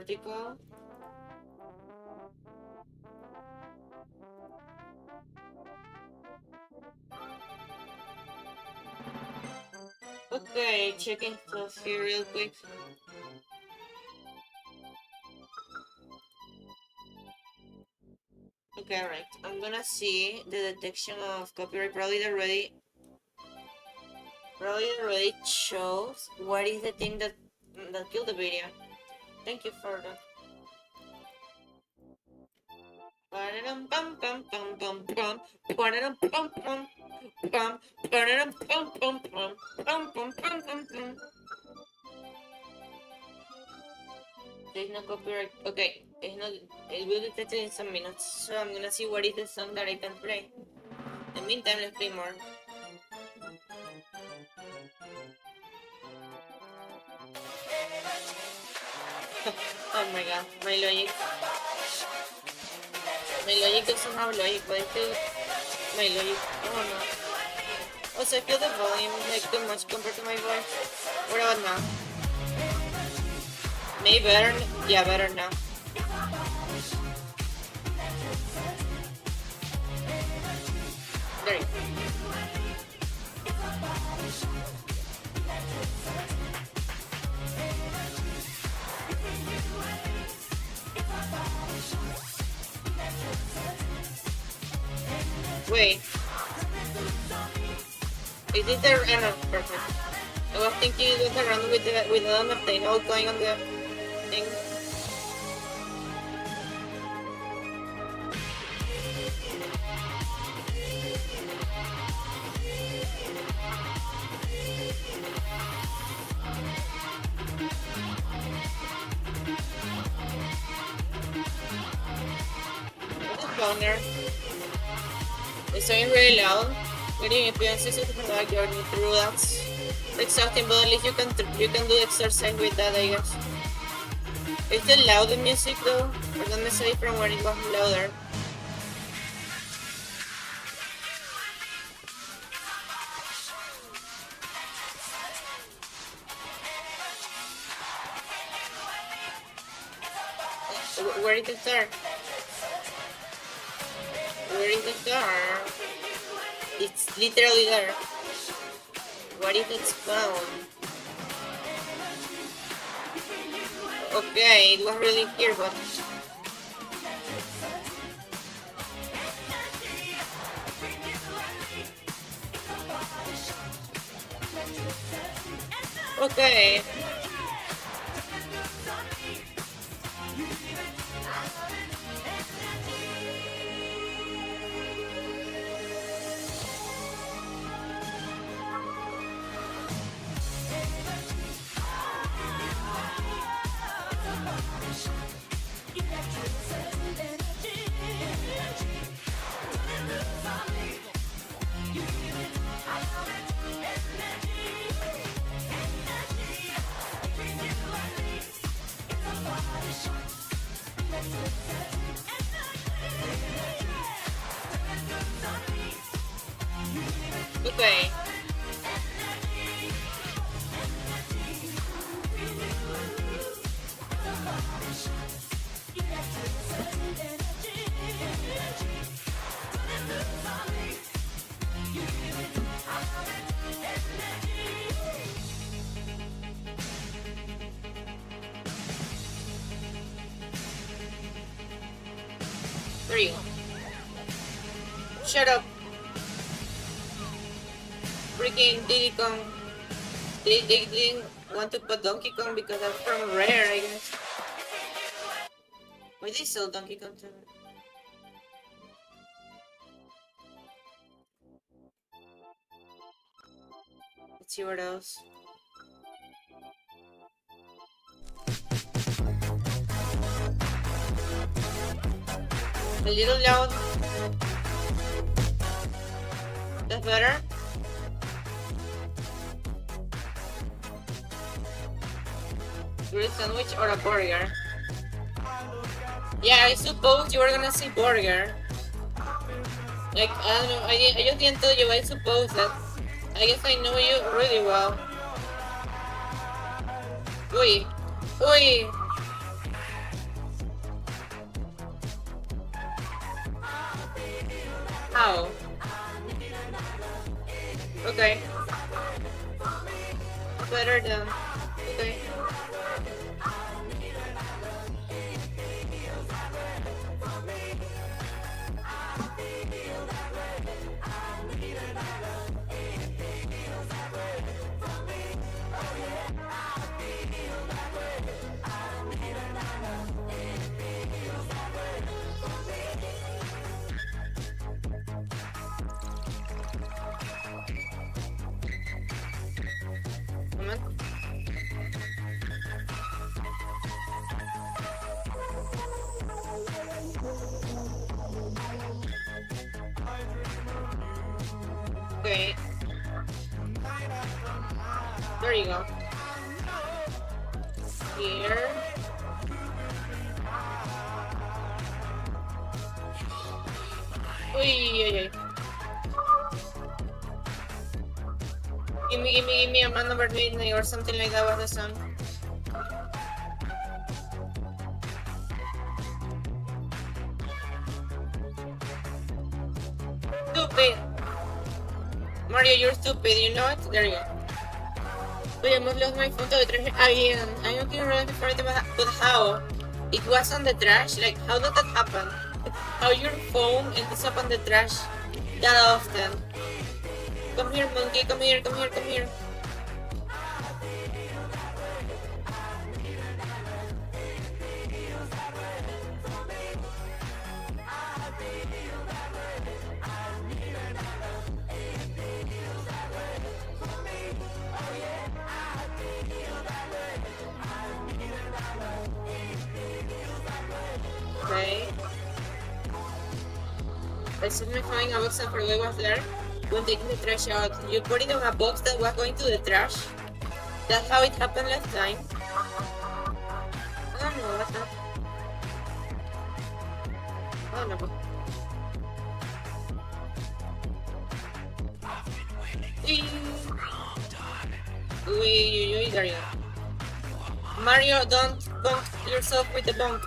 vertical. Okay, checking stuff here real quick. Okay, right. I'm gonna see the detection of copyright. Probably already shows what is the thing that killed the video. Thank you for that. There's no copyright. Okay, it's not. It will detect it in some minutes. So I'm gonna see what is the song that I can play. In the meantime, let's play more. Oh my god, my logic. My logic doesn't have logic, but I feel my logic. Oh no. Also, I feel the volume like too much compared to my voice. What about now? Maybe better. Yeah, better now. There you go. Wait. Is it the perfect? I was thinking it was around with the note going on the thing. What's going there? It's saying really loud. Getting appearances of the backyard through that's exhausting, but at least you can do exercise with that, I guess. Is it loud the music though? Or don't necessarily from when it was louder? Where is the star? Where is the star? It's literally there. What if it's found? Okay, it was really here, but... Okay. Okay. Three. Shut up. Freaking Diddy Kong. They didn't want to put Donkey Kong because I'm from Rare, I guess. Why they sell Donkey Kong to me? Let's see what else. A little loud. That's better. Grilled sandwich or a burger? Yeah, I suppose you were gonna say burger. Like, I don't know, I just didn't tell you, I suppose that. I guess I know you really well. Uy. Uy. How? Okay. Better than. Okay. Moment. Okay. There you go. Here. Uy. Give me a man number midnight or something like that was the song. Stupid! Mario, you're stupid, you know it? There you go. I almost lost my phone to the trash again. I don't remember before it, but how? It was on the trash? Like, how did that happen? How your phone ends up on the trash that often? Come here, monkey, come here. Okay. I set my phone in a box and forgot it was there. When taking the trash out, you put it in a box that was going to the trash. That's how it happened last time. I don't know what happened. I don't know. Uy, there you go. Mario, don't bump yourself with the bump.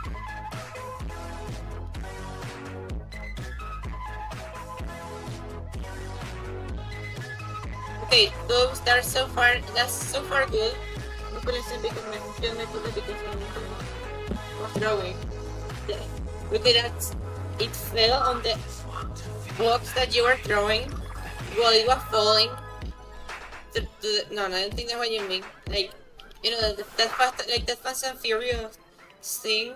Okay, those that are so far, that's so far good. No puedo hacer because me puse because was throwing. Look at that. It fell on the blocks that you were throwing while it was falling. No, I don't think that's what you mean. Like, you know, that fast, like that Fast and Furious thing.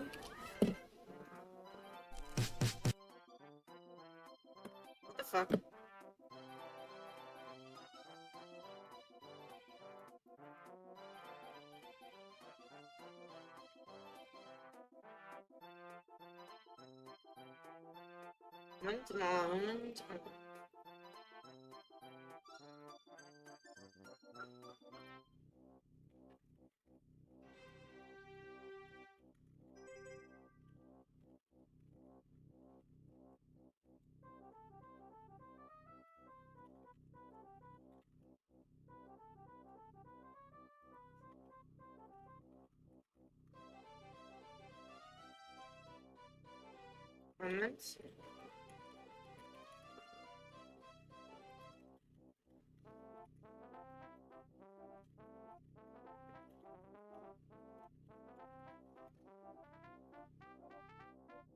What the fuck? Moment.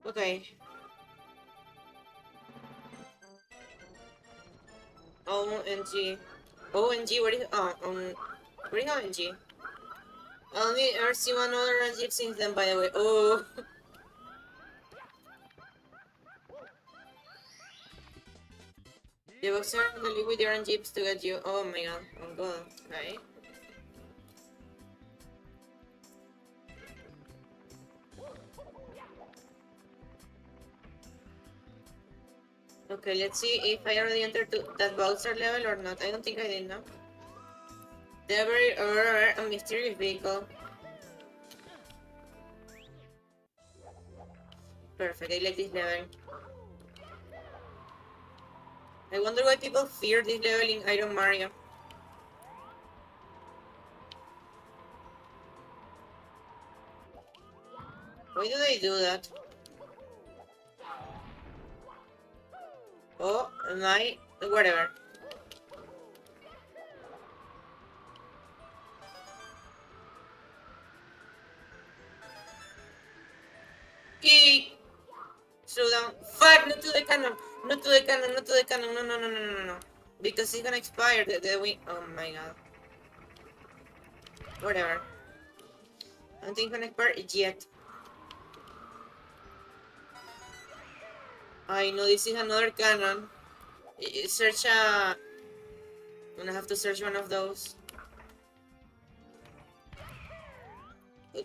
Okay. OMG. OMG, what is OMG? I only ever see one other Jeep since then, by the way. Oh. The boxer only live with your Jeeps to get you. Oh my god. Oh god. Right. Okay, let's see if I already entered that Bowser level or not. I don't think I did, no? Delivery or a mysterious vehicle. Perfect, I like this level. I wonder why people fear this level in IronMario. Why do they do that? Oh, my, whatever. Eek. Slow down. Fuck, not to the cannon. Not to the cannon, not to the cannon. No, no, no, no, no, no. Because it's gonna expire the wing. Oh my god. Whatever. I don't think it's gonna expire yet. I know this is another cannon. Search a... I'm gonna have to search one of those.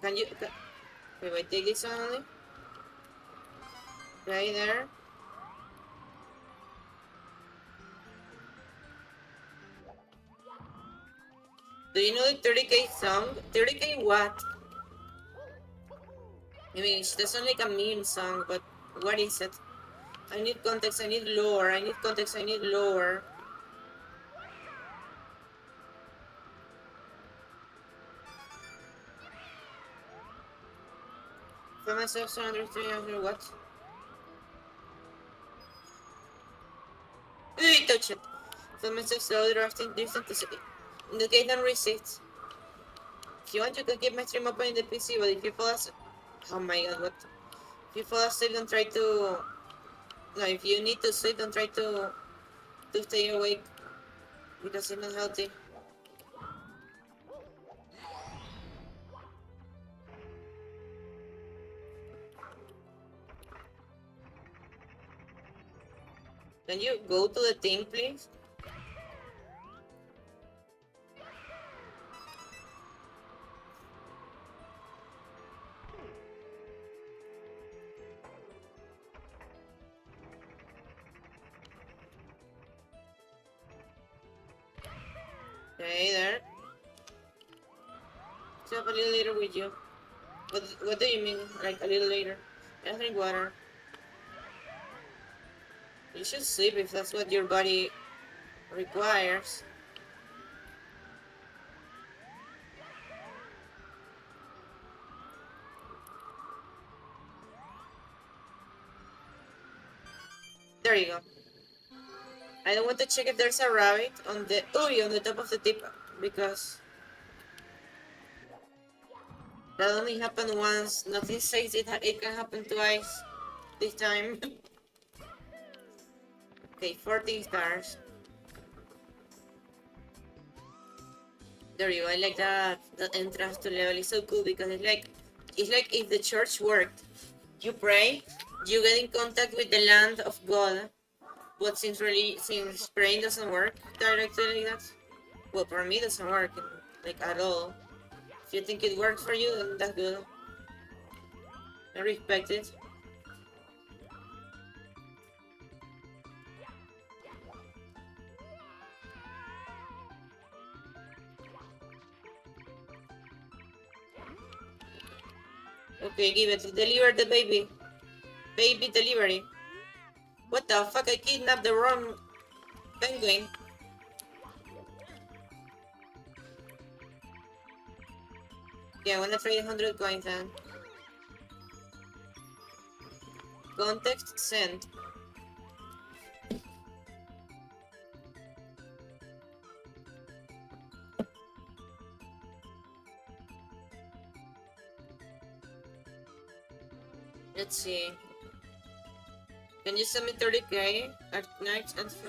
Can you... Wait, take this one only. Right there. Do you know the 30k song? 30k what? I mean, it doesn't like a meme song, but what is it? I need context, I need lore, I need context, I need lore. For myself, 700, what? Ooh, touch it! For myself, slow drafting, distant to city. Indicate on receipts. If you want, you can keep my stream open in the PC, but if you fall asleep... Oh my god, what? If you fall asleep, don't try to... No, if you need to sleep, don't try to stay awake. Because it's not healthy. Can you go to the thing, please? Okay, there. Stay up a little later with you. What do you mean, like a little later? I drink water. You should sleep if that's what your body requires. There you go. I don't want to check if there's a rabbit on the on the top of the tip because that only happened once. Nothing says it can happen twice this time. Okay, 14 stars. There you go. I like that. The entrance to level is so cool because it's like if the church worked. You pray, you get in contact with the land of God. But since praying doesn't work directly like that, well, for me it doesn't work like at all. If you think it works for you, then that's good. I respect it. Okay, give it. Deliver the baby. Baby delivery. What the fuck? I kidnapped the wrong penguin. Yeah, I wanna trade 100 coins then. Context sent. Let's see. Can you send me 30k at night and so?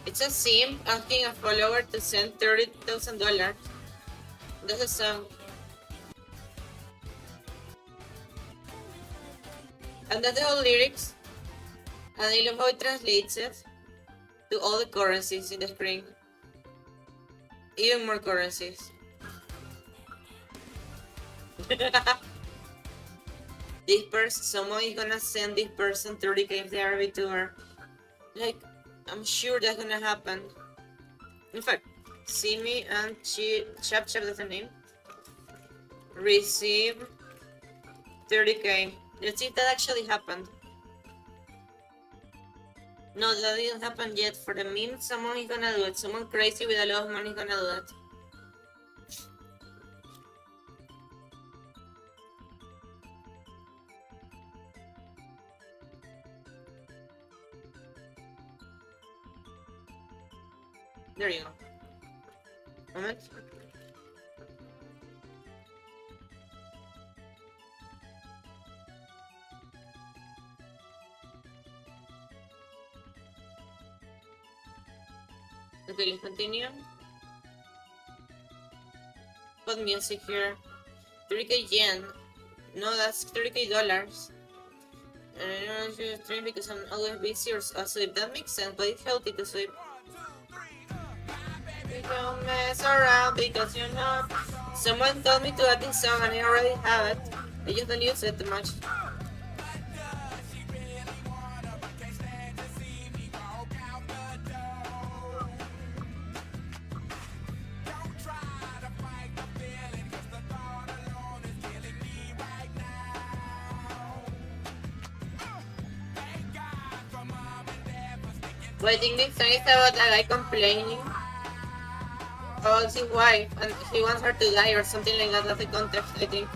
It's a sim asking a follower to send $30,000. That's a song. And that's the whole lyrics. And I love how it translates it to all the currencies in the screen. Even more currencies. This person, someone is gonna send this person 30k if they are a VTuber. Like, I'm sure that's gonna happen. In fact, Simi and Chap, that's her name. Receive 30k. Let's see if that actually happened. No, that didn't happen yet. For the meme, someone is gonna do it. Someone crazy with a lot of money is gonna do that. There you go. Moment. Okay, let's continue. Put music here. 30k yen. No, that's 30k dollars. And I don't know if you stream because I'm always busy or asleep. That makes sense, but it's healthy to sleep. You don't mess around because you know. Someone told me to add this song and I already have it. I just don't use it too much. But I think this song is about a guy complaining about his wife and he wants her to die or something like that. That's the context, I think.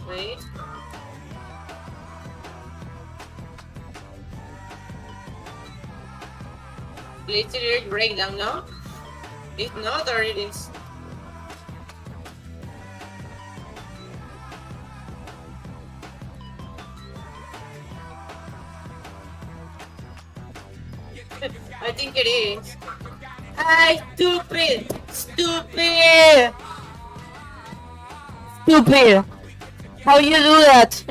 Wait. Please lyric breakdown, no? If not, or it is. I think it is. Hi, stupid! Stupid! Stupid! How you do that?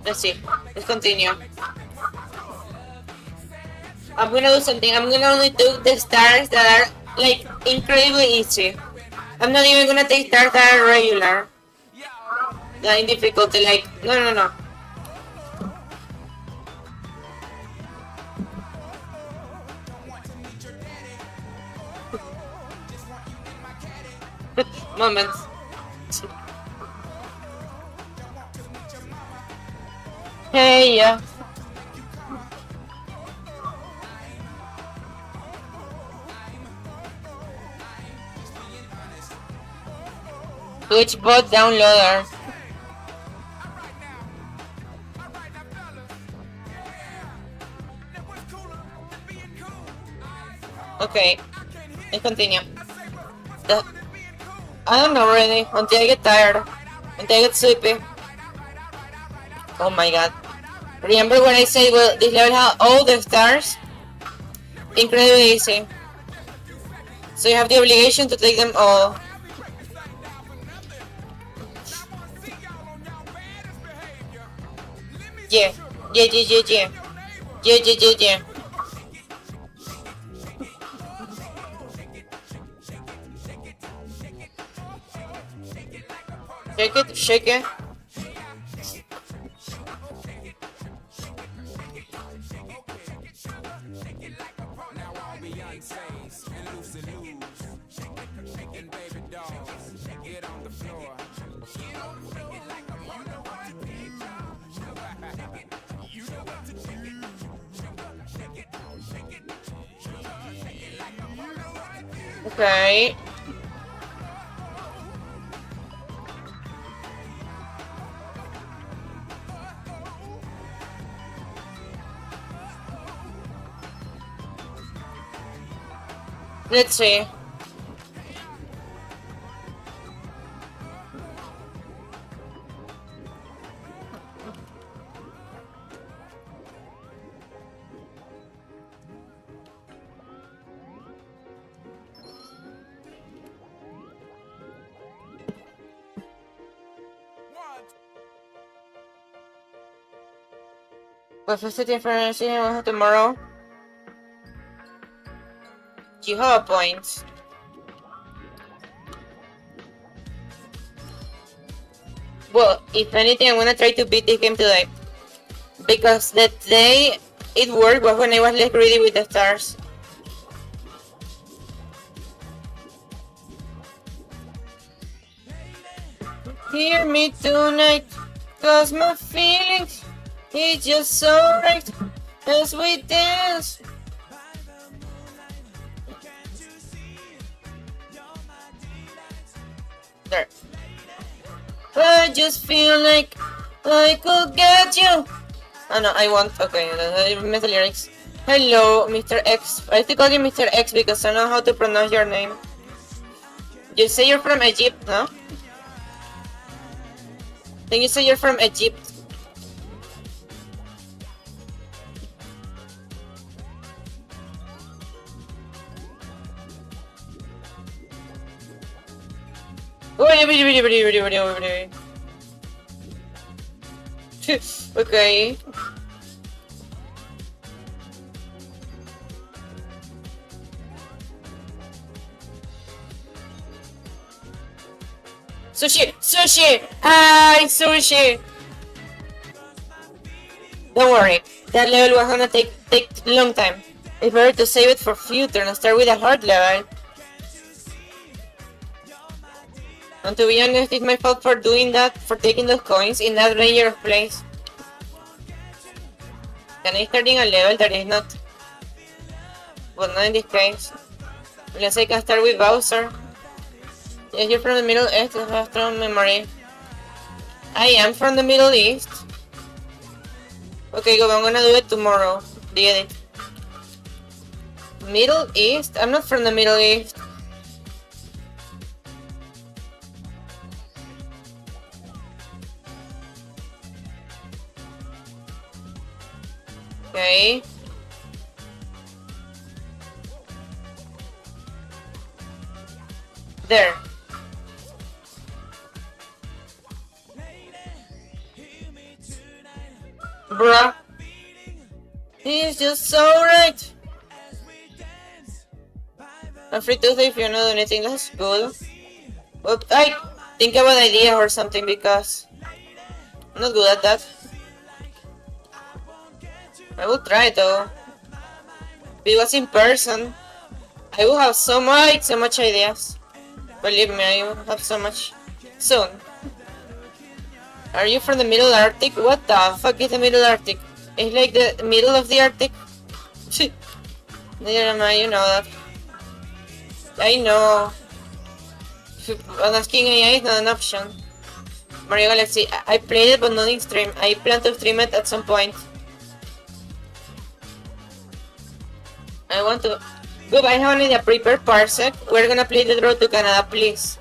Let's see. Let's continue. I'm gonna do something. I'm gonna only do the stars that are like incredibly easy. I'm not even gonna take stars that are regular. That in difficulty, like no. Moment. Hey, yeah. Which bot downloader? Okay, let's continue. I don't know really, until I get tired, until I get sleepy. Oh my god. Remember when I said, well, this level has all the stars? Incredibly easy. So you have the obligation to take them all. Yeah. Shake it. Okay. Let's see. What's the information tomorrow? You have a point. Well, if anything, I'm gonna try to beat this game today. Because the day it worked was when I was less greedy with the stars. Hear me tonight, cause my feelings is just so right as we dance. There. I just feel like I could get you. Oh no, I want. Okay, I missed the lyrics. Hello, Mr. X. I have to call you Mr. X because I know how to pronounce your name. You say you're from Egypt, no? Then you say you're from Egypt. Okay. Sushi! Sushi! Hi, sushi! Don't worry, that level was gonna take long time. It's better to save it for future and start with a hard level. And to be honest, it's my fault for doing that, for taking those coins in that dangerous place. Can I start in a level that is not... But not in this case. Unless I can start with Bowser. Yes, you're from the Middle East, I have strong memory. I am from the Middle East. Okay, go, I'm gonna do it tomorrow. The edit. Middle East? I'm not from the Middle East. Okay. There. Bruh. He's just so right. I'm free Tuesday if you're not doing anything, that's good. But I think about ideas or something because I'm not good at that. I will try though. If it was in person, I will have so much ideas. Believe me, I will have so much soon. Are you from the Middle Arctic? What the fuck is the Middle Arctic? It's like the middle of the Arctic. Neither am I, you know that. I know. Asking AI is not an option. Mario Galaxy, I played it but not in stream. I plan to stream it at some point. I want to... Good, I have only a prepared parsec. We're gonna play the Road to Canada, please.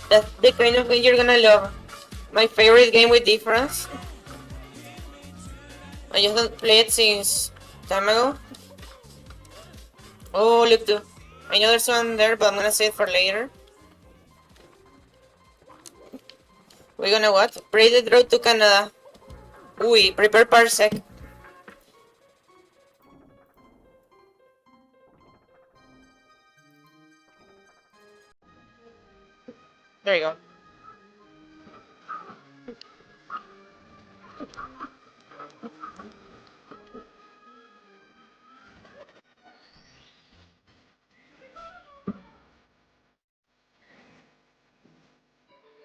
That's the kind of game you're gonna love. My favorite game with difference. I just don't play it since time ago. Oh, look too. I know there's one there, but I'm gonna save it for later. We're gonna what? Play the Road to Canada. Ooh, prepare parsec. There you go.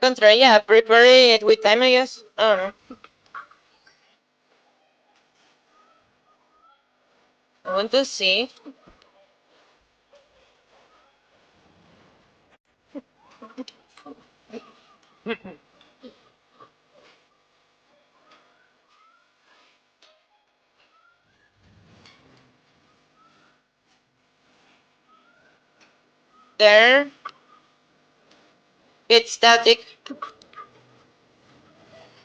Contra, yeah, prepare it with time, I guess. I don't know. I want to see. There. It's static.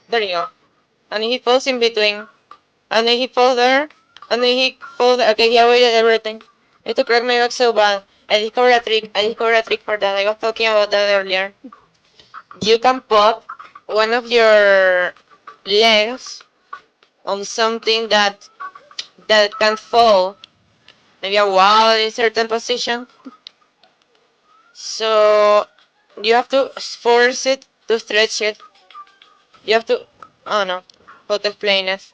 There you go. And he falls in between. And then he falls there. And then he falls there. Okay, he avoided everything. I need to crack my back so bad. I discovered a trick. I discovered a trick for that. I was talking about that earlier. You can put one of your legs on something that can fall. Maybe a wall in a certain position. So you have to force it to stretch it. You have to... Oh no. How to explain it?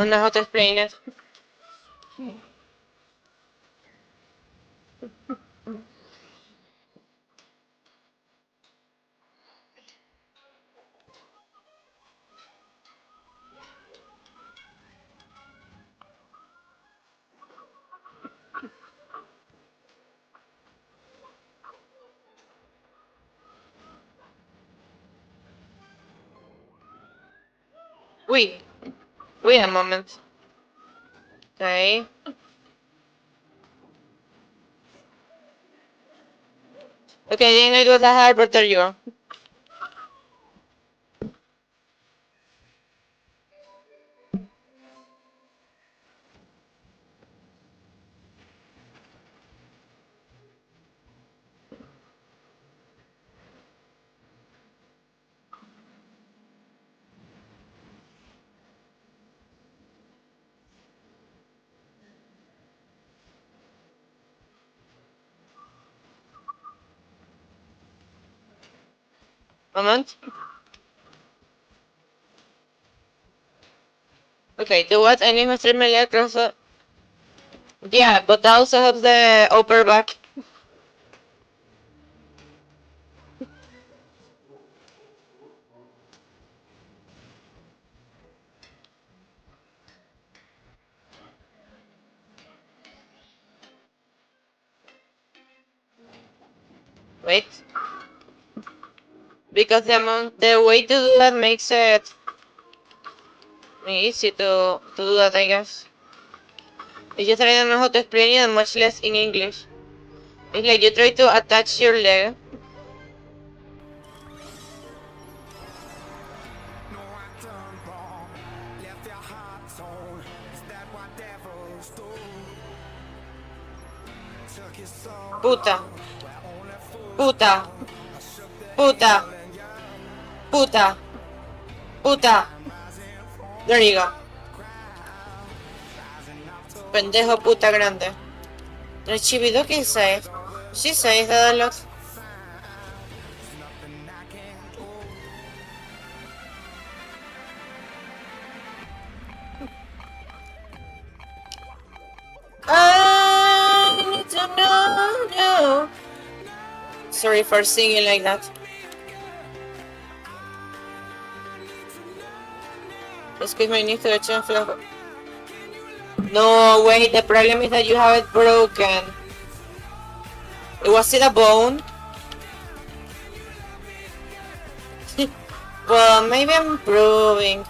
don't know how to explain it. Wait a moment. Okay. Okay, then it was a hard you. Moment. Okay, to what I need to Streamlabs across the... Yeah, but that also helps the upper back. Wait. Because the way to do that makes it easy to do that, I guess. It's just I don't know how to explain it, and much less in English. It's like you try to attach your leg. Puta. Puta. Puta. Puta. Puta. There you go. Pendejo puta grande. Recibido que safe. She says that a lot. I need to know. Sorry for singing like that. Excuse my need to change flow. No, wait, the problem is that you have it broken. Was it a bone? Well, maybe I'm improving.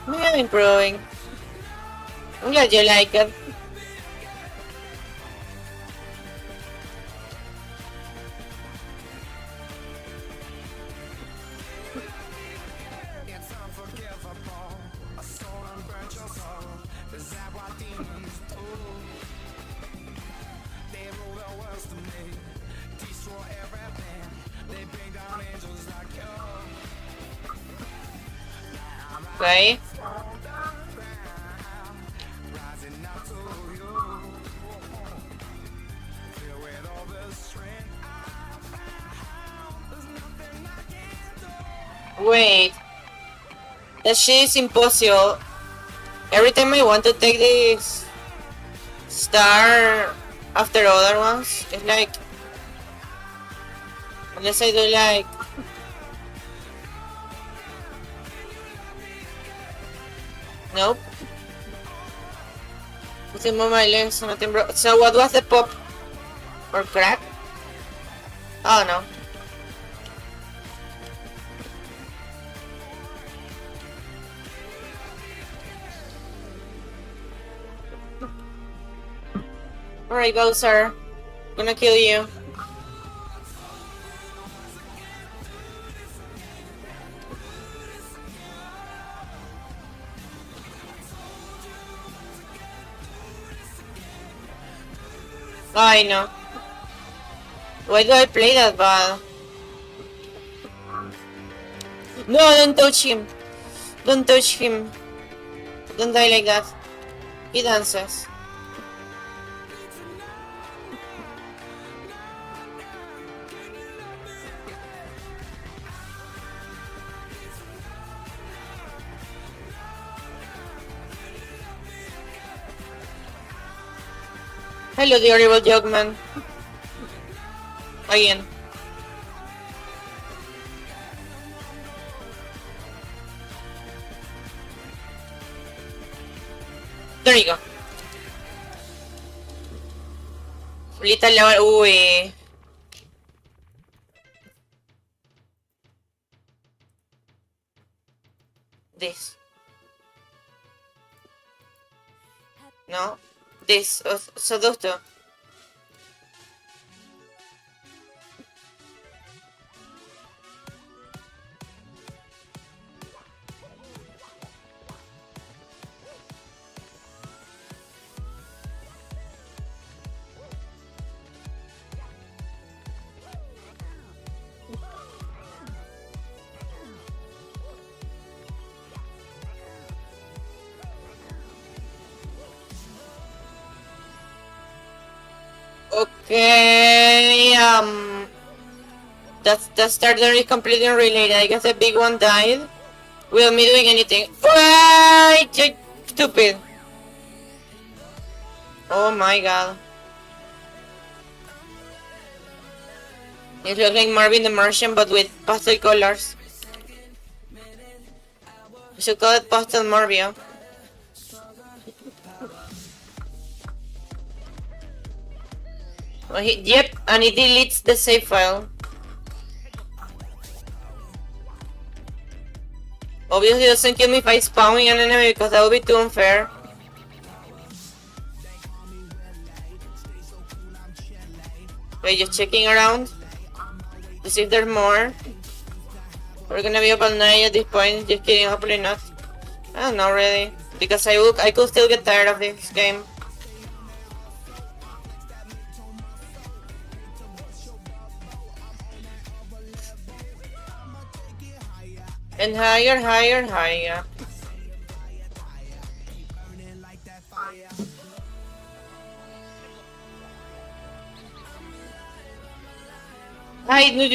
I'm glad you like it. Okay. Wait. That shit is impossible. Every time I want to take this star after other ones, it's like... Unless I do like... Nope. Nothing more my legs, nothing broke. So what was the pop? Or crack? Oh no. Alright, Bowser. Gonna kill you. I know. Why do I play that bad? No, don't touch him. Don't touch him. Don't die like that. He dances. Hello, the horrible joke, man. Again. There you go. Little level. Uy. This. No. This. So those two. Okay, that's started completely unrelated. I guess the big one died without me doing anything. Why, you stupid! Oh my god. It looks like Marvin the Martian, but with pastel colors. We should call it Pastel Marvio. Well, yep, and it deletes the save file. Obviously, it doesn't kill me if I spawn an enemy because that would be too unfair. Wait, just checking around to see if there's more. We're gonna be up all night at this point. Just kidding, hopefully not. I don't know really, because I could still get tired of this game. And higher, higher, higher. Hi, no.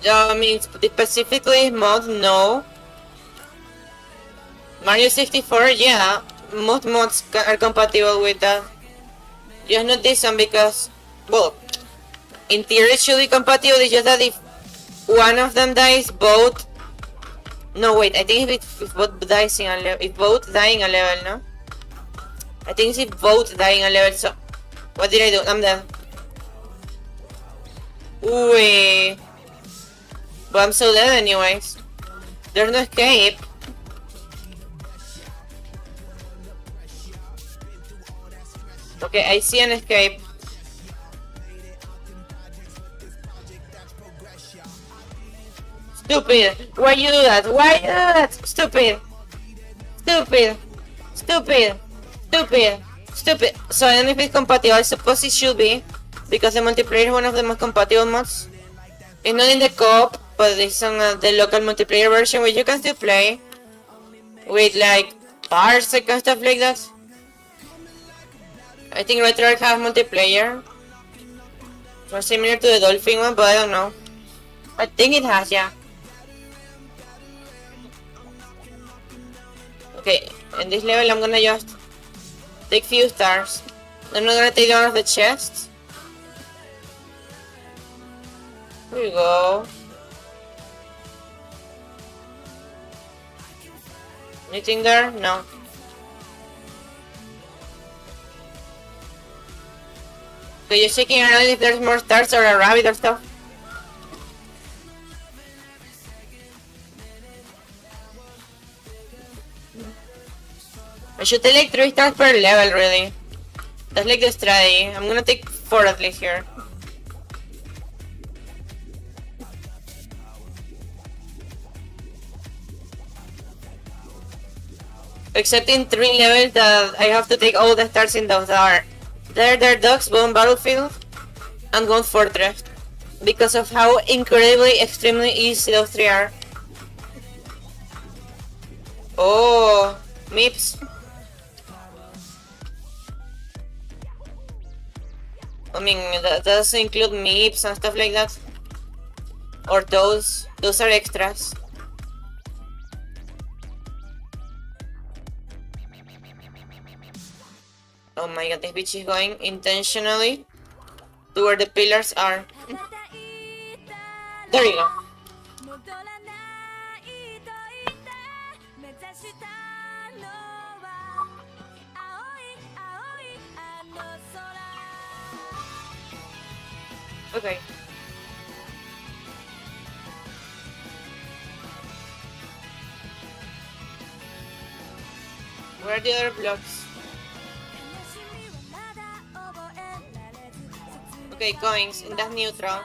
I mean, specifically mod, no. Mario 64, yeah. Most mods are compatible with that. Just not this one because, well, in theory it should be compatible. It's just that if one of them dies, both. No, wait. I think if both dies in a level, if both die in a level, no. I think it's if both die in a level. So, what did I do? I'm dead. Ooh. But I'm so dead anyways. There's no escape. Okay, I see an escape. Stupid! Why you do that? Why you do that? Stupid! Stupid! Stupid! Stupid! Stupid! So I don't know if it's compatible. I suppose it should be, because the multiplayer is one of the most compatible mods. It's not in the co-op, but it's on the local multiplayer version, which you can still play with like parts and stuff like that. I think RetroArch has multiplayer. Or similar to the Dolphin one, but I don't know. I think it has, yeah. Okay, in this level I'm gonna just take few stars. I'm not gonna take one of the chests. Here we go. Anything there? No. Okay, just checking around if there's more stars or a rabbit or stuff. I should take like 3 stars per level, really. That's like the strategy. I'm gonna take 4 at least here. Except in 3 levels that I have to take all the stars in those are There Ducks, Bone Battlefield, and Gone Fortress. Because of how incredibly, extremely easy those 3 are. Oh, Mips. I mean, that does include Mips and stuff like that. Or those are extras. Oh my god, this bitch is going intentionally to where the pillars are. There you go. Okay. Where are the other blocks? Okay, coins, and that's neutral.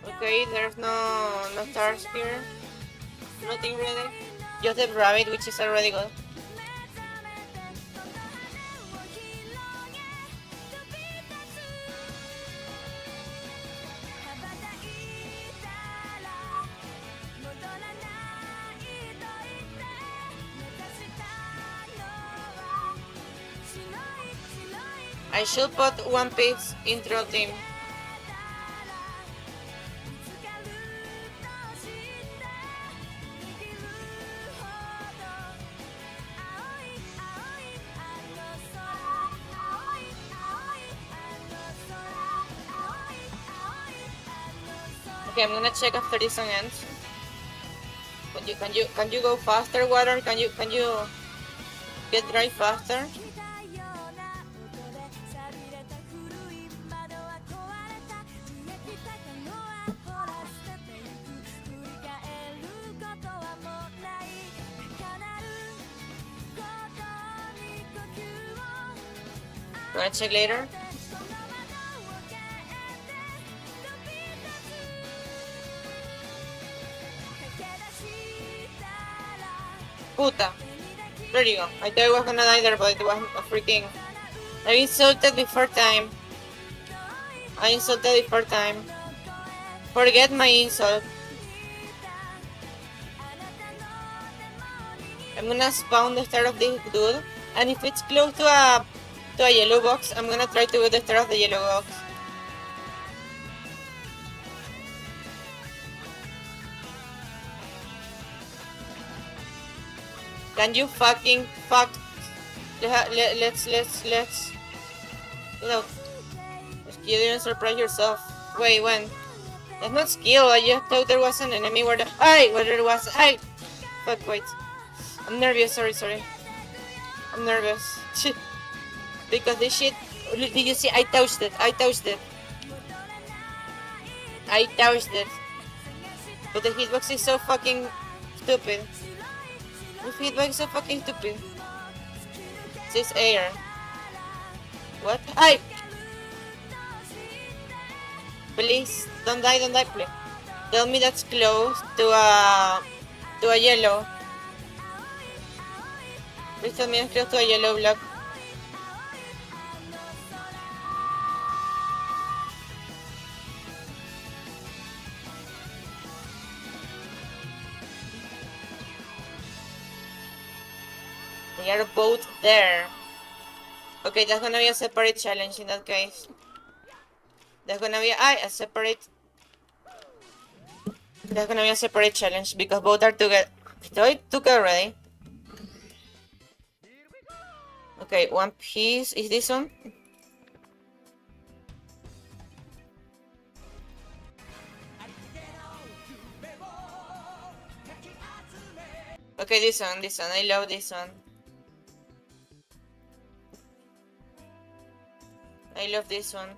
Okay, there's no stars here. Nothing really. Just the rabbit, which is already good. I should put one piece intro team. Okay, I'm gonna check after this song ends. Can you go faster, water? Can you get dry faster? Wanna check later? Puta. There you go. I thought I was gonna die there, but it was a freaking... I insulted before time. Forget my insult. I'm gonna spawn the start of this dude, and if it's close to a yellow box, I'm gonna try to get the start of the yellow box. Can you fucking fuck? Let's. No. You didn't surprise yourself. Wait, when? That's not skill. I just thought there was an enemy where the. Hey, where there was. Hey! Fuck, wait. I'm nervous. Sorry. I'm nervous. Because this shit. Did you see? I touched it. But the hitbox is so fucking stupid. The feedback is so fucking stupid. This air. What? Ay! Please, don't die, please. Tell me that's close to a yellow. Please tell me it's close to a yellow block. They are both there. Okay, that's gonna be a separate challenge in that case. That's gonna be a separate. That's gonna be a separate challenge because both are together. So I took it already. Okay, one piece is this one. Okay, this one. I love this one. I love this one.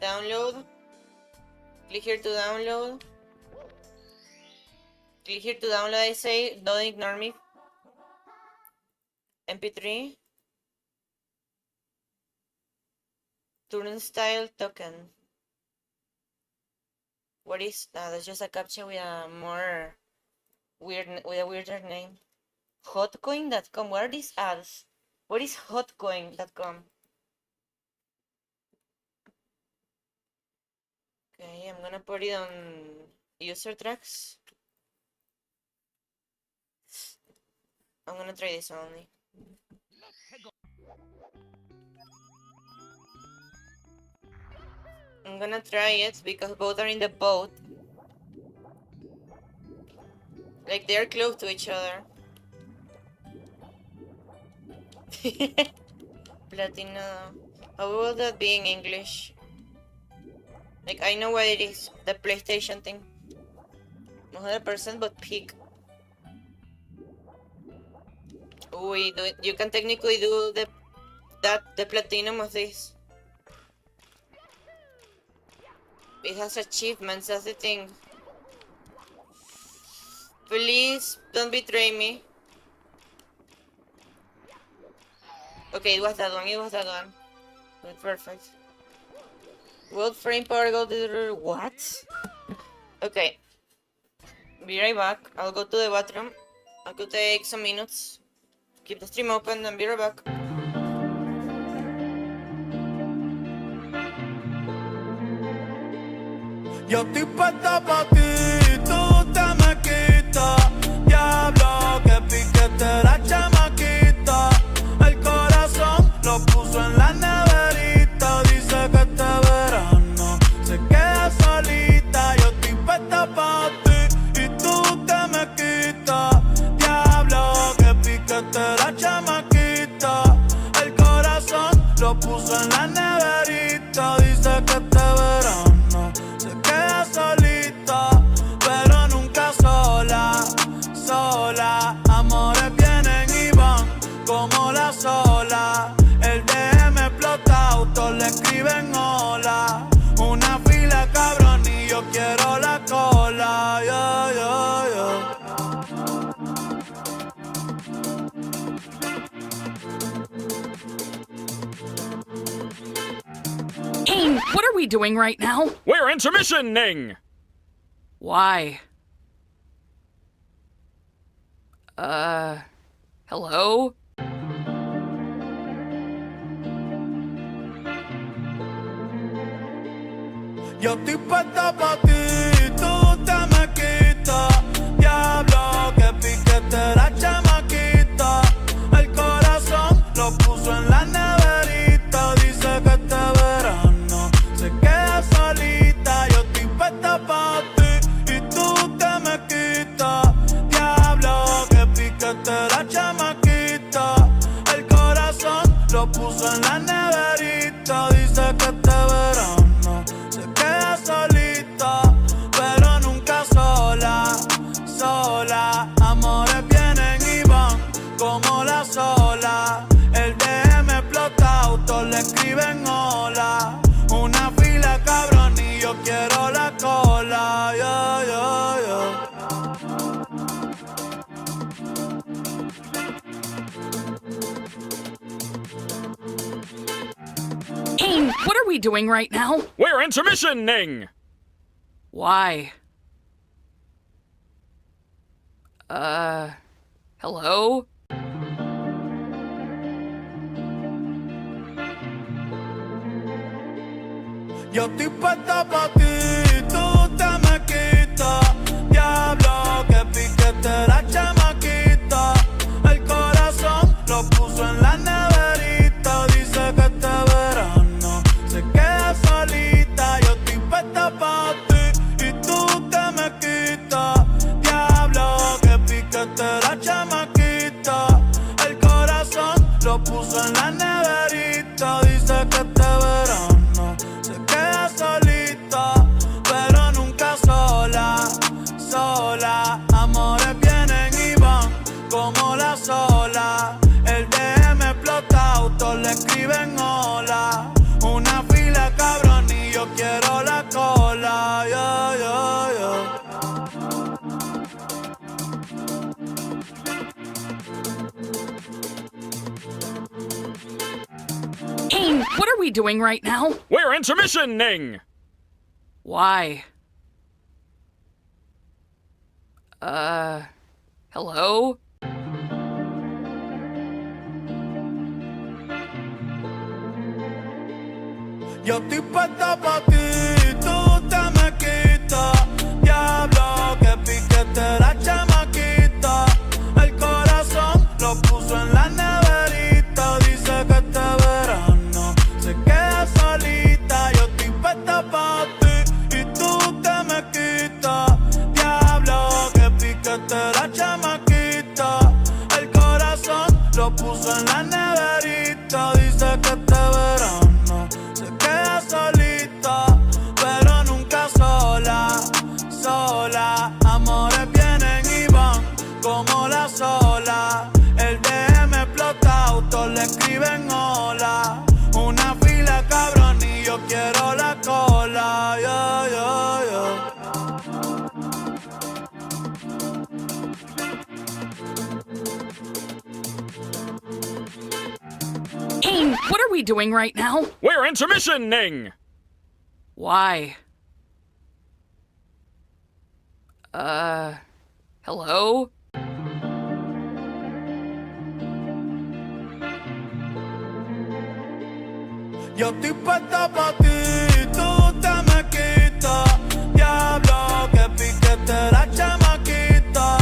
Download. Click here to download. Click here to download, I say. Don't ignore me. MP3. Turnstile token. What is that? That's just a captcha with a more weirder name. Hotcoin.com. What are these ads? What is hotcoin.com? Okay, I'm gonna put it on user tracks. I'm gonna try this only. I'm gonna try it because both are in the boat. Like they're close to each other. Platina. How will that be in English? Like I know what it is. The PlayStation thing. 100% but peak. Oh, you can technically do the platinum of this. It has achievements, that's the thing. Please don't betray me. Okay, it was that one, Good, perfect. World frame power go to what? Okay. Be right back. I'll go to the bathroom. I could take some minutes. Keep the stream open and be right back. Yo estoy puesta pa' ti, tú te me quitas. Diablo, que piquete la chamaquita. El corazón lo puso en la neverita. Dice que este verano se queda solita. Yo estoy puesta pa' ti y tú te me quitas. Diablo, que piquete la chamaquita. El corazón lo puso en la neverita. Dice que este verano solita, pero nunca sola, sola. Amores vienen y van como la sola. El DM explota, autos le escriben hola. Una fila cabrón y yo quiero la cola. Hey, what are we doing right now? We're intermissioning! Why? Hello? Yo estoy puesta pa' ti, tú te me quitas. Diablo, que piquete la chamaquita. El corazón lo puso en la neverita. Dice que este verano se queda solita. Yo estoy puesta pa' ti y tú te me quitas. Diablo, que piquete la chamaquita. El corazón lo puso en la neverita. Dice que este verano se queda solita, pero nunca sola, sola. Amores vienen y van como la sola. El DM explota, autos le escriben hola. Una fila cabrón y yo quiero la cola. Hey, what are we doing right now? We're intermissioning! Why? Hello? Yo estoy puesta pa' ti, tú te me quitas. Diablo, que piquete la chamaquita. El corazón lo puso en la neverita. Dice que este verano se queda solita. Yo estoy puesta pa' ti y tú te me quitas. Diablo, que piquete la chamaquita. El corazón lo puso en la neverita. Dice que este verano se queda solita, pero nunca sola, sola. Amores vienen y van como la sola. El DM explota, autos le escriben hola. Una fila cabrón y yo quiero la cola. Hey, what are we doing right now? We're intermissioning! Why? Hello? Yo estoy puesta pa' ti, tú te me quitas. Diablo, que piquete la chamaquita. El corazón lo puso en la neverita. Dice que este verano se queda solita. Yo estoy puesta pa' ti y tú te me quitas. Diablo, que piquete la puso en la neverita. Dice que este verano se queda solita, pero nunca sola, sola. Amores vienen y van como la sola. El DM explota, autos le escriben hola. Una fila cabrón y yo quiero la cola. Yeah, yeah, yeah. Aim, what are we doing right now? We're intermissioning! Why? Hello? Yo estoy puesta pa' ti, tú te me quitas. Diablo, que piquete la chamaquita.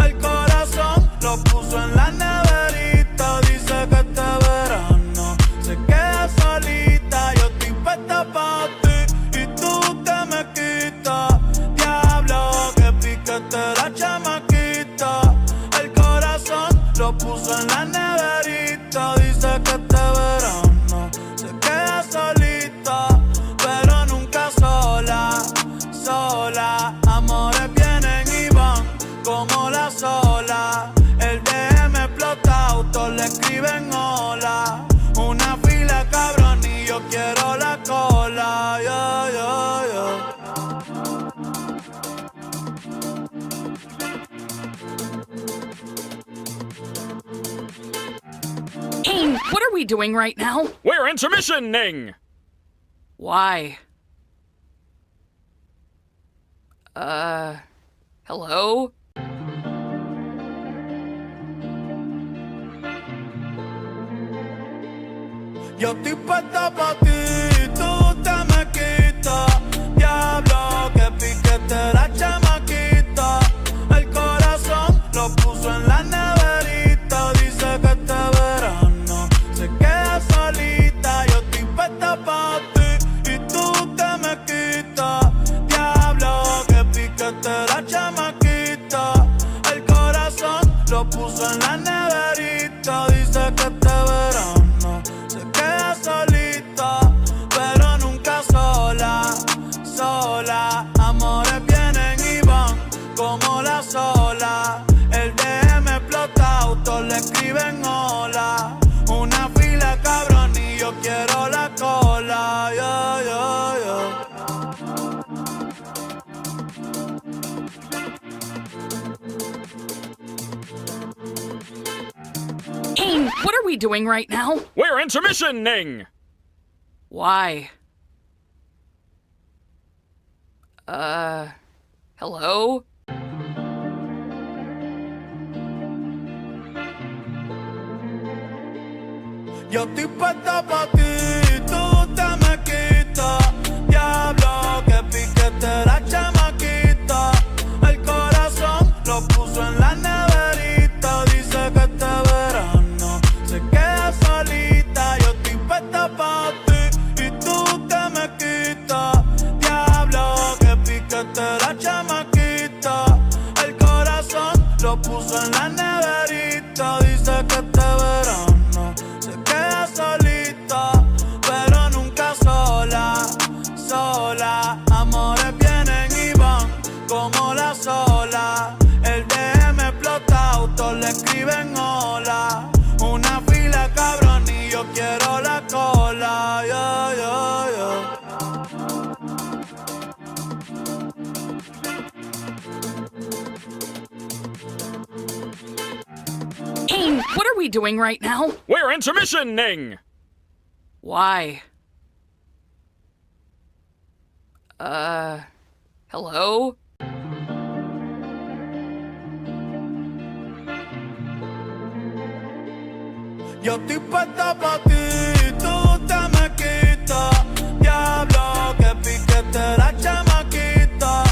El corazón lo puso en la neverita. Dice que este verano se queda solita. Yo estoy puesta pa' ti y tú te me quitas. Diablo, que piquete la chamaquita. El corazón lo puso en la neverita. Dice que este verano se queda solita, pero nunca sola, sola. Amores vienen y van como la sola. El DM explota, autos le escriben hola. Una fila cabrón y yo quiero la cola. Yeah, yeah, yeah. Aim, what are we doing right now? We're intermissioning! Why? Hello? Yo estoy puesta pa' ti, tú te me quitas. Diablo, que piquete la chamaquita. El corazón lo puso en la neverita. Dice que este verano se queda solita. Yo estoy puesta pa' ti y tú te me quitas. Diablo, que piquete la chamaquita. El corazón lo puso en la neverita. Dice que este verano se queda solita, pero nunca sola, sola. Amores vienen y van como la sola. El DM explota, autos le escriben hola. Una fila cabrón y yo quiero la cola. Yeah, yeah, yeah. Aim, what are we doing right now? We're intermissioning! Why? Hello? Yo estoy puesta pa' ti, tú te me quitas. Diablo, que piquete la chamaquita. El corazón lo puso en la neverita. Dice que este verano se queda solita. Yo estoy puesta pa' ti y tú te me quitas. Diablo, que piquete la chamaquita. El corazón lo puso en la neverita. Dice que este verano se queda solita, pero nunca sola, sola. Amores vienen y van como la sola. El DM explota, autos le escriben hola. Una fila cabrón y yo quiero la cola. Yeah, yeah, yeah. Aim, what are we doing right now? We're intermissioning! Why? Hello? Yo estoy puesta pa' ti, tú te me quitas. Diablo, que piquete la chamaquita.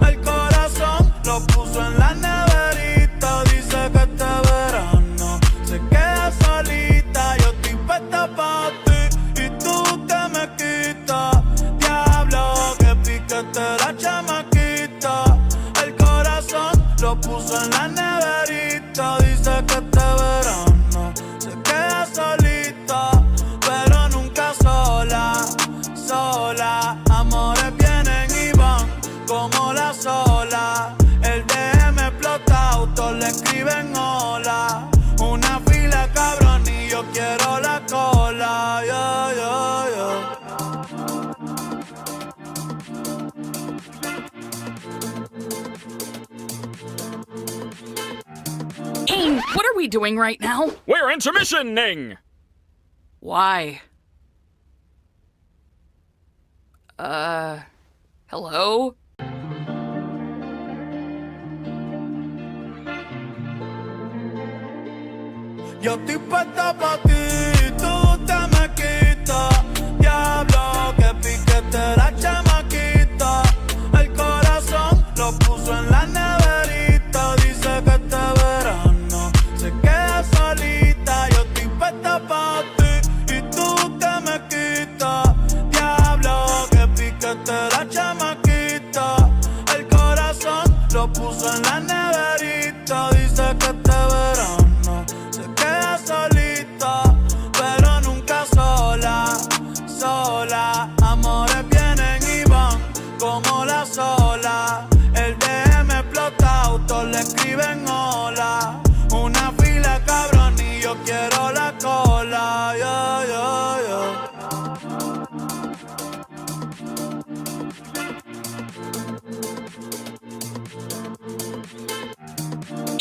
El corazón lo puso en la neverita. Dice que este verano se queda solita. Yo estoy puesta pa' ti y tú te me quitas. Diablo, que piquete la chamaquita. El corazón lo puso en la neverita. Dice que este verano se queda quiero la cola, yeah, yeah, yeah. Aim, what are we doing right now? We're intermissioning. Why? Hello? Yo estoy puesta pa' ti, tú te me quitas. Diablo, que piquete la chamaquita. El corazón lo puso en la neverita. Dice que este verano se queda solita. Yo estoy puesta pa' ti y tú te me quitas. Diablo, que piquete la chamaquita. El corazón lo puso en la neverita. Dice que este verano se queda solita, pero nunca sola, sola. Amores vienen y van como la sola. El DM explota, todos le escriben hola. Una fila cabrón y yo quiero la cola, yeah, yeah, yeah.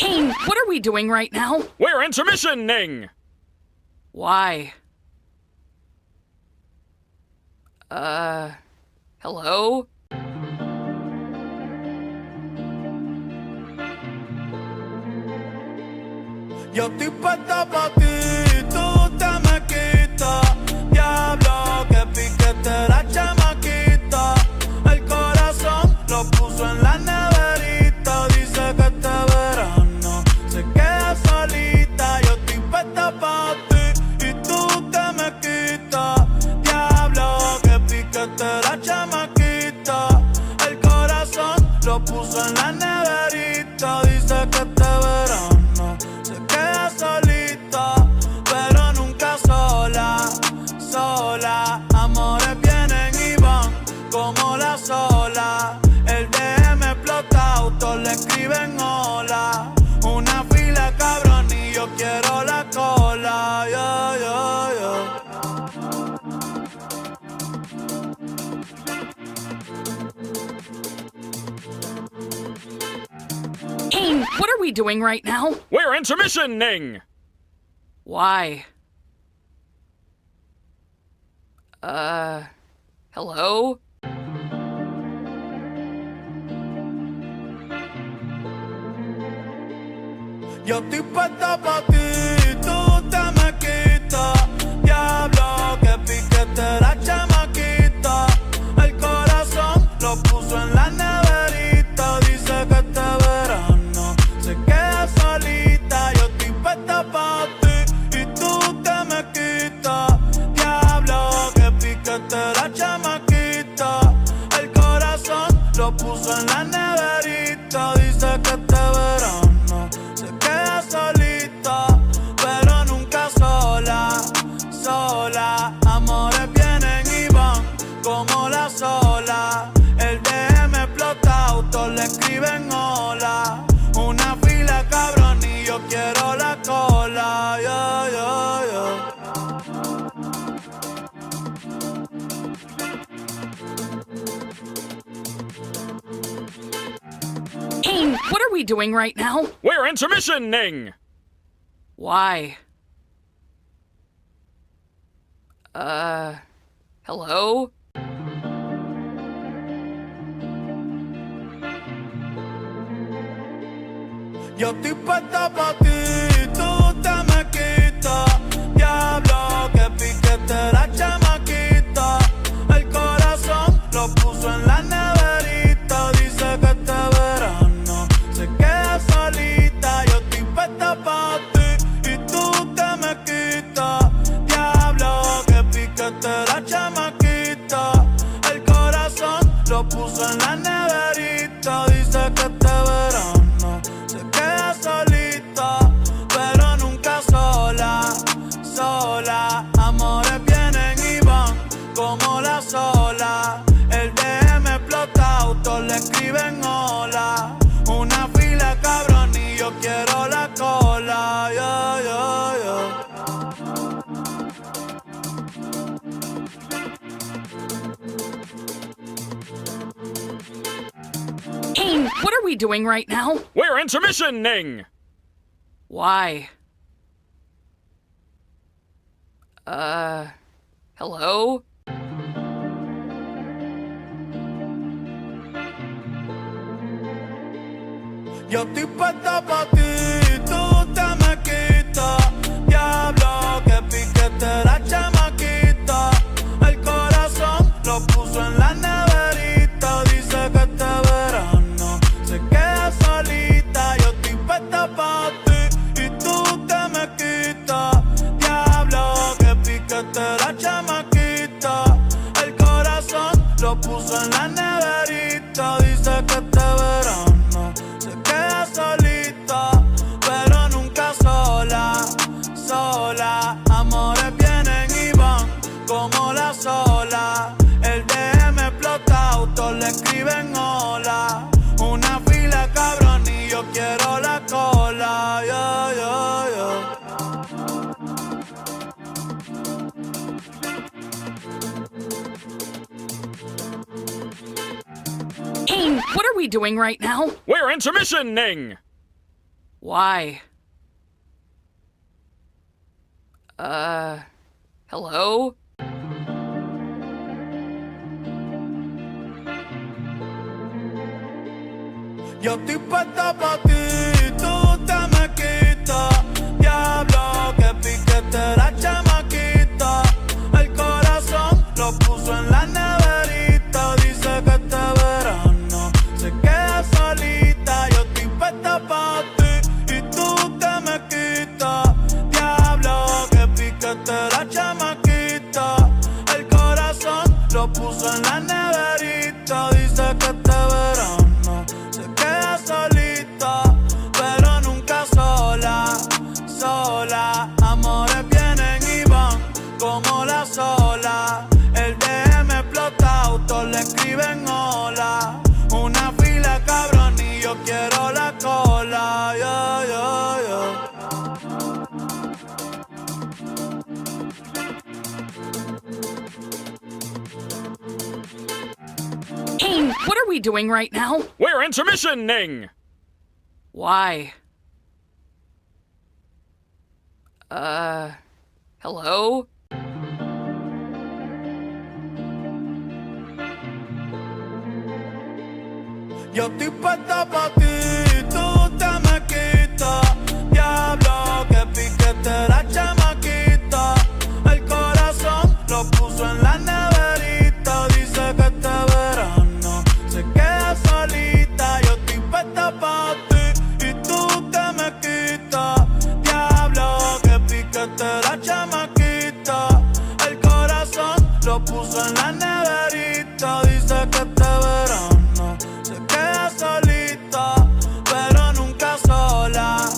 Aim, what are we doing right now? We're intermissioning. Why? Hello? Yo estoy puesta pa' ti, tú te me quitas. Diablo, que piquete la chamaquita. El corazón lo puso en la neverita. Dice que este verano se queda solita. Yo estoy puesta pa' ti y tú te me quitas. Diablo, que piquete la chamaquita. El corazón lo puso en la neverita. Dice que este verano se queda solita, pero nunca sola, sola. Amores vienen y van como la sola. El DM explota, todos le escriben hola. Una fila cabrón y yo quiero la cola, yeah, yeah, yeah. Aim, what are we doing right now? We're intermissioning. Why? Hello? Yo estoy puesta pa' ti, tú te me quitas. Diablo, que piquete la chamaquita. El corazón lo puso en la neverita. Dice que este verano se queda solita. Yo estoy puesta pa' ti y tú te me quitas. Diablo, que piquete la chamaquita. El corazón lo puso en la neverita. Dice que este verano se queda solita, pero nunca sola, sola. Amores vienen y van como la sola. El DM explota, todos le escriben hola. Una fila cabrón y yo quiero la cola, yeah, yeah, yeah. Aim, what are we doing right now? We're intermissioning. Why? Hello? Yo estoy puesta pa' ti, tú te me quitas. Diablo, que piquete la chamaquita. El corazón lo puso en la neverita. Dice que este verano se queda solita. Yo estoy puesta pa' ti y tú te me quitas. Diablo, que piquete la chamaquita. El corazón lo puso en la neverita. Dice que este verano se queda solita, we doing right now? We're intermissioning! Why? Hello? Yo estoy puesta pa' ti, tú te me quitas. Diablo, que piquete la chamaquita. El corazón lo puso en la neverita. Dice que este verano se queda solita. Yo estoy puesta pa' ti y tú te me quitas. Diablo, que piquete la chamaquita. El corazón lo puso en la neverita. Dice que este verano solita, pero nunca sola, sola. Amores vienen y van como las olas. El DM explota, todos le escriben hola. Una fila cabrón y yo quiero la cola. Aim, what are we doing right now? We're intermissioning! Why? Hello? Yo estoy puesta pa' ti, tú te me quitas. Diablo, que piquete la chamaquita. El corazón lo puso en la neverita. Dice que este verano se queda solita. Yo estoy puesta pa' ti y tú te me quitas. Diablo, que piquete la chamaquita. El corazón lo puso en la neverita. Dice que este verano se queda solita, pero nunca sola, sola. Amores vienen y van como las olas. El DM explota, todos le escriben hola. Una fila cabrón y yo quiero la cola. Aim, what are we doing right now? We're intermissioning! Why? Hello? Yo estoy puesta pa' ti, tú te me quitas. Diablo, que piquete la chamaquita. El corazón lo puso en la neverita. Dice que este verano se queda solita. Yo estoy puesta pa' ti y tú te me quitas. Diablo, que piquete la chamaquita. El corazón lo puso en la neverita. Dice que este verano se queda solita, pero nunca sola,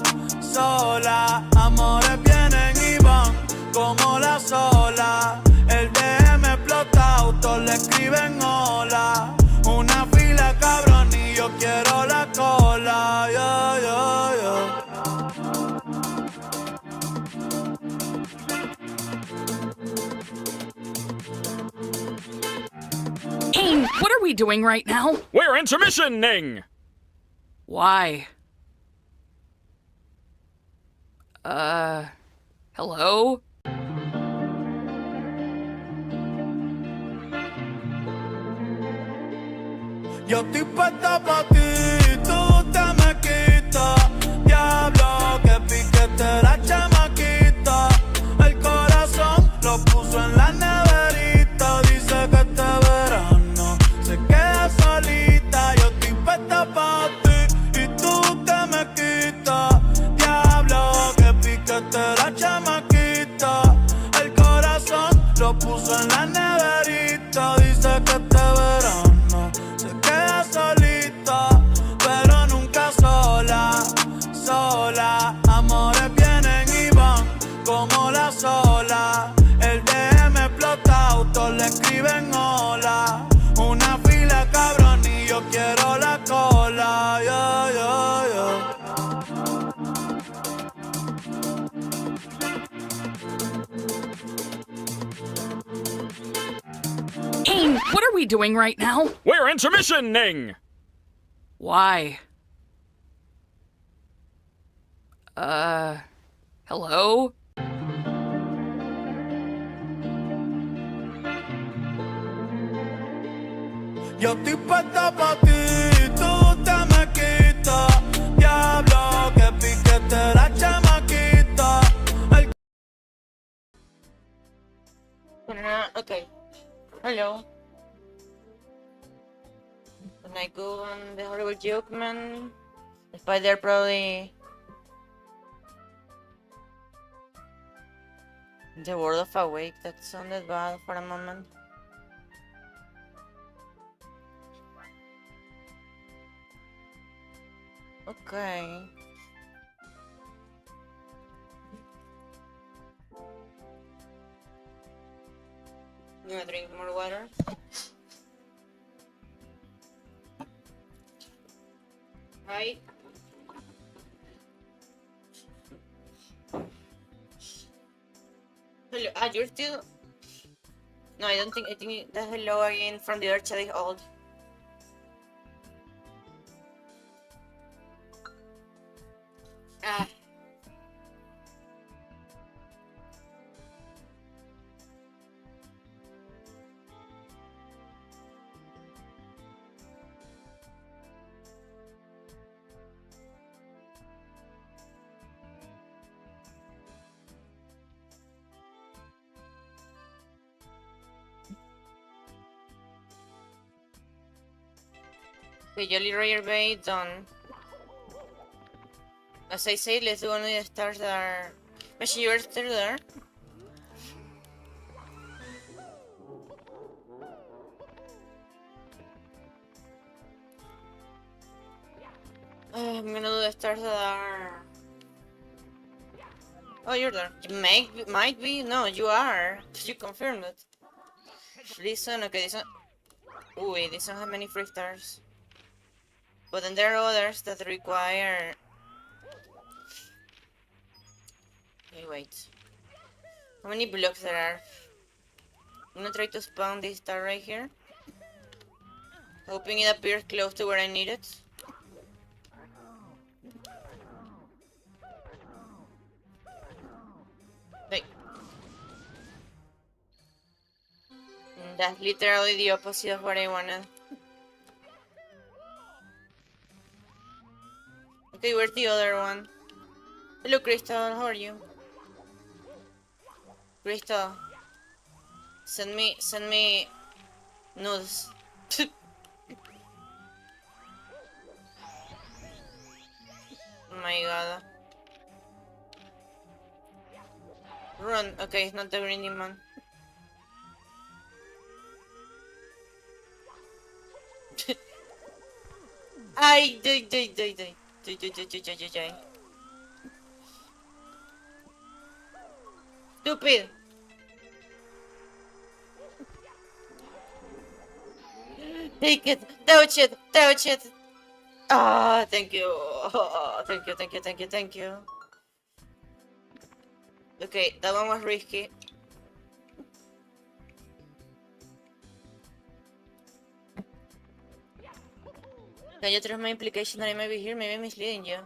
sola. Amores vienen y van como las olas. El DM explota, todos le escriben hola. Una fila cabrón y yo quiero la cola. Aim, what are we doing right now? We're intermissioning! Why? Hello? Yo estoy puesta pa' ti, tú te me quitas. Diablo, que piquete la chamaquita. El corazón lo puso en la neverita. Dice que este verano se queda solita. Yo estoy puesta pa' ti y tú te me quitas. Diablo, que piquete la chamaquita. El corazón lo puso en la neverita. Dice que este verano se queda solita, pero nunca sola, sola. Amores vienen y van como las olas. El DM explota, todos le escriben hola. Una fila cabrón y yo quiero la cola. Aim, what are we doing right now? We're intermissioning! Why? Hello? Yo estoy puesta pa' ti, tú te me quitas. Diablo, que piquete la chamaquita. Okay. Hello. When I go on the horrible joke, man, the spider probably the world of awake. That sounded bad for a moment. Okay. I'm gonna drink more water. Hi. Hello. Ah, you're still. No, I don't think. I think the hello again from the other chat is old. Ah. Okay, Jolly Roger Bay done. As I said, let's do only the stars that are. Machine, you're still there? I'm gonna do the stars that are. Oh, you're there. You might be. No, you are. You confirmed it. This one, okay, this one. Ooh, wait, this one has many free stars. But then there are others that require. Okay, wait. How many blocks there are? I'm gonna try to spawn this star right here. Hoping it appears close to where I need it. Wait. That's literally the opposite of what I wanted. Okay, where's the other one? Hello, Crystal, how are you? Crystal, send me nudes. Oh my god. Run. Okay, it's not the green demon. Ay, die. Stupid. Take it. Touch it. Ah, thank you. Oh, thank you. Okay, that one was risky. Can you trust my implication that I may be here? Maybe I'm misleading you.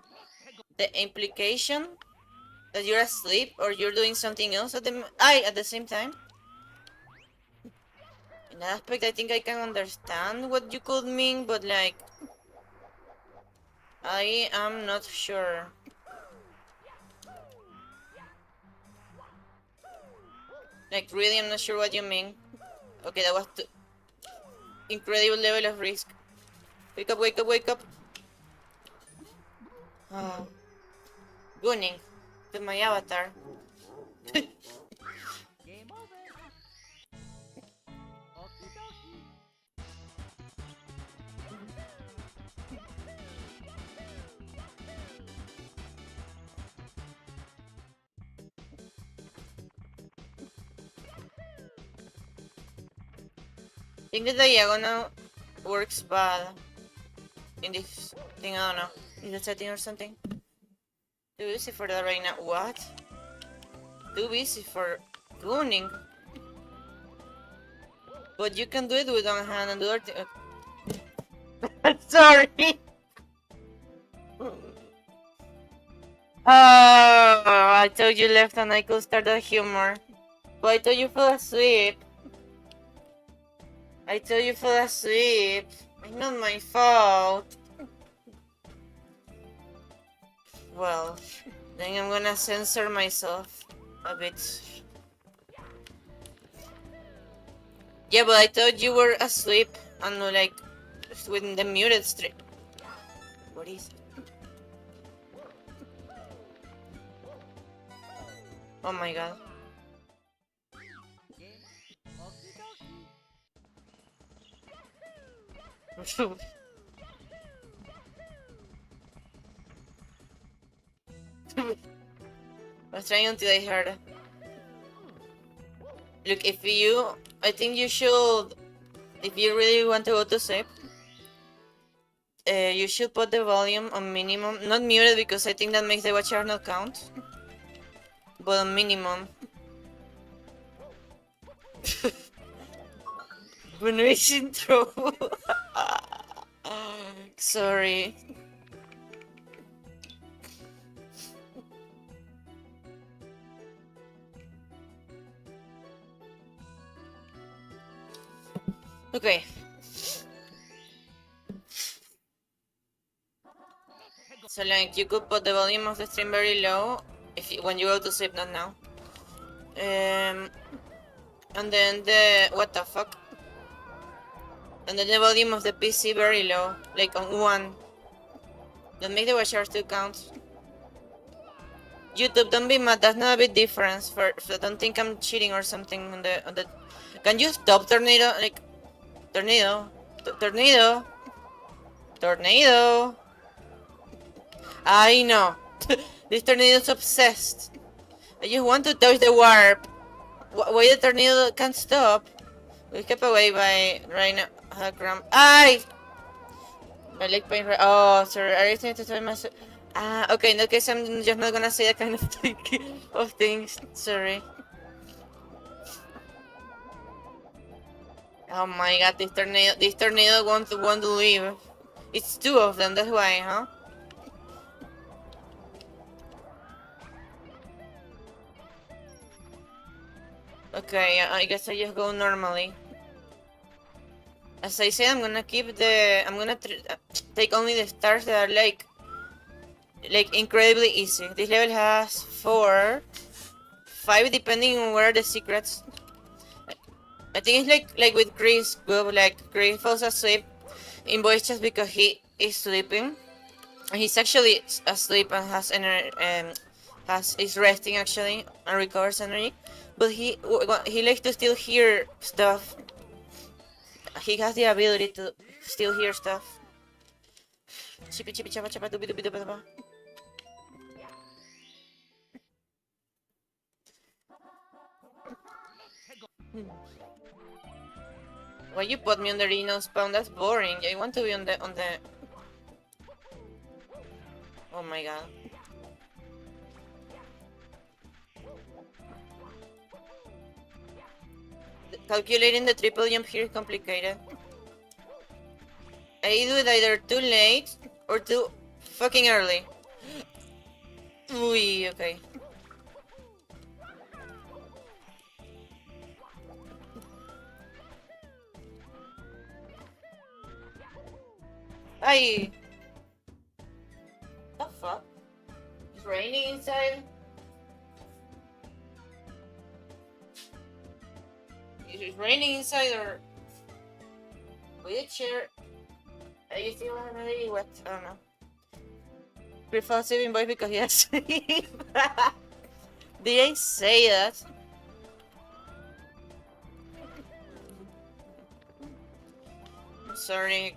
The implication that you're asleep or you're doing something else at the same time? In that aspect, I think I can understand what you could mean, but like, I am not sure. Like, really, I'm not sure what you mean. Okay, that was incredible level of risk. Wake up. Oh. Gunning to my avatar. I think the diagonal works bad in this thing, I don't know. In the setting or something. Too busy for that right now. What? Too busy for gunning. But you can do it with one hand and do it. Sorry. Oh, I told you left and I could start the humor. But I told you fell asleep. I told you fell asleep. It's not my fault. Well, then I'm gonna censor myself a bit. Yeah, but I thought you were asleep and like with the muted stream. What is it? Oh my god. I was trying until I heard. Look, I think you should, if you really want to go to sleep, you should put the volume on minimum, not muted because I think that makes the watch hour not count, but on minimum. When we in trouble. Sorry. Okay. So like you could put the volume of the stream very low when you go to sleep, not now. And then what the fuck? And then the volume of the PC very low, like on 1. Don't make the watch hours to count. YouTube, don't be mad. That's not a big difference. So don't think I'm cheating or something on the. Can you stop, tornado? Like, tornado, tornado, tornado. I know. This tornado's obsessed. I just want to touch the warp. Why the tornado can't stop? We kept away by right now. Ay! My leg pain. Oh, sorry. I just need to try myself. Okay. In that case, I'm just not gonna say that kind of things. Sorry. Oh my god, this tornado want to leave. It's 2 of them. That's why, huh? Okay, I guess I just go normally. As I said, I'm gonna take only the stars that are like incredibly easy. This level has 4, 5 depending on where the secrets. I think it's like with Chris, like Chris falls asleep in voice just because he is sleeping. He's actually asleep and has energy, is resting actually and recovers energy. But he likes to still hear stuff. He has the ability to still hear stuff. Chippy chippy chapa chapa dubi dubi dubi dubi. Why you put me on the Reno spawn? That's boring. I want to be on the. Oh my god. Calculating the triple jump here is complicated. I do it either too late or too fucking early. Ooh, okay. Ay! The fuck? It's raining inside? Is it raining inside or... With a chair? You feel already wet? I don't know. Prefer sleeping boy because he has sleep. Did I say that? I'm sorry,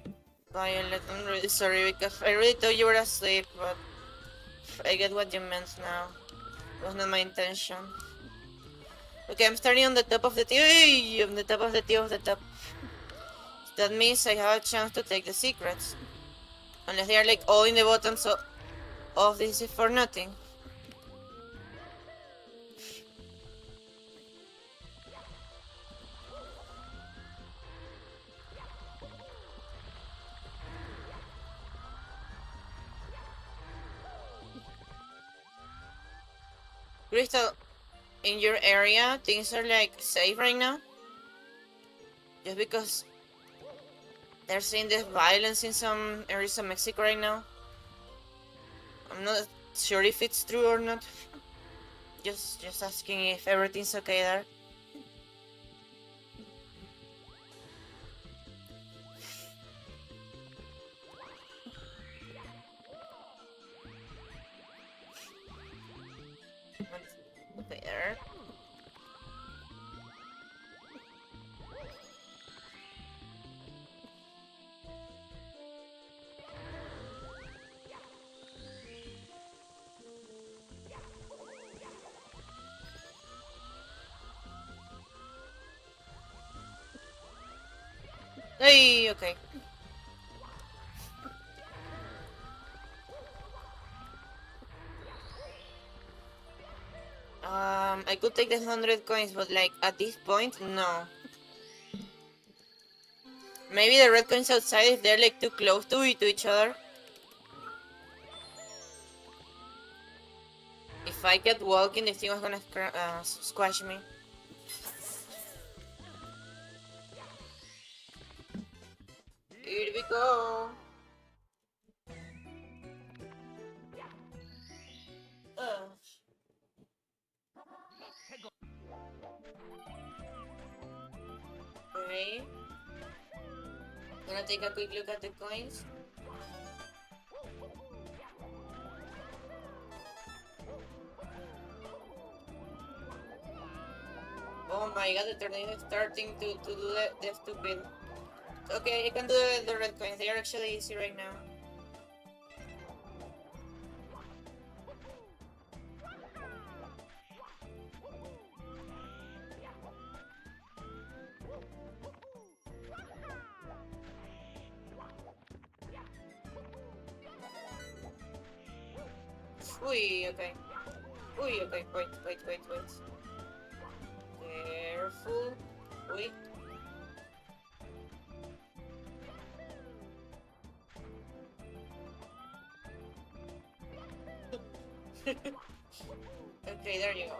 Violet. I'm really sorry because I really thought you were asleep, but I get what you meant now. It was not my intention. Okay, I'm starting on the top of the T. On the top of the T of the top. That means I have a chance to take the secrets. Unless they are like all in the bottom, so all of this is for nothing. Crystal, in your area, things are like safe right now? Just because they're seeing this violence in some areas of Mexico right now. I'm not sure if it's true or not. Just asking if everything's okay there. Okay, there. Hey, okay. I could take the 100 coins, but like at this point, no. Maybe the red coins outside if they're like too close to each other. If I kept walking, the thing was gonna squash me. Here we go. Okay. Gonna take a quick look at the coins. Oh my god, the tornado is starting to do the stupid. Okay, I can do the red coins. They are actually easy right now. Uy, okay. Uy, okay, wait. Careful. Wait. Okay, there you go.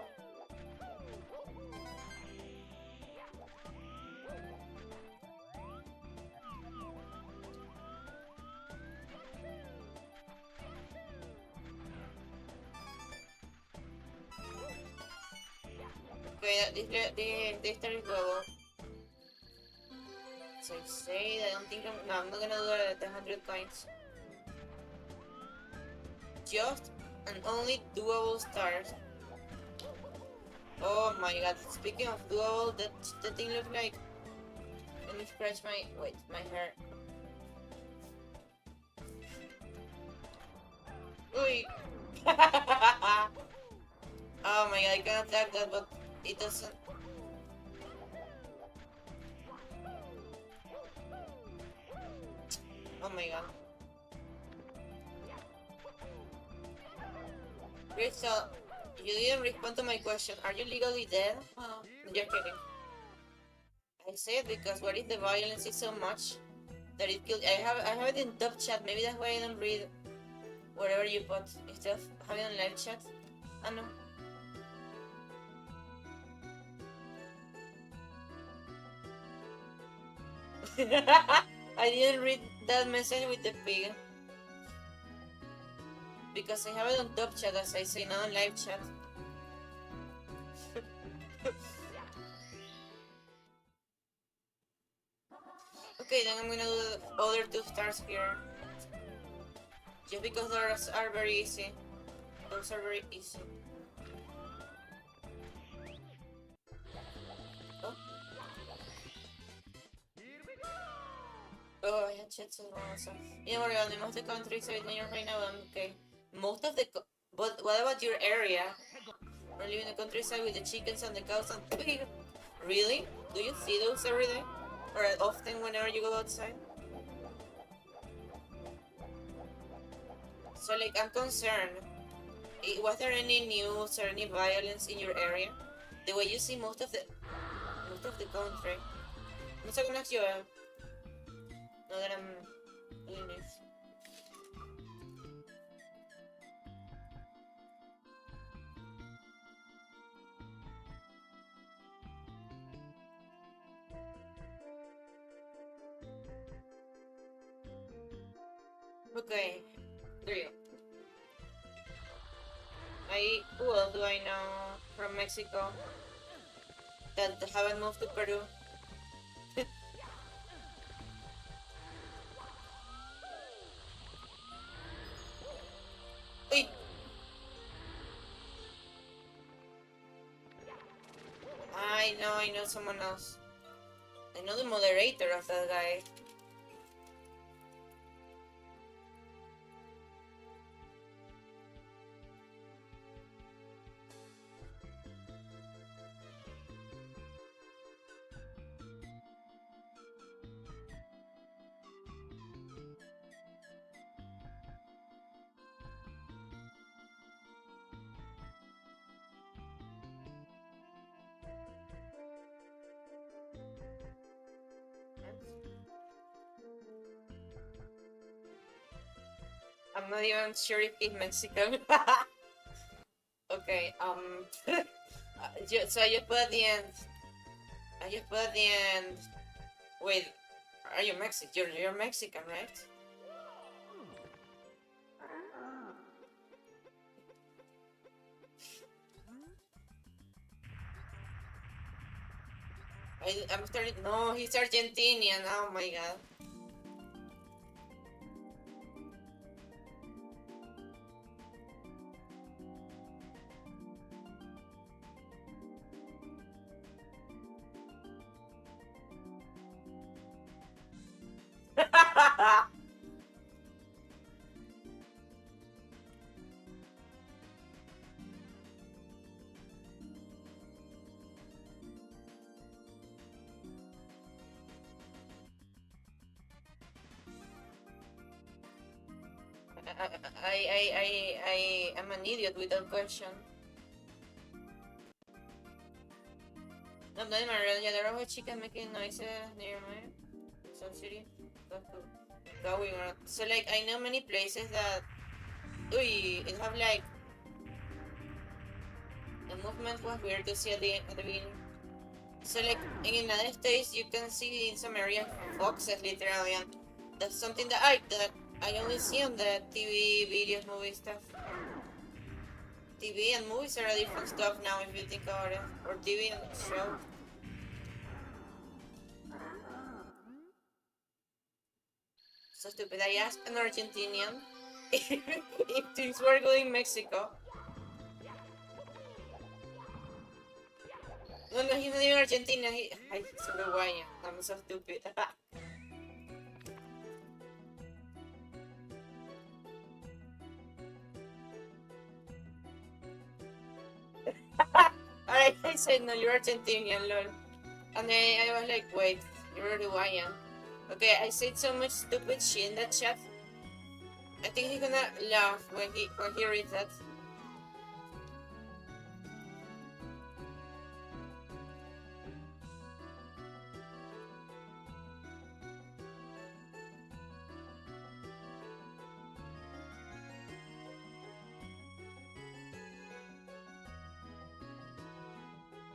Okay, this turn is global. So I say I don't think I'm not gonna do the 100 coins. Just and only doable stars. Oh my god, speaking of doable, that thing looks like... Let me scratch my... wait, my hair. Uy! Oh my god, I can attack that, but it doesn't... Oh my god. Crystal, you didn't respond to my question. Are you legally dead? Oh, you're kidding. I say it because what if the violence is so much that it killed... I have it in top chat. Maybe that's why I don't read whatever you put instead of having on live chat. I know. I didn't read that message with the pig. Because I have it on top chat, as I say, not on live chat. Okay, then I'm gonna do the other 2 stars here. Just because those are very easy. Those are very easy. Oh. Oh, I had chat so wrong. So, you know, the most of the countries are right now, I'm okay. Most of the... but what about your area? We're living in the countryside with the chickens and the cows and the pig. Really? Do you see those every day? Or often whenever you go outside? So like, I'm concerned. Was there any news or any violence in your area? The way you see most of the country. I'm just gonna ask you now that I'm doing this. Okay, there you go. Who else do I know from Mexico that haven't moved to Peru? Wait. I know someone else. I know the moderator of that guy. I'm not even sure if he's Mexican. Okay, so I just put at the end. Wait, are you Mexican? You're Mexican, right? I'm starting. No, he's Argentinian. Oh my god. I am an idiot with that question. No, not in my real. Yeah, there are chickens making noises near my Sun City. Going around. So like I know many places that it have like the movement was weird to see at the beginning. So like in the United States you can see in some areas foxes literally, and that's something that I only see on the TV, videos, movie stuff. TV and movies are a different stuff now if you think about it. Or TV and show. So stupid. I asked an Argentinian if things were good in Mexico. No, he's not even Argentina. He's Uruguayan. I'm so stupid. Alright, I said no, you're Argentinian, lol. And then I was like, wait, you're Uruguayan. Okay, I said so much stupid shit in that chat. I think he's gonna laugh when he reads that.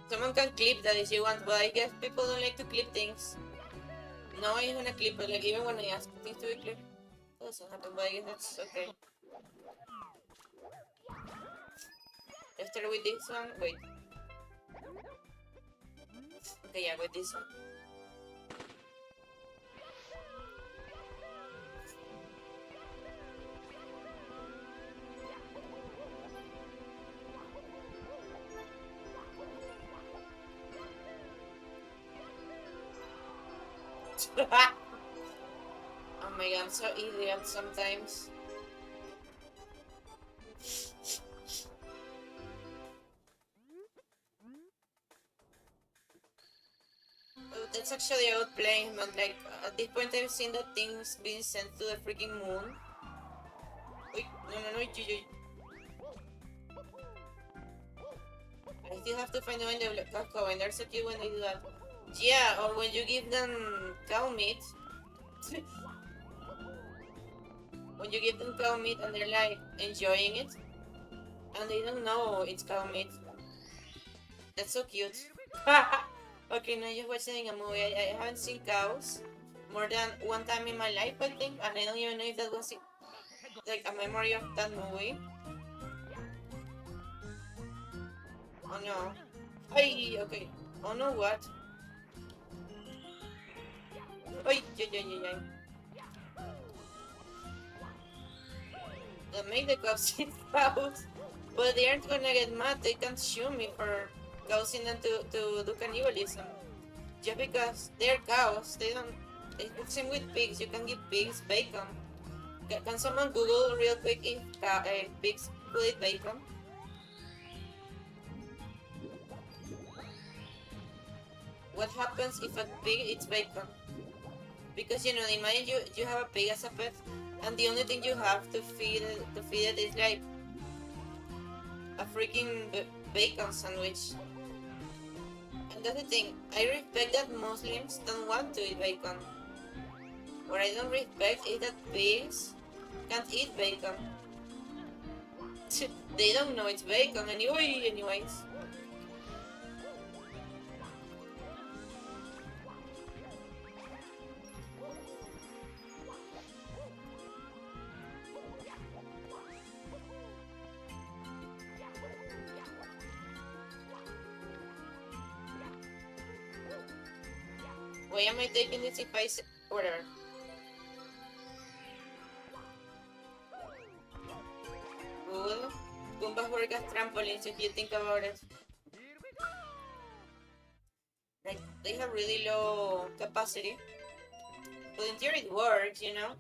Someone can clip that if you want, but I guess people don't like to clip things. No, I'm gonna clip it, like even when I ask things to be clipped. That doesn't happen, but I guess that's okay. Let's start with this one. Wait. Okay, yeah, with this one. Oh my god, I'm so idiot sometimes. Oh, that's actually out playing, but like at this point I've seen that things being sent to the freaking moon. Wait, no, you. I still have to find out when the black cow, and they're so cute when they do that. Yeah, or when you give them cow meat. When you give them cow meat and they're like enjoying it, and they don't know it's cow meat. That's so cute. Okay, now just watching a movie. I haven't seen cows more than one time in my life, I think, and I don't even know if that was it. like a memory of that movie. Oh no. Ay, okay. Oh no, what? Ay, ay. That made the cops in house. But they aren't gonna get mad. They can't shoot me for causing them to do cannibalism. Just because they're cows, they don't. It's the same with pigs. You can give pigs bacon. Can someone Google real quick if pigs could eat bacon? What happens if a pig eats bacon? Because you know, imagine you have a pig as a pet, and the only thing you have to feed it is like a freaking bacon sandwich. And that's the thing. I respect that Muslims don't want to eat bacon. What I don't respect is that pigs can't eat bacon. They don't know it's bacon anyways. Why am I taking this if I say whatever? Google. Goombas work as trampolines if you think about it. Like, they have really low capacity. But in theory it works, you know?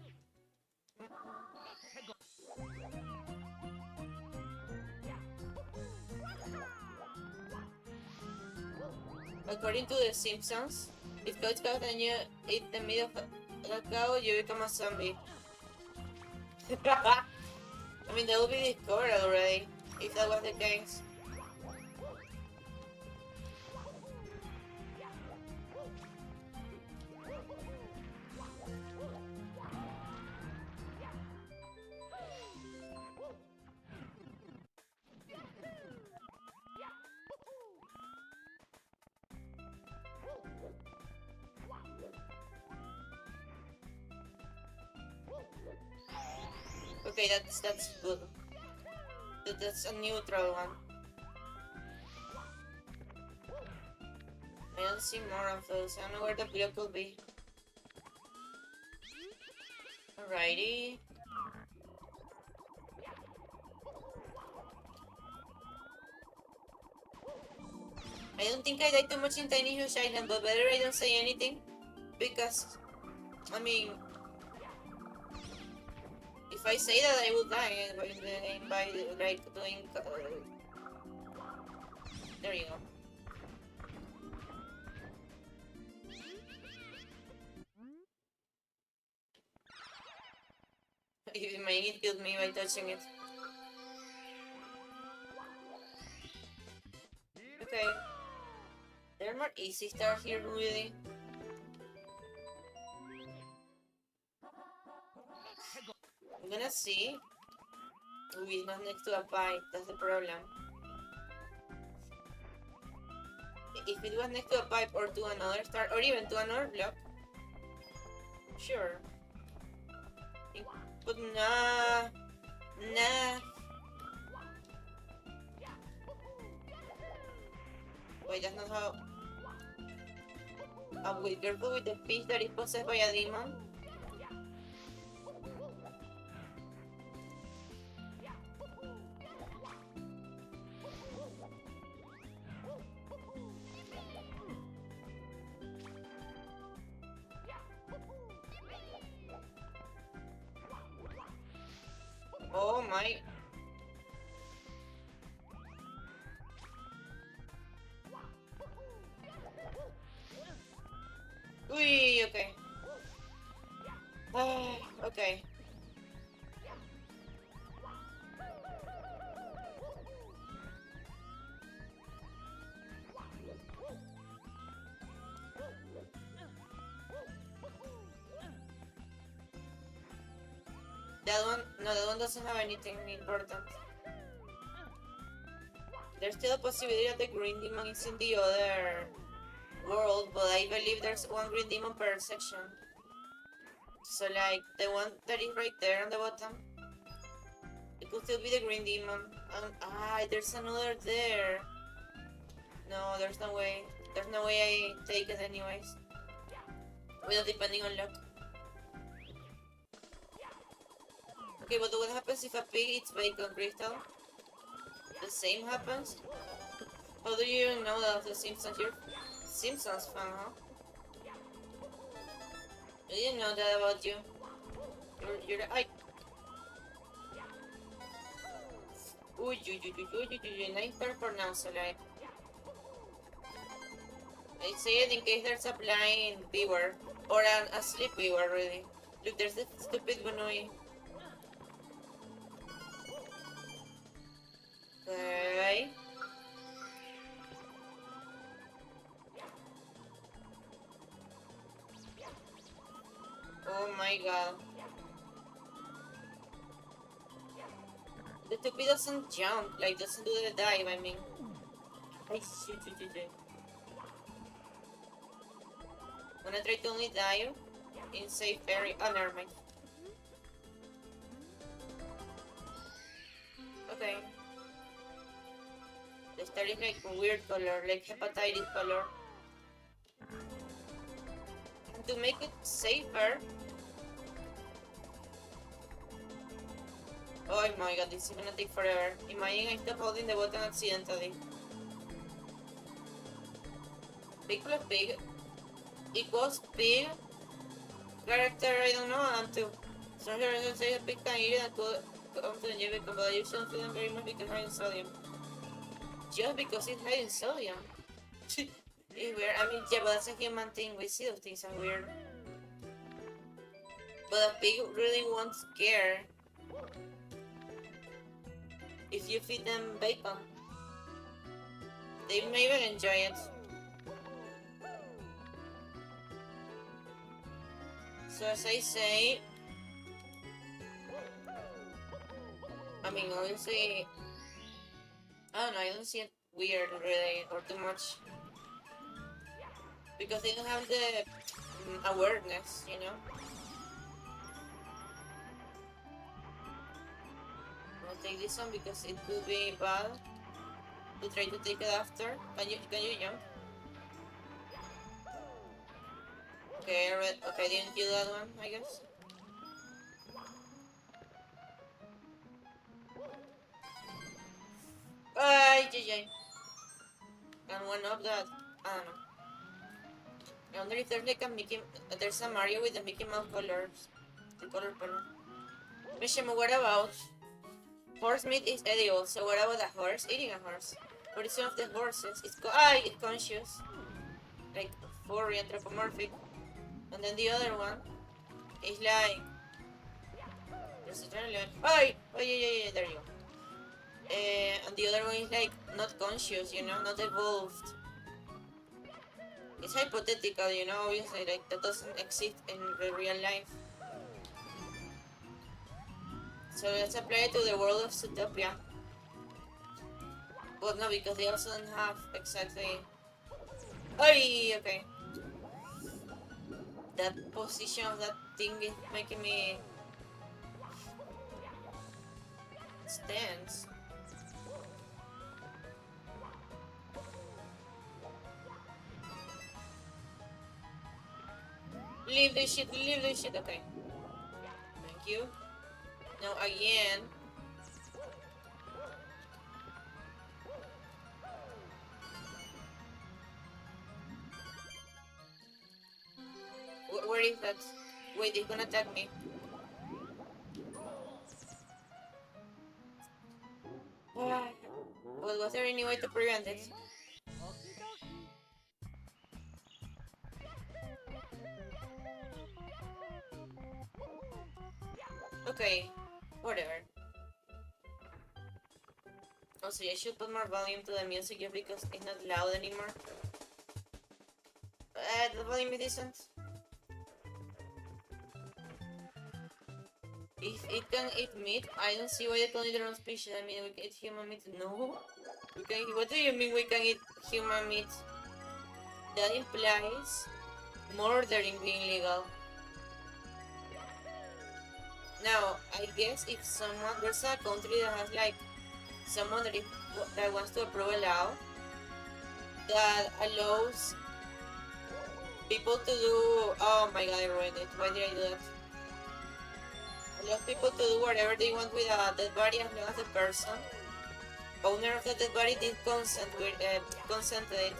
According to The Simpsons, if Coach Cow and you eat the meat of a cow, you become a zombie. I mean, that would be discovered already, if that was the case. Okay, that's good. That's a neutral one. I don't see more of those. I don't know where the block will be. Alrighty. I don't think I died too much in Tiny Huge Island, but better I don't say anything. Because, I mean, if I say that I will die by like doing there you go. You may it killed me by touching it. Okay. There are more easy stars here, really. I'm gonna see. Ooh, it's not next to a pipe, that's the problem. If it was next to a pipe or to another star, or even to another block, sure. But nah. Wait, that's not how. Wait, careful with the fish that is possessed by a demon. Oh my. Uy, okay. Okay. That one doesn't have anything important. There's still a possibility that the green demon is in the other world, but I believe there's one green demon per section. So like, the one that is right there on the bottom, It could still be the green demon. There's another there. No, there's no way. There's no way I take it anyways. Well, depending on luck. Okay, but what happens if a pig eats bacon, Crystal? The same happens? How do you even know that the Simpsons? You're Simpsons fan, huh? I didn't know that about you. You're the... Nice to pronounce it, like. I say it in case there's a blind viewer. Or an asleep viewer, really. Look, there's the stupid Bunui. Okay. Oh my god. The Tupi doesn't jump, like doesn't do the dive, I mean. I shoot. I'm gonna try to only dive in safe area. Oh, never mind. Okay. The star is like a weird color, like hepatitis color. And to make it safer. Oh my god, this is gonna take forever. Imagine I stop holding the button accidentally. Big plus big equals big character, I don't know, and to some reason say a big can eat and could come to the Java, but I usually don't feel them very much because high in sodium. Just because it's high in sodium. It's weird. I mean, yeah, but that's a human thing. We see those things are weird. But a pig really won't scare if you feed them bacon. They may even enjoy it. So as I say, I mean, obviously, I don't know, I don't see it weird really, or too much. Because they don't have the awareness, you know? I'll take this one because it could be bad to try to take it after. Can you jump? Okay, I read. Okay, didn't kill that one, I guess. GG. And one of that. I don't know. I wonder if there's like a Mickey. There's a Mario with the Mickey Mouse colors. The color palette. Mishima, what about? Horse meat is edible, so what about a horse? Eating a horse. What is one of the horses? It's conscious. Like furry, anthropomorphic. And then the other one is like... yeah, there you go. And the other one is like not conscious, you know, not evolved. It's hypothetical, you know, obviously, like that doesn't exist in the real life. So let's apply it to the world of Zootopia. But no, because they also don't have exactly... okay. That position of that thing is making me... tense. Leave this shit, okay. Thank you. Now again. Where is that? Wait, he's gonna attack me. Well, was there any way to prevent it? Okay, whatever. Also, I should put more volume to the music just because it's not loud anymore. The volume is decent. If it can eat meat, I don't see why they can eat their own species. I mean, we can eat human meat. No? We can eat, what do you mean we can eat human meat? That implies murdering being legal. Now, I guess if there's a country that has like someone that wants to approve a law that allows people to do. Oh my god, I ruined it. Why did I do that? Allows people to do whatever they want with a dead body as long as the person, owner of the dead body, did consent to it.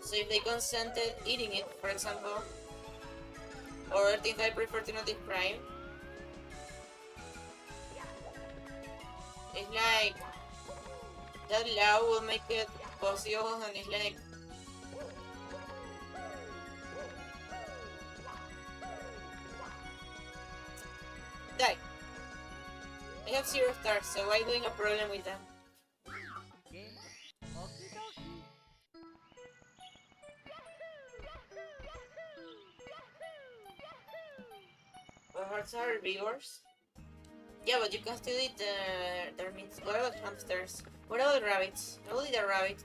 So if they consented eating it, for example, or things I prefer to not describe, it's like that law will make it possible, and it's like die. I have 0 stars, so I'm doing a problem with them. What hearts are herbivores? Yeah, but you can still eat their meat. What about hamsters? What about rabbits? I will eat a rabbit.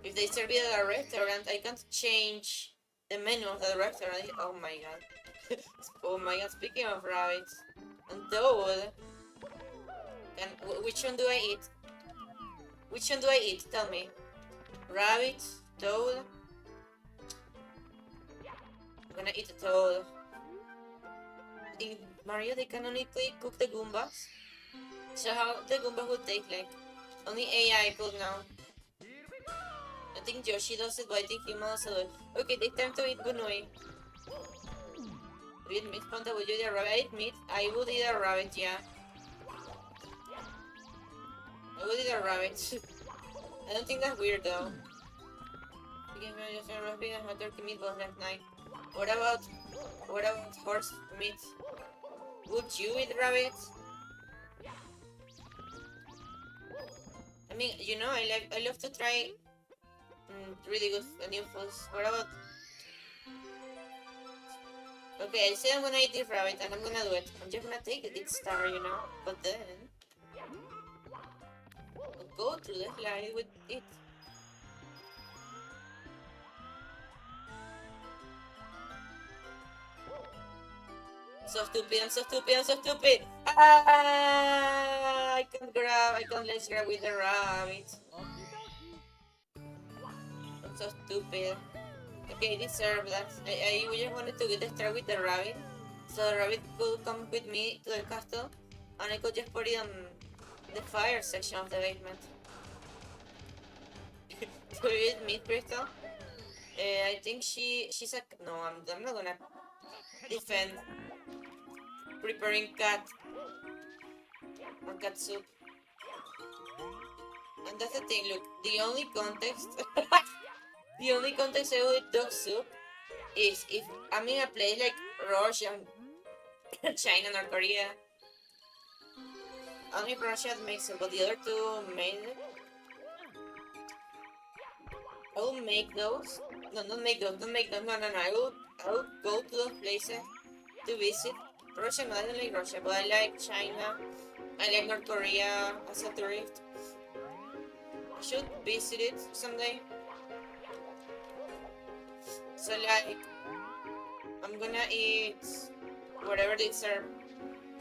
If they serve it at a restaurant, I can't change the menu of the restaurant. Oh my god. Oh my god, speaking of rabbits. And toad. Which one do I eat? Which one do I eat? Tell me. Rabbit? Toad? I'm gonna eat a toad. In Mario, they canonically cook the Goombas. So how the Goomba would take, like, only AI could now. I think Yoshi does it, but I think he must do it. Okay, take time to eat Gunui. Do you eat meat, Ponta? Would you eat a rabbit? I eat meat. I would eat a rabbit, yeah. I would eat a rabbit. I don't think that's weird, though. Because I just had roast beef and hot turkey meatballs last night. What about horse meat? Would you eat rabbit? I mean, you know, I love to try really good new foods. What about? Okay, I say I'm gonna eat this rabbit, and I'm gonna do it. I'm just gonna take a good star, you know. But then I'll go through the slide with it. So stupid, I'm so stupid, I'm so stupid! Ah, I can't let's grab with the rabbit. I'm so stupid. Okay, I deserve that. I just wanted to get the star with the rabbit. So the rabbit could come with me to the castle, and I could just put it on the fire section of the basement. To eat meat, Crystal? I think she's a... No, I'm not gonna defend preparing cat or cat soup. And that's the thing, look, the only context the only context I will eat dog soup is if I'm in a place like Russia, China, North Korea. Only Russia makes it, but the other two made it. I will make those. No, don't make those. Don't make those. No. I will go to those places to visit. Russia, no, I don't like Russia, but I like China. I like North Korea as a tourist. I should visit it someday. So like, I'm gonna eat whatever they serve.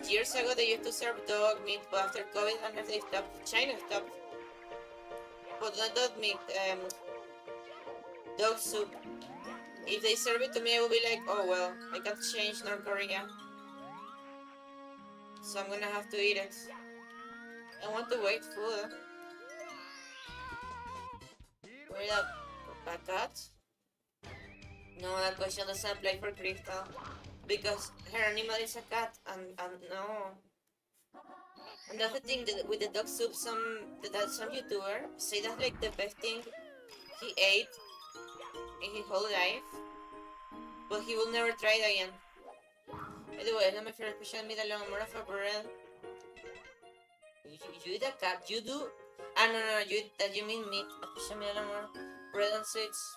Years ago they used to serve dog meat, but after COVID and after they stopped, China stopped. But not dog meat, dog soup. If they serve it to me, I will be like, oh well, I can't change North Korea. So I'm gonna have to eat it. I want to wait food. Wait up, a cat? No, that question doesn't apply for Crystal. Because her animal is a cat, and no. And that's the thing, that with the dog soup, some YouTuber say that's like the best thing he ate in his whole life. But he will never try it again. By the way, it's not my favorite special meat alone, more of a bread. You eat a cat, you do? Ah, no, you mean meat. A special meat alone, more bread and sweets.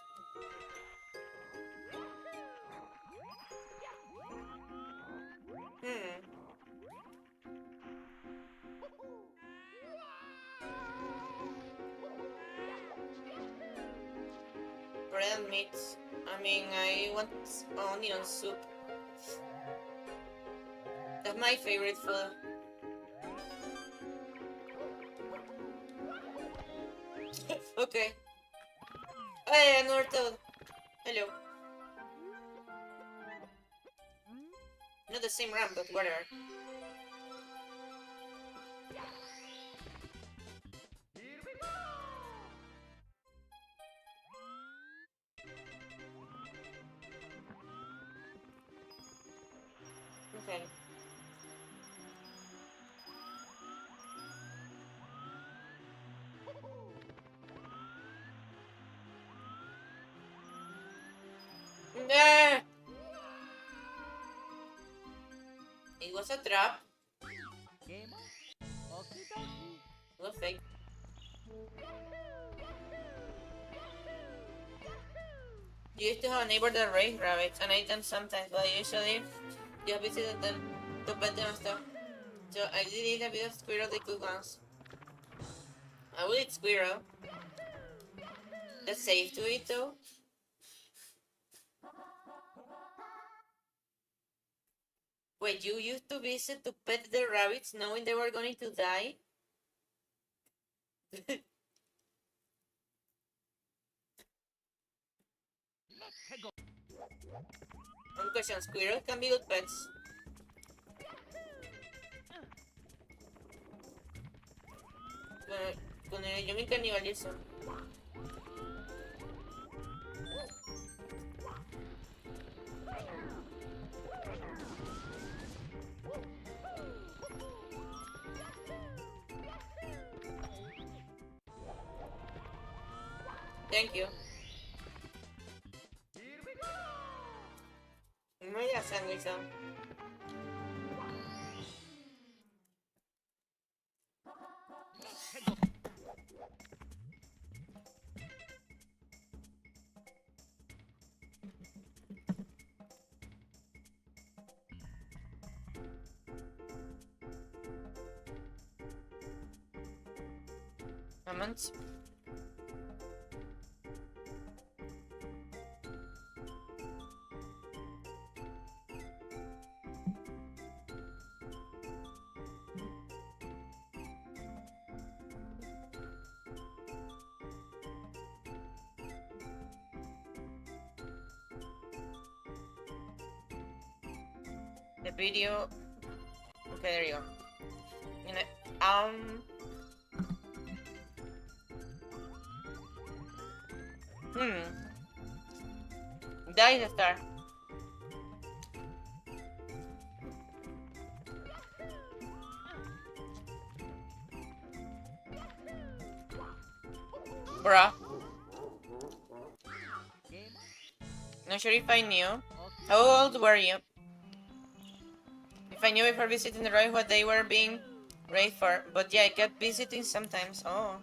Bread and meat. I mean, I want onion soup. That's my favorite food. Okay. Hey, another toad. Hello. Not the same ramp, but whatever. Okay. Nah. It was a trap. It was fake. You used to have a neighbor that raised rabbits, and I eat them sometimes, but usually just visited them to pet them and stuff. So I did eat a bit of squirrel they cooked once. I will eat squirrel. That's safe to eat though. Wait, you used to visit to pet the rabbits knowing they were going to die? One question, squirrels can be good pets. Con yo me canibalizo. Thank you. Me da sándwich. Moment. The video. Okay, there you go. You know, That is a star. Bruh. Not sure if I knew. How old were you? If I knew before visiting the raid what they were being raid for. But yeah, I kept visiting sometimes. Oh.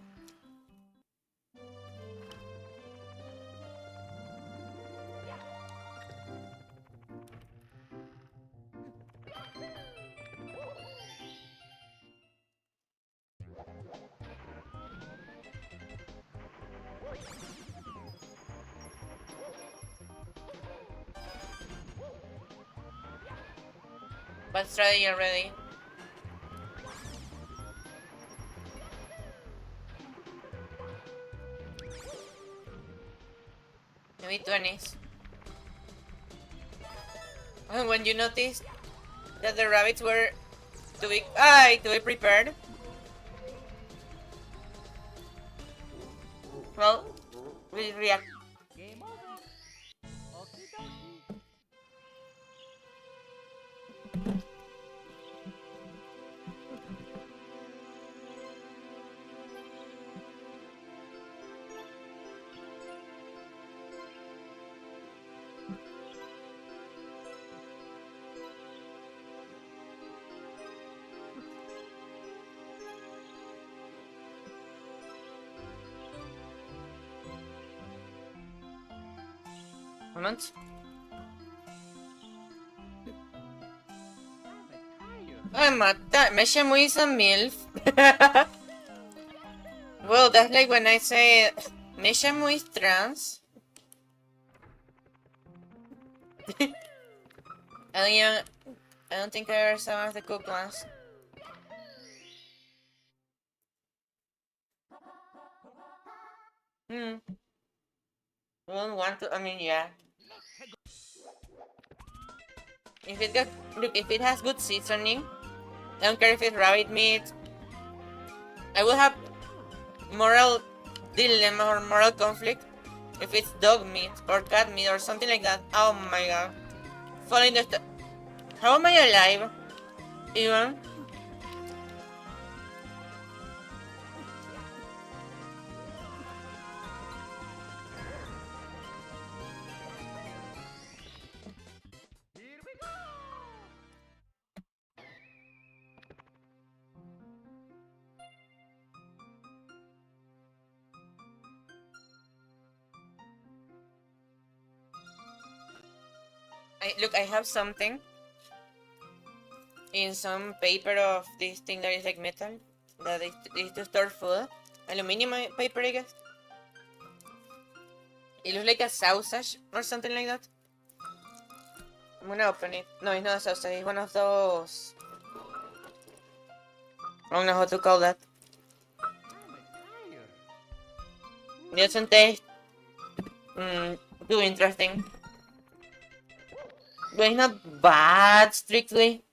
Bad strategy already. Maybe 20s. And when you noticed that the rabbits were to be prepared. Well, we react. Moment. Ay, mata, me llamo Isa MILF. Well, that's like when I say me llamo is trans. I don't think I ever saw the cooked ones. I don't want to. I mean, yeah. Look, if it has good seasoning, I don't care if it's rabbit meat. I will have moral dilemma or moral conflict if it's dog meat or cat meat or something like that. Oh my god. Falling the how am I alive? Even? Look, I have something in some paper of this thing that is like metal that is to store food. Aluminum paper, I guess. It looks like a sausage or something like that. I'm gonna open it. No, it's not a sausage. It's one of those. I don't know how to call that. It doesn't taste too interesting. But it's not bad, strictly.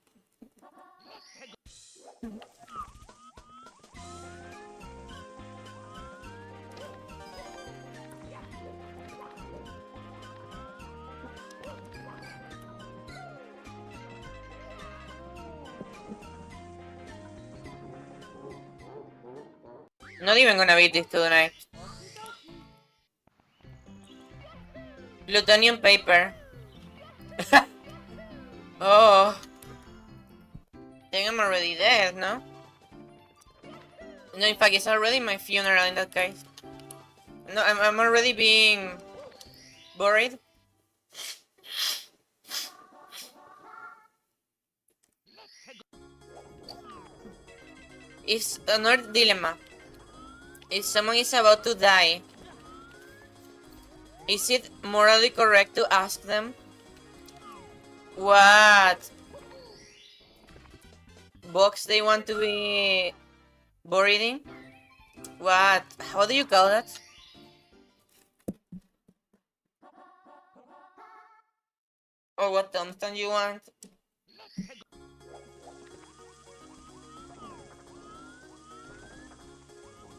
Not even gonna beat this tonight. Plutonium paper. Oh. Think I'm already dead, no? No, in fact, it's already my funeral in that case. No, I'm already being buried. It's another dilemma. If someone is about to die, is it morally correct to ask them what box they want to be buried in? What? How do you call that? Or what tombstone you want?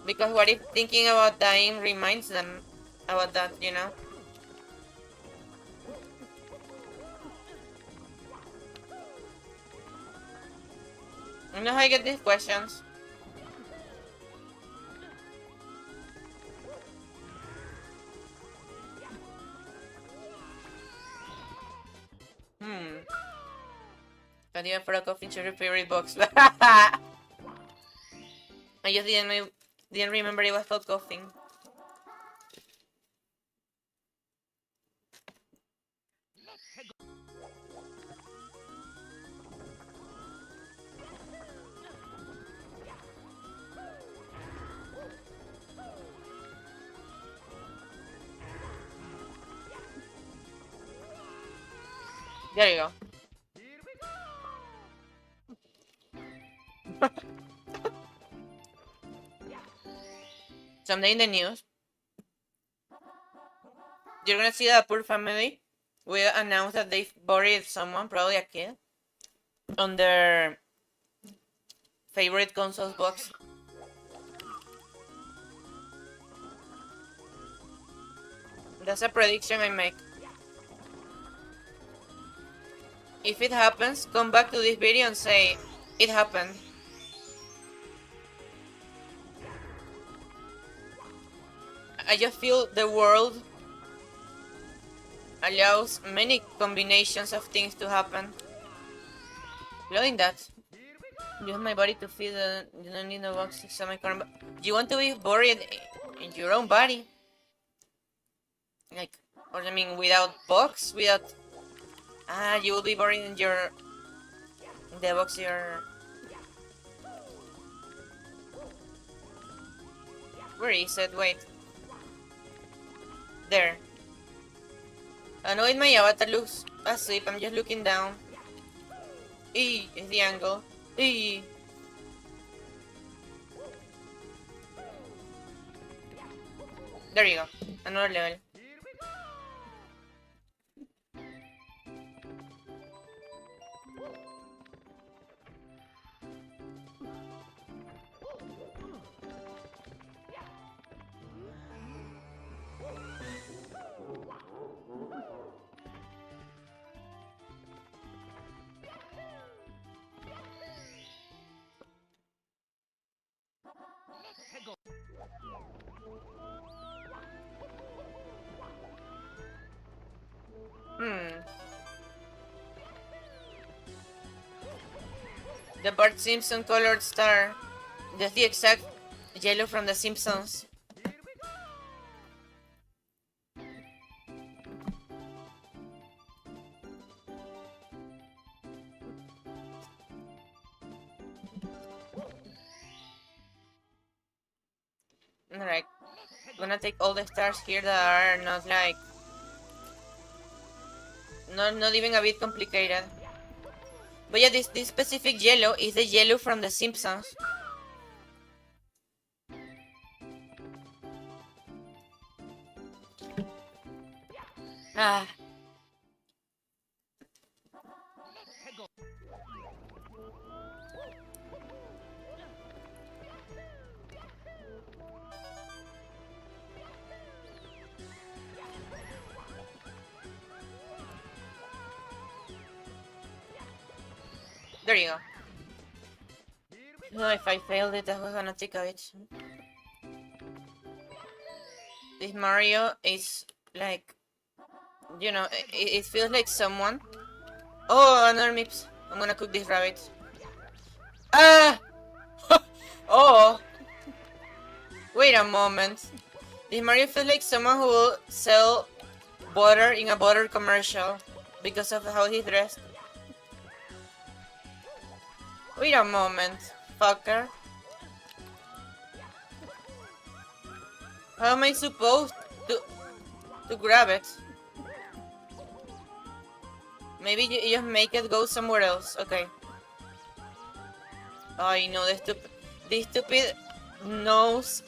Because what if thinking about dying reminds them about that, you know? I know how I get these questions. Can't even put a coffee into your favorite box. I just didn't remember it was called coughing. There you go. Someday in the news, you're gonna see that a poor family will announce that they buried someone, probably a kid, on their favorite consoles box. That's a prediction I make. If it happens, come back to this video and say, it happened. I just feel the world allows many combinations of things to happen. Loading that. Use my body to feel the... You don't need no box to examine my current... You want to be buried in your own body? Like, or I mean, without box? Without... Ah, you will be buried in your... In the box your... Where is it? Wait. There. I know my avatar looks asleep, I'm just looking down. E is the angle. E. There you go. Another level. The Bart Simpson colored star. That's the exact yellow from The Simpsons. Alright. Gonna take all the stars here that are not like... Not even a bit complicated. But yeah, this specific yellow is the yellow from The Simpsons. Ah. There you go. No, if I failed it, I was gonna take it. This Mario is like, you know, it feels like someone. Oh, another Mips. I'm gonna cook this rabbit. Ah! Oh! Wait a moment. This Mario feels like someone who will sell butter in a butter commercial because of how he's dressed. Wait a moment, fucker. How am I supposed to grab it? Maybe you just make it go somewhere else. Okay. Oh, I know the stupid knows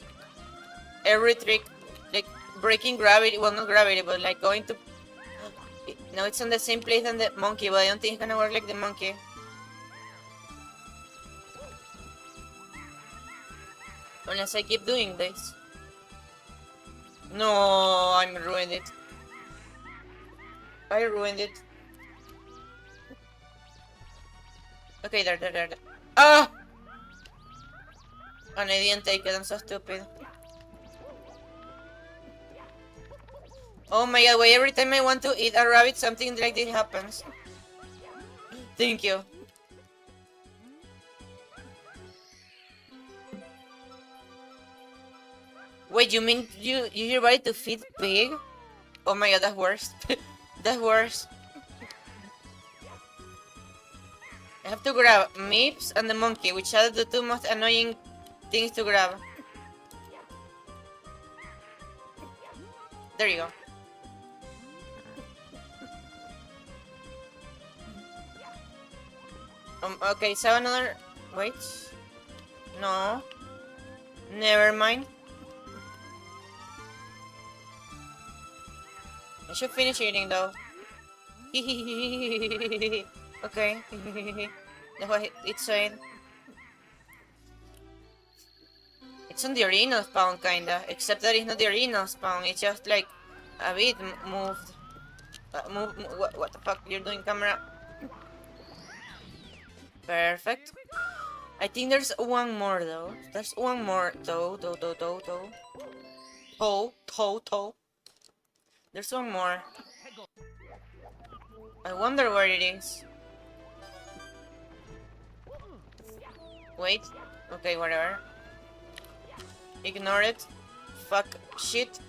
every trick, like breaking gravity. Well, not gravity, but like going to. No, it's on the same place than the monkey, but I don't think it's gonna work like the monkey. Unless I keep doing this. No, I ruined it. I ruined it. Okay, there. Ah! And I didn't take it, I'm so stupid. Oh my god, wait, every time I want to eat a rabbit, something like this happens. Thank you. Wait, you mean you use your body to feed pig? Oh my god, that's worse. That's worse. I have to grab Mips and the monkey, which are the two most annoying things to grab. There you go. Okay, so another... Wait. No. Never mind. I should finish eating though. Okay. That's what it's saying. It's on the arena spawn kinda, except that it's not the arena spawn, it's just like a bit moved. What the fuck you're doing, camera? Perfect. I think there's one more though. There's one more though. There's one more. I wonder where it is. Wait. Okay, whatever. Ignore it. Fuck shit.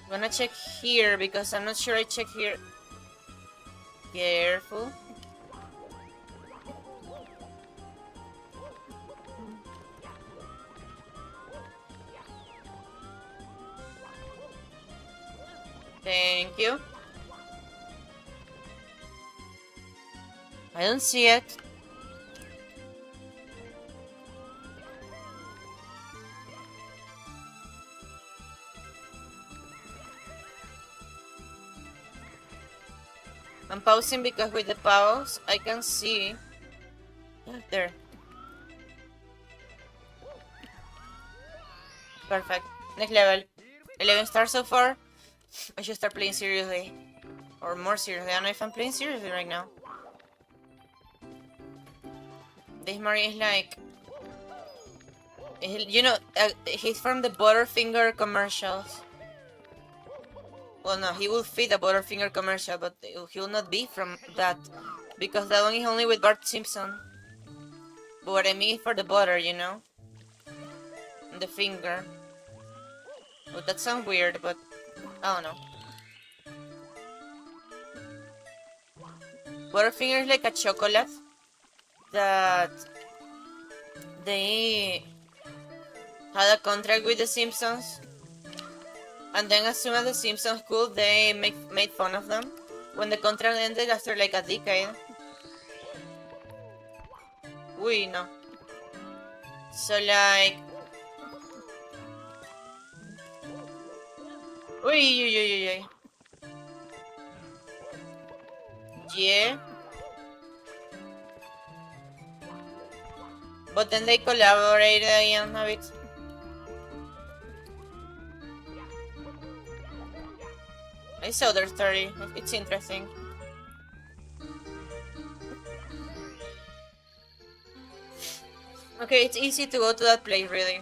I'm gonna check here because I'm not sure I checked here. Careful. Thank you. I don't see it. I'm pausing because with the pause I can see. There. Perfect. Next level. 11 stars so far. I should start playing seriously. Or more seriously. I don't know if I'm playing seriously right now. This Mario is like... You know, he's from the Butterfinger commercials. Well, no, he will fit a Butterfinger commercial, but he will not be from that. Because that one is only with Bart Simpson. But what I mean is for the butter, you know? And the finger. But that sounds weird, but I don't know. Butterfinger is like a chocolate that they had a contract with the Simpsons, and then as soon as the Simpsons could, they made fun of them when the contract ended after like a decade. Uy, no. So like... Uy. Yeah. But then they collaborated again a bit. I saw their story. It's interesting. Okay, it's easy to go to that place, really.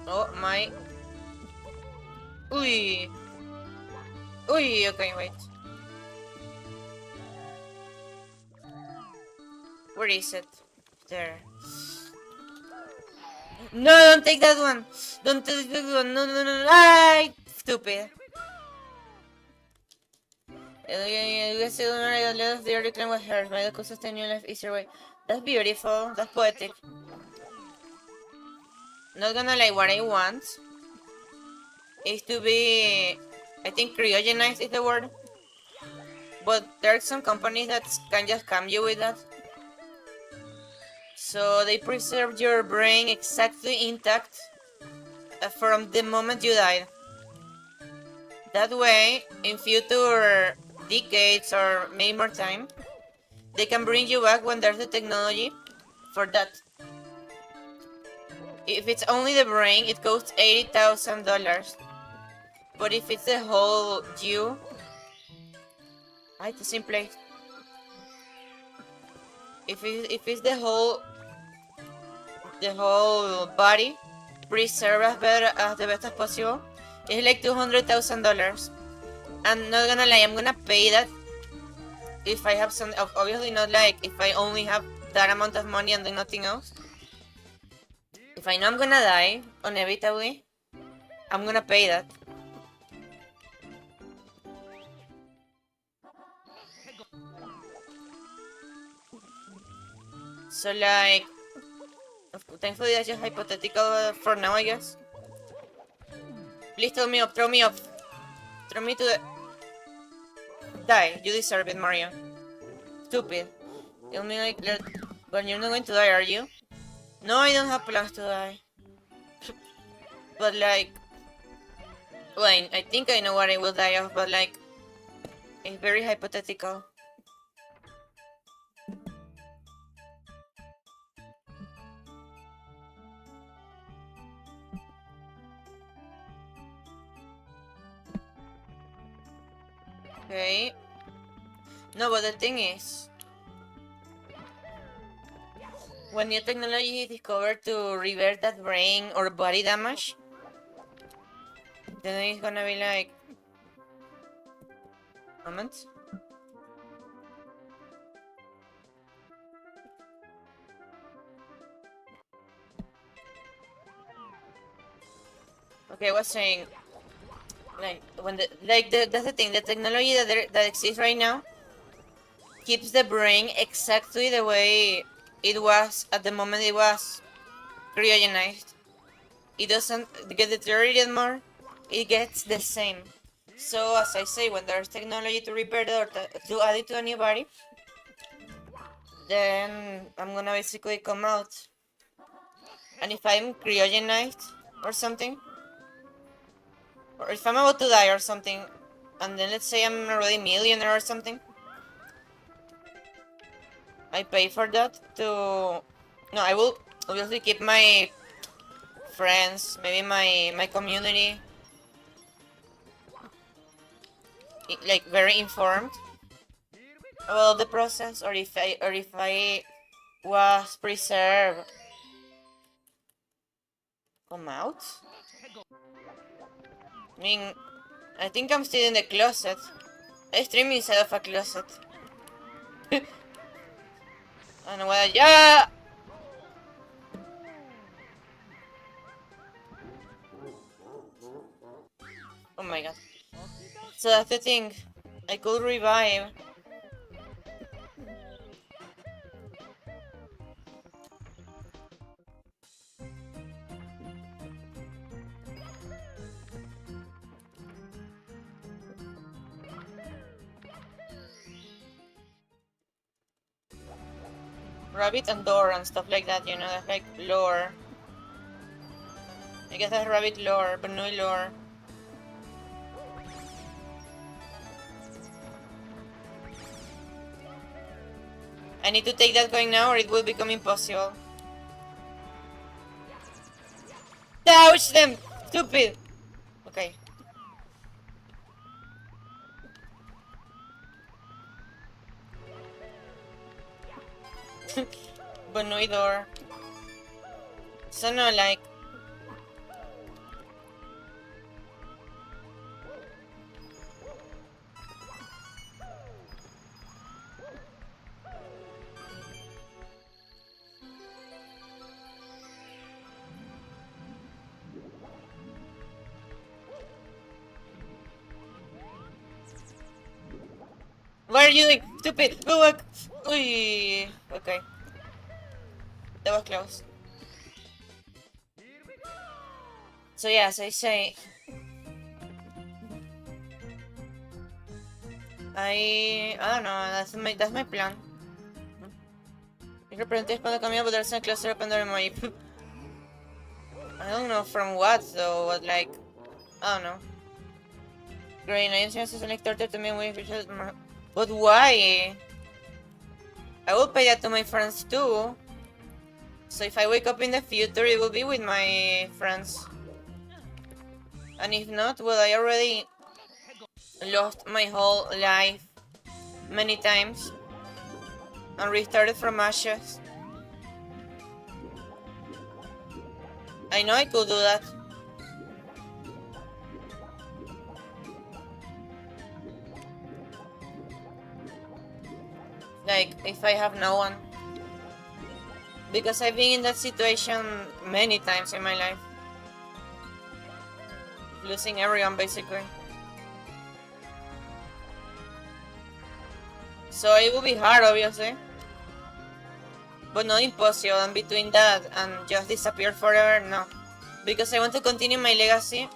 Oh my. Uy. Okay, wait. Where is it? There. No, don't take that one. Don't take that one. No. Ay, stupid. You guys don't know let the early climb with hers. My could sustain your life easier way. That's beautiful. That's poetic. Not gonna lie, what I want is to be, I think cryogenized is the word. But there are some companies that can just scam you with that. So they preserve your brain exactly intact from the moment you died. That way, in future decades or maybe more time, they can bring you back when there's the technology for that. If it's only the brain, it costs $80,000. But if it's the whole you, it's the same place. If it's the whole body, preserved as the best as possible, it's like $200,000. I'm not gonna lie, I'm gonna pay that if I have some. Obviously not like if I only have that amount of money and then nothing else. If I know I'm gonna die inevitably, I'm gonna pay that. So like, thankfully that's just hypothetical for now, I guess. Please throw me up. Throw me to the... Die. You deserve it, Mario. Stupid. Tell me like, but you're not going to die, are you? No, I don't have plans to die. But like... Well, I think I know what I will die of, but like... It's very hypothetical. Okay. No, but the thing is, when new technology is discovered to reverse that brain or body damage, then it's gonna be like... Moment. Okay, I was saying... Like when that's the thing. The technology that exists right now keeps the brain exactly the way it was at the moment it was cryogenized. it doesn't get deteriorated more, it gets the same. So as I say, when there's technology to repair it or to add it to a new body, then I'm gonna basically come out. And if I'm cryogenized or something, or if I'm about to die or something, and then let's say I'm already a millionaire or something, I pay for that to... No, I will obviously keep my friends, maybe my community, like very informed about the process, or if I was preserved. Come out? I mean, I think I'm still in the closet. I stream inside of a closet. I don't know what yeah! Oh my god. So that's the thing. I could revive. Rabbit and door and stuff like that, you know, that's like lore. I guess that's rabbit lore, but no lore. I need to take that coin now or it will become impossible. Touch them! Stupid! Okay. But no door. So no, like... What are you doing? Stupid! Go back! Uy. Okay. That was close. So yeah, as I say... I don't know, that's my plan. You represented cuando cambió, but there's a cluster open door my... I don't know from what though, but like... I don't know. Great, I just select torture to me with... But why? I will pay that to my friends too. So if I wake up in the future, it will be with my friends. And if not, well, I already lost my whole life many times and restarted from ashes. I know I could do that. Like, if I have no one. Because I've been in that situation many times in my life. Losing everyone, basically. So it will be hard, obviously. But not impossible, and between that and just disappear forever, no. Because I want to continue my legacy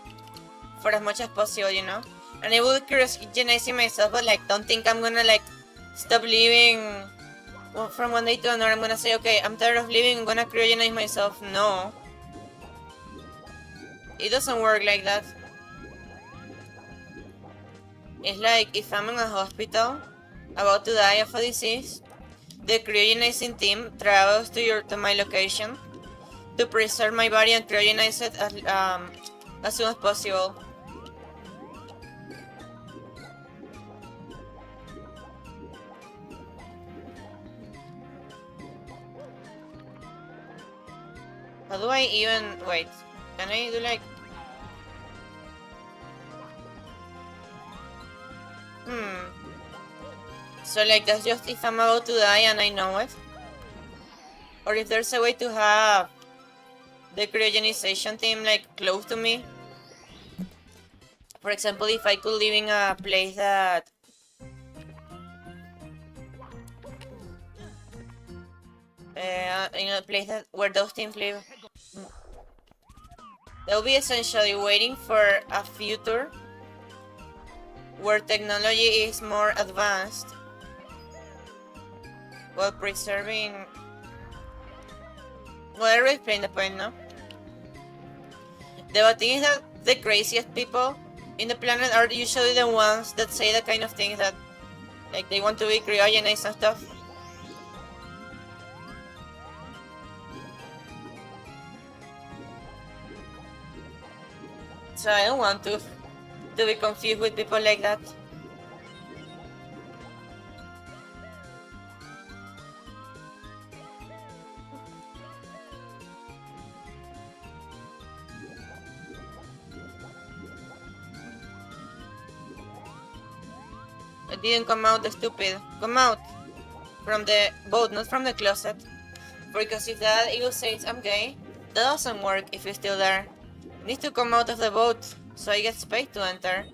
for as much as possible, you know? And I will cryogenize myself, but like, don't think I'm gonna like stop living from one day to another. I'm gonna say, okay, I'm tired of living, I'm gonna cryogenize myself. No. It doesn't work like that. It's like, if I'm in a hospital, about to die of a disease, the cryogenizing team travels to my location to preserve my body and cryogenize it as soon as possible. How do I even... wait, can I do like... So like that's just if I'm about to die and I know it? Or if there's a way to have the cryogenization team like close to me? For example, if I could live in a place that... in a place that where those teams live. They'll be essentially waiting for a future where technology is more advanced while preserving. Well, I already explained the point, no? The thing is that the craziest people in the planet are usually the ones that say the kind of things that, like, they want to be cryogenized and stuff. So I don't want to be confused with people like that. I didn't come out, stupid. Come out from the boat, not from the closet. Because if that eagle says I'm gay, that doesn't work if you're still there. You need to come out of the boat so I get space to enter.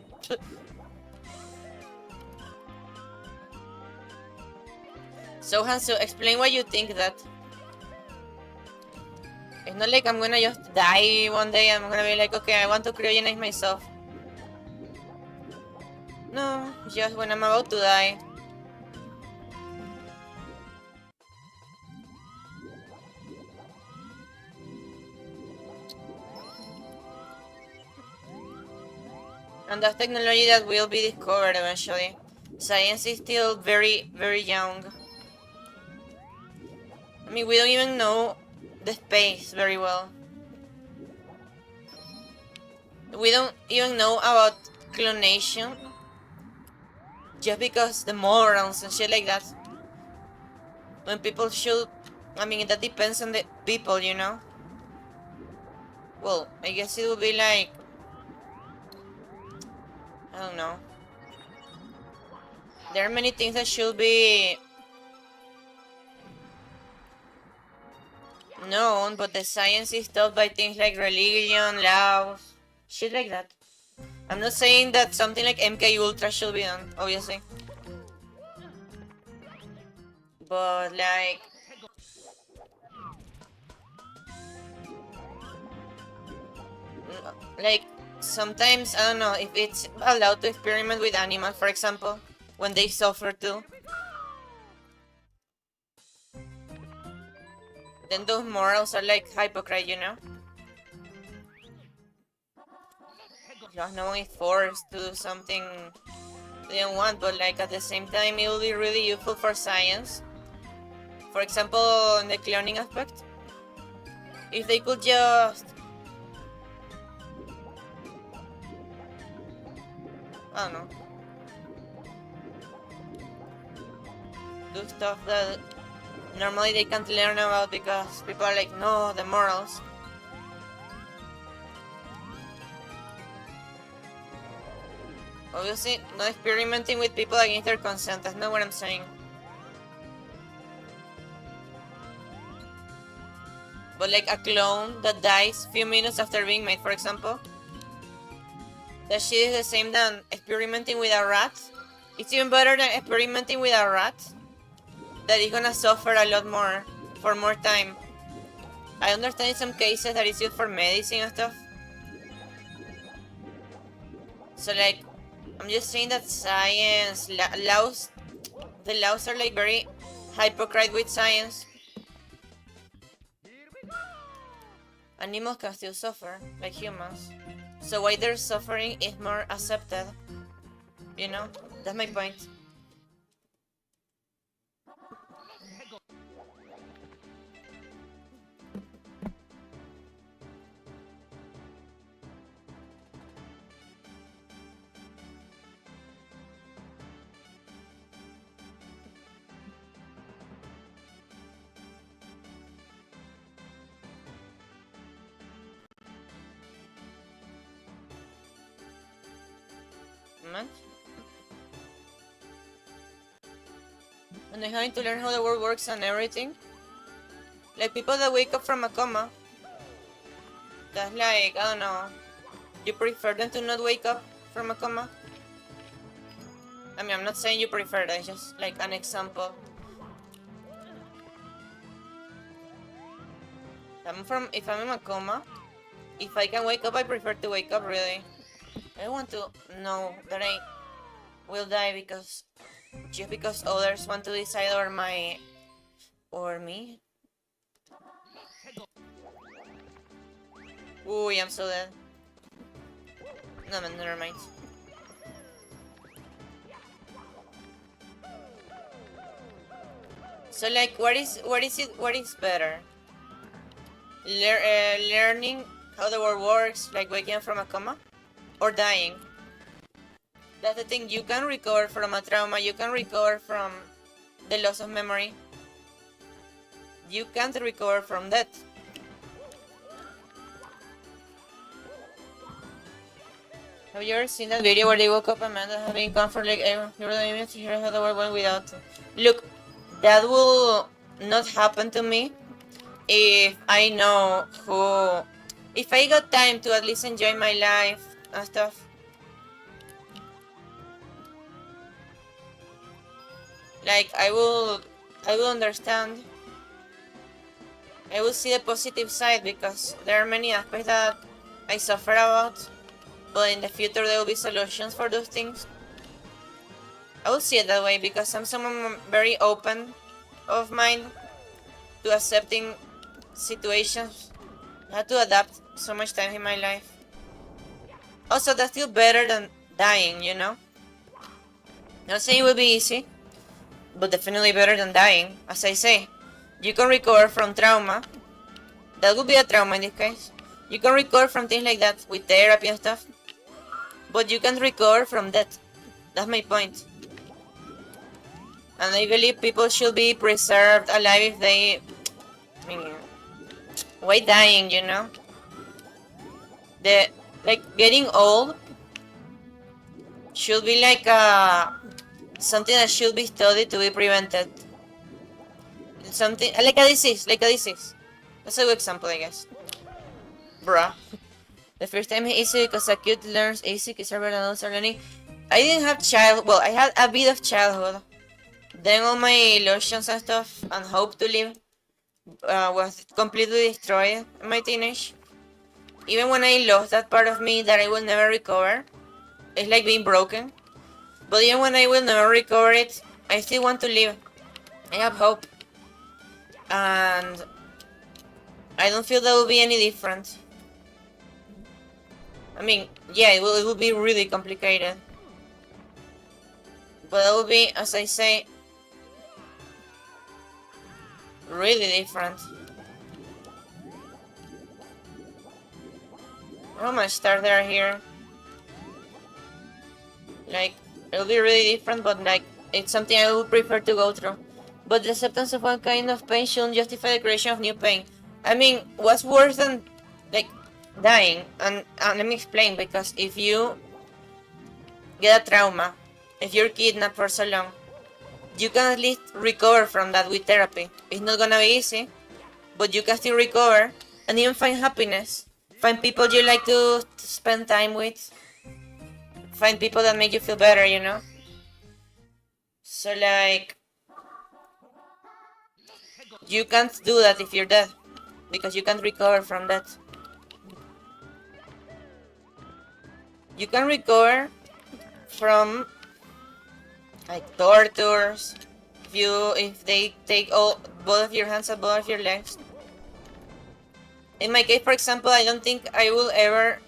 So Hansu, explain why you think that. It's not like I'm gonna just die one day. I'm gonna be like, okay, I want to cryogenize myself. No, just when I'm about to die. And that's technology that will be discovered eventually. Science is still very, very young. I mean, we don't even know the space very well. We don't even know about clonation. Just because the morals and shit like that. When people should... I mean, that depends on the people, you know? Well, I guess it would be like... I don't know. There are many things that should be known, but the science is taught by things like religion, laws, shit like that. I'm not saying that something like MK Ultra should be done, obviously. But like sometimes, I don't know, if it's allowed to experiment with animals, for example, when they suffer too. Then those morals are like hypocrite, you know? Just no one is forced to do something they don't want, but like at the same time it will be really useful for science. For example, in the cloning aspect. If they could just... I don't know. Do stuff that normally they can't learn about because people are like, no, the morals. Obviously, not experimenting with people against their consent, that's not what I'm saying. But like a clone that dies a few minutes after being made, for example. That shit is the same than experimenting with a rat. It's even better than experimenting with a rat. That is gonna suffer a lot more for more time. I understand in some cases that it's used for medicine and stuff. So like, I'm just saying that science, laws, the laws are like very hypocrite with science. Animals can still suffer, like humans. So why their suffering is more accepted. You know? That's my point. And they're having to learn how the world works and everything. Like people that wake up from a coma. That's like, I don't know. You prefer them to not wake up from a coma? I mean, I'm not saying you prefer that, it's just like an example. If I'm in a coma, If I can wake up, I prefer to wake up, really. I don't want to know that I will die because just because others want to decide over me. Ooh, I'm so dead. No man, never mind. So like, what is better? Learning how the world works, like waking up from a coma, or dying? That's the thing. You can recover from a trauma. You can recover from the loss of memory. You can't recover from that. Have you ever seen that video where they woke up Amanda having comfort like you're the image to hear how the world went without? Look, that will not happen to me if I know who. If I got time to at least enjoy my life and stuff. Like I will understand. I will see the positive side because there are many aspects that I suffer about. But in the future there will be solutions for those things. I will see it that way because I'm someone very open of mind to accepting situations. I had to adapt so much time in my life. Also, that's still better than dying, you know? Not saying it will be easy, but definitely better than dying. As I say, you can recover from trauma. That would be a trauma in this case. You can recover from things like that with therapy and stuff. But you can't recover from death. That's my point. And I believe people should be preserved alive if they... I mean, why dying, you know? Like, getting old should be like something that should be studied to be prevented. Something... like a disease, That's a good example, I guess. Bruh. The first time is easy because a kid learns easy, kids are better than adults are learning. I didn't have well, I had a bit of childhood. Then all my illusions and stuff and hope to live was completely destroyed in my teenage. Even when I lost that part of me that I will never recover, it's like being broken. But even when I will never recover it, I still want to live. I have hope. And I don't feel that will be any different. I mean, yeah, it will be really complicated. But it will be, as I say, really different. How much stars there are here? Like, it will be really different, but like, it's something I would prefer to go through. But the acceptance of one kind of pain shouldn't justify the creation of new pain. I mean, what's worse than, like, dying? And let me explain, because if you get a trauma, if you're kidnapped for so long, you can at least recover from that with therapy. It's not gonna be easy, but you can still recover and even find happiness. Find people you like to spend time with. Find people that make you feel better, you know? So like, you can't do that if you're dead, because you can't recover from that. You can recover from like tortures, if they take both of your hands and both of your legs. In my case, for example, I don't think I will ever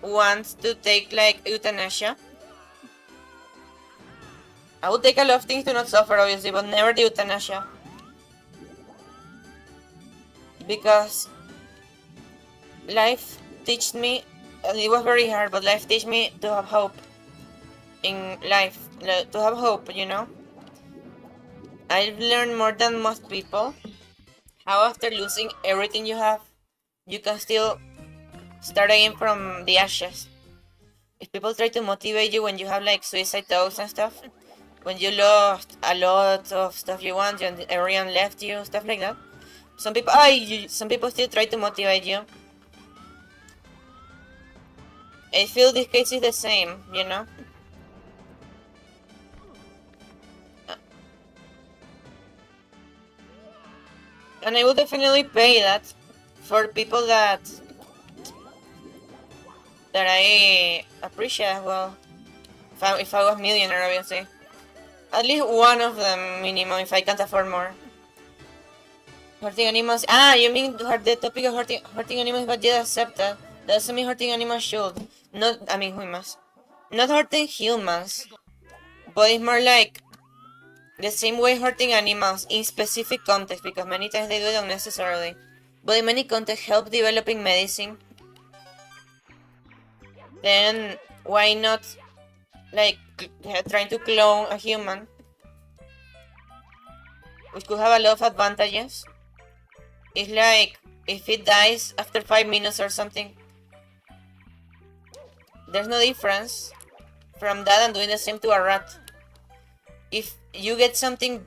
want to take like euthanasia. I would take a lot of things to not suffer, obviously, but never the euthanasia. Because life taught me, and it was very hard, but life taught me to have hope in life, to have hope, you know? I've learned more than most people how after losing everything you have, you can still start again from the ashes. If people try to motivate you when you have like suicide thoughts and stuff, when you lost a lot of stuff you want and everyone left you, stuff like that, some people still try to motivate you. I feel this case is the same, you know? And I will definitely pay that for people that that I appreciate as well. If I was millionaire, obviously. At least one of them minimum, if I can't afford more. Hurting animals. Ah, you mean the topic of hurting animals, but you accept that. That doesn't mean hurting animals should. Not, I mean, humans. Not hurting humans. But it's more like the same way hurting animals in specific context, because many times they do it unnecessarily. But in many contexts, help developing medicine. Then why not, like, trying to clone a human? Which could have a lot of advantages. It's like, if it dies after 5 minutes or something, there's no difference from that and doing the same to a rat. If you get something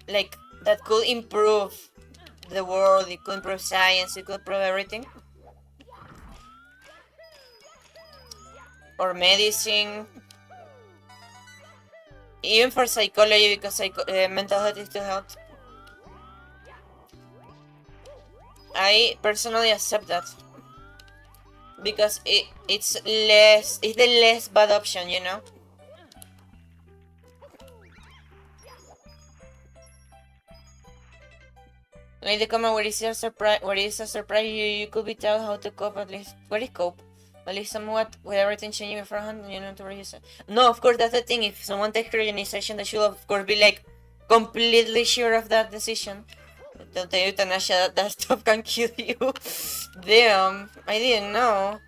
like that could improve the world, it could improve science, it could improve everything, or medicine, even for psychology, because mental health is to health, I personally accept that, because it's the less bad option, you know. Like the comment, where is a surprise you could be told how to cope, at least. What is cope? At least somewhat with everything changing beforehand, you know, to reduce it. No, of course, that's the thing. If someone takes organization, they should of course be like completely sure of that decision. Don't tell euthanasia, that stuff can kill you. Damn, I didn't know.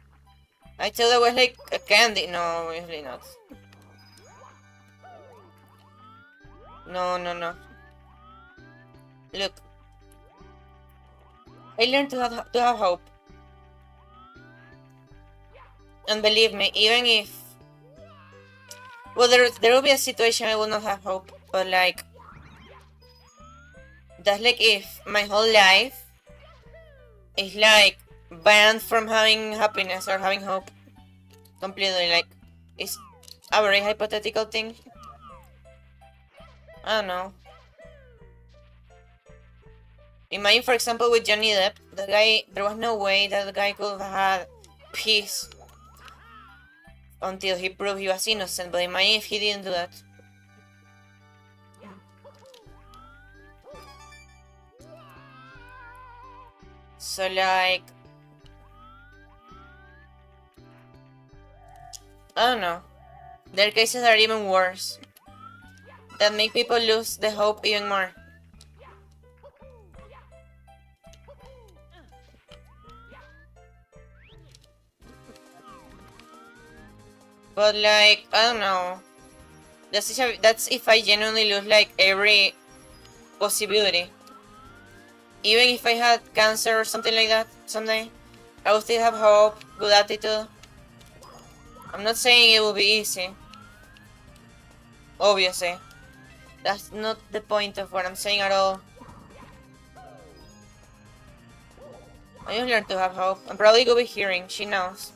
I thought that was like a candy. No, obviously not. No. Look, I learned to have hope. And believe me, even if... Well, there will be a situation I will not have hope, but like... That's like if my whole life is like banned from having happiness or having hope. Completely, like, it's a very hypothetical thing. I don't know. Imagine, for example, with Johnny Depp, the guy, there was no way that the guy could have had peace until he proved he was innocent, but imagine if he didn't do that. So like, I don't know. There are cases that are even worse, that make people lose the hope even more. But like, I don't know. That's if I genuinely lose like every possibility. Even if I had cancer or something like that someday, I would still have hope, good attitude. I'm not saying it will be easy. Obviously. That's not the point of what I'm saying at all. I just learned to have hope. I'm probably gonna be hearing, she knows.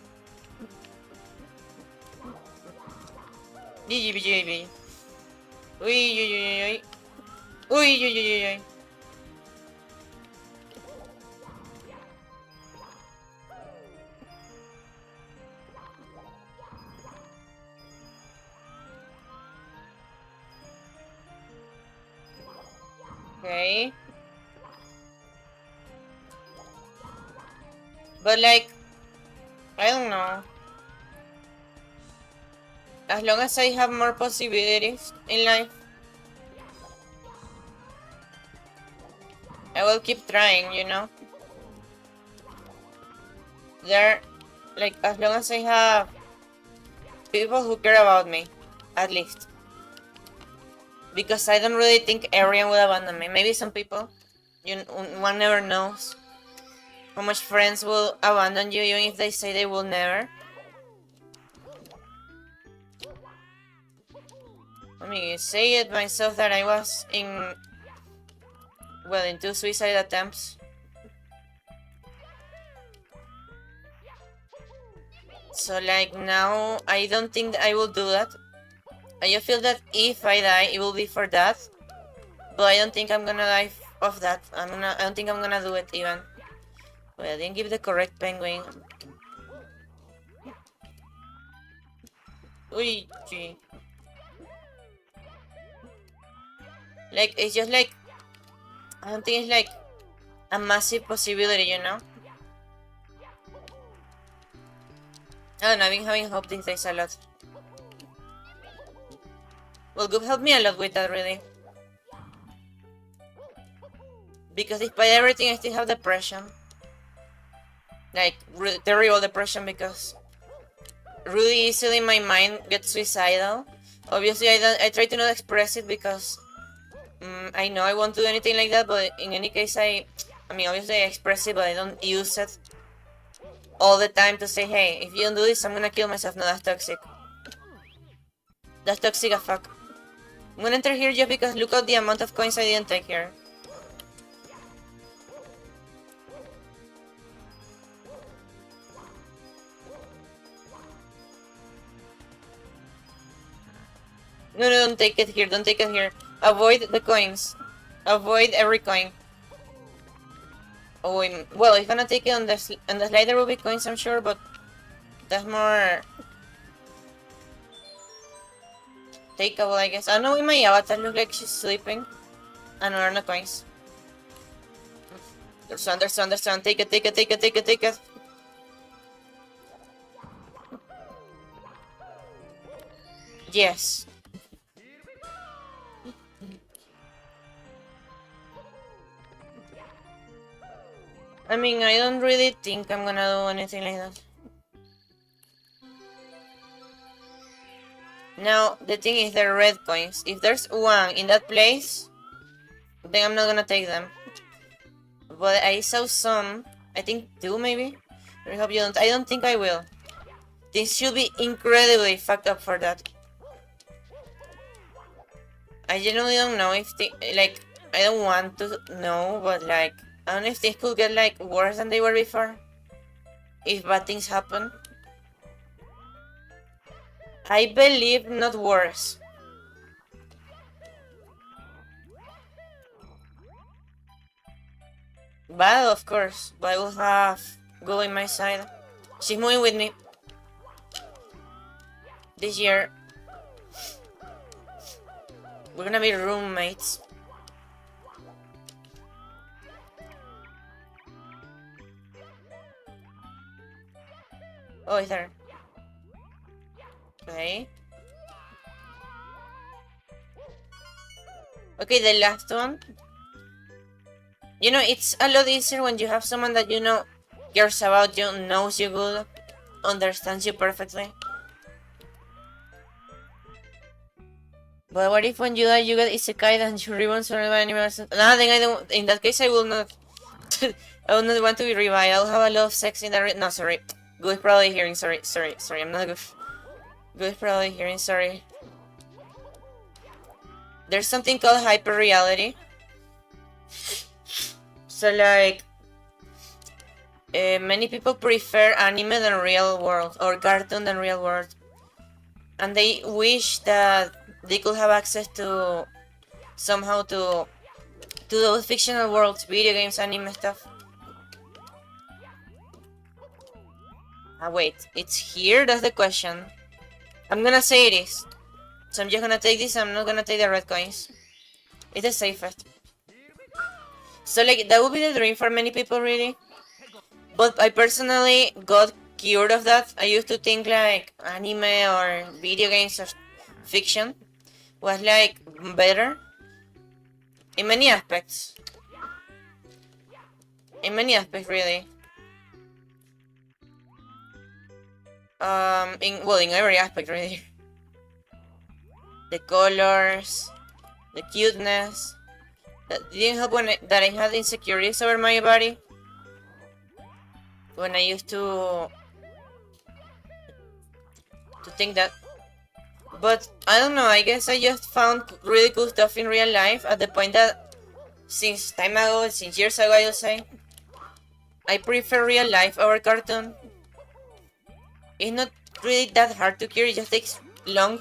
GG. Uy. Okay. But like, I don't know. As long as I have more possibilities in life, I will keep trying, you know? Like, as long as I have people who care about me, at least. Because I don't really think everyone will abandon me. Maybe some people. One never knows how much friends will abandon you, even if they say they will never. I mean, say it myself that I was in 2 suicide attempts. So like now, I don't think that I will do that. I just feel that if I die, it will be for that. But I don't think I'm gonna die of that. I don't think I'm gonna do it even. Well, I didn't give the correct penguin. Uy, gee. Like, it's just like, I don't think it's like a massive possibility, you know? I don't know, I've been having hope these days a lot. Well, Goop helped me a lot with that, really. Because despite everything, I still have depression. Like, terrible depression, because really easily my mind gets suicidal. Obviously, I try to not express it because I know I won't do anything like that, but in any case, I mean, obviously I express it, but I don't use it all the time to say, hey, if you don't do this, I'm gonna kill myself. No, that's toxic. That's toxic as fuck. I'm gonna enter here just because look at the amount of coins I didn't take here. No, don't take it here, don't take it here. Avoid the coins. Avoid every coin. Oh, well, if I'm gonna take it on the slide, there will be coins, I'm sure, but that's more takeable, I guess. I don't know why my avatar looks like she's sleeping. And there are no coins. There's one. Take it. Yes. I mean, I don't really think I'm gonna do anything like that. Now, the thing is the red coins. If there's one in that place, then I'm not gonna take them. But I saw some, I think 2 maybe? I hope you don't. I don't think I will. This should be incredibly fucked up for that. I genuinely don't know if they, like, I don't want to know, but like, I don't know if things could get like worse than they were before. If bad things happen. I believe not worse. Bad, of course, but I will have Go in my side. She's moving with me. This year. We're gonna be roommates. Oh, it's there. Okay. Okay, the last one. You know, it's a lot easier when you have someone that you know cares about you, knows you good, understands you perfectly. But what if when you die you get isekai and you reborn surrounded by animals? No, then I don't. In that case, I will not. I will not want to be revived. I'll have a lot of sex in that. No, sorry. Good is probably hearing. Sorry. I'm not good. Good is probably hearing. Sorry. There's something called hyper reality. So like, many people prefer anime than real world, or cartoon than real world, and they wish that they could have access to somehow to those fictional worlds, video games, anime stuff. Ah, wait, it's here? That's the question. I'm gonna say it is. So I'm just gonna take this, I'm not gonna take the red coins. It's the safest. So like, that would be the dream for many people, really. But I personally got cured of that. I used to think like anime or video games or fiction was like better in many aspects. In many aspects, really. In every aspect, really. The colors, the cuteness. That didn't help that I had insecurities over my body. When I used to think that. But I don't know, I guess I just found really cool stuff in real life at the point that since years ago, I'll say, I prefer real life over cartoon. It's not really that hard to cure, it just takes long.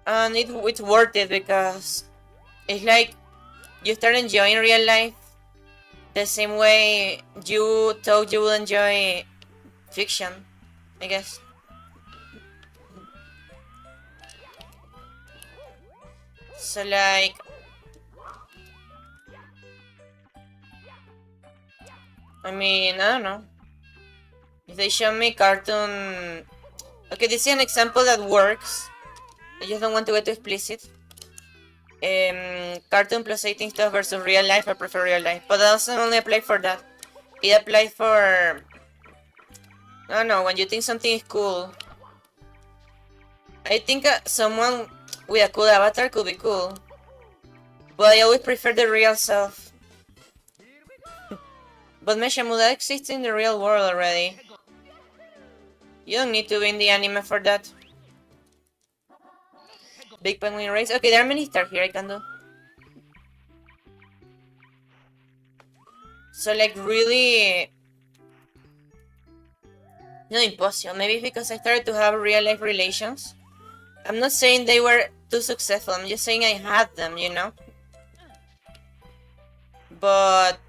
And it's worth it because it's like you start enjoying real life the same way you thought you would enjoy fiction, I guess. So like, I mean, I don't know. If they show me cartoon... Okay, this is an example that works. I just don't want to get too explicit. Cartoon plus 18 stuff versus real life, I prefer real life. But that doesn't only apply for that. It applies for... I don't know, when you think something is cool. I think someone with a cool avatar could be cool. But I always prefer the real self. But Meshamu, that exists in the real world already. You don't need to be in the anime for that. Big penguin race. Okay, there are many stars here I can do. So like really... No, impossible. Maybe it's because I started to have real life relations. I'm not saying they were too successful. I'm just saying I had them, you know? But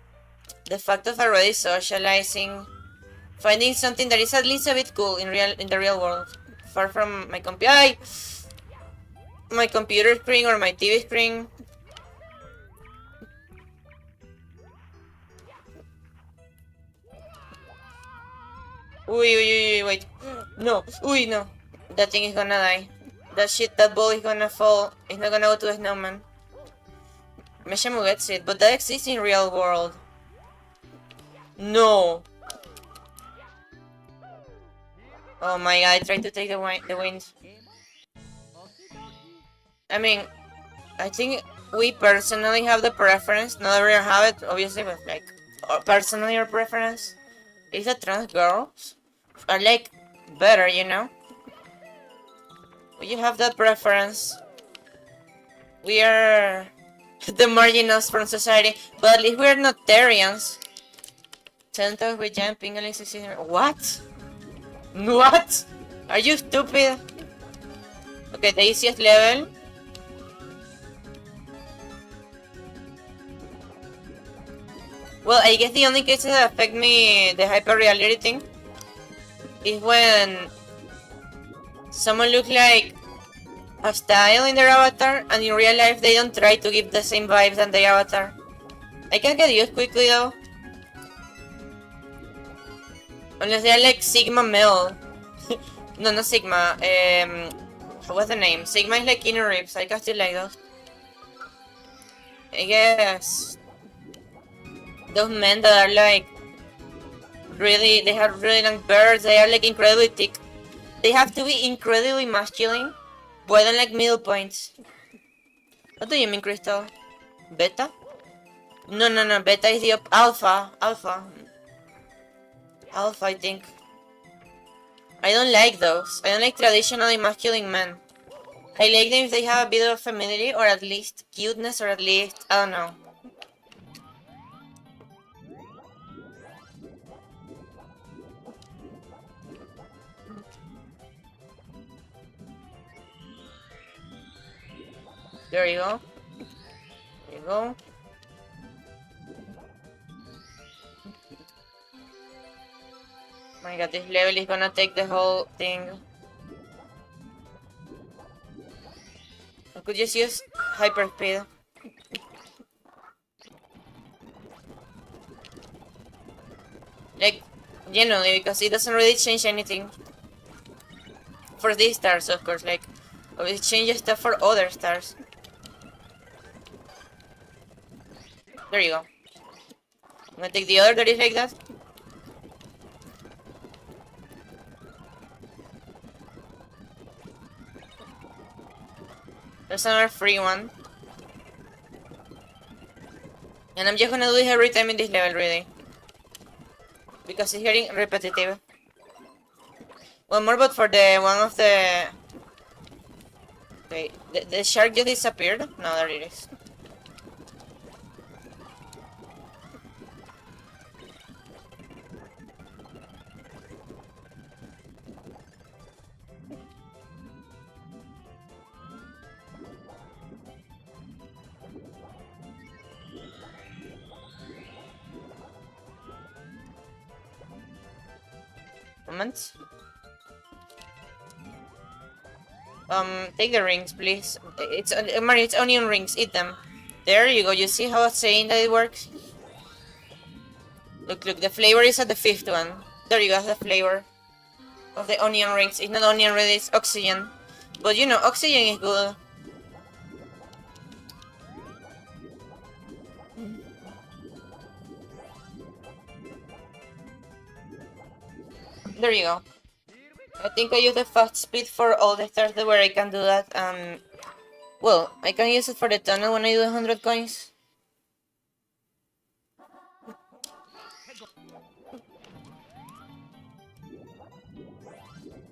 the fact of already socializing, finding something that is at least a bit cool in the real world, far from my my computer screen or my TV screen. Wait. No, no. That thing is gonna die. That ball is gonna fall. It's not gonna go to the snowman. Meshamu gets it, but that exists in real world. No. Oh my god, I tried to take the wind. I mean, I think we personally have the preference. Not everyone have it, obviously, but like, personally our preference is that trans girls are like better, you know? You have that preference. We are the marginals from society, but at least we're not Therians. Centaurs with giant pingling succeeding. What? What? Are you stupid? Okay, the easiest level. Well, I guess the only cases that affect me, the hyper reality thing, is when someone looks like a style in their avatar, and in real life they don't try to give the same vibes than the avatar. I can get used quickly though. Unless they're like Sigma male. No, not Sigma. What's the name? Sigma is like inner ribs. I can still like those. I guess those men that are like really, they have really long beards. They are like incredibly thick. They have to be incredibly masculine, but I don't like middle points. What do you mean, Crystal? Beta? No. Beta is the alpha. Alpha, I think. I don't like those. I don't like traditionally masculine men. I like them if they have a bit of femininity, or at least cuteness, or at least, I don't know. There you go. There you go. My god, this level is gonna take the whole thing. I could just use hyper speed. Like, genuinely, because it doesn't really change anything. For these stars, of course, like, it changes stuff for other stars. There you go. I'm gonna take the other that is like that. There's another free one. And I'm just gonna do it every time in this level, really. Because it's getting repetitive. One more, but for the one of the... Okay, the shark just disappeared? No, there it is. Moment. Take the rings, please. It's Mario, it's onion rings. Eat them. There you go. You see how it's saying that it works? Look, the flavor is at the 5th one. There you go, the flavor of the onion rings. It's not onion ring, it's oxygen. But you know, oxygen is good. There you go. I think I use the fast speed for all the stars where I can do that. Well, I can use it for the tunnel when I do 100 coins.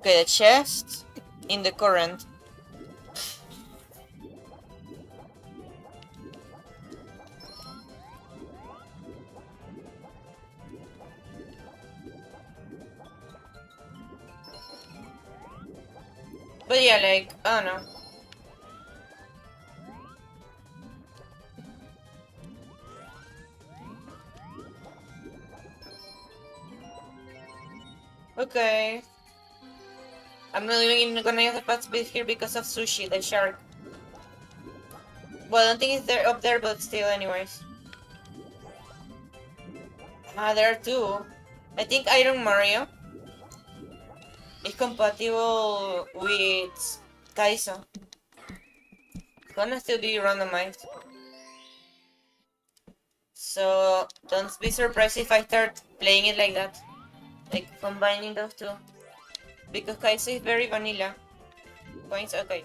Okay, the chest in the current. But yeah, like, I don't know. Okay. I'm not even gonna use the fast speed here because of Sushi, the shark. Well, I don't think it's there up there, but still, anyways. Ah, there are two. I think IronMario is compatible with Kaizo. It's gonna still be randomized. So don't be surprised if I start playing it like that. Like combining those two. Because Kaizo is very vanilla. Coins, okay.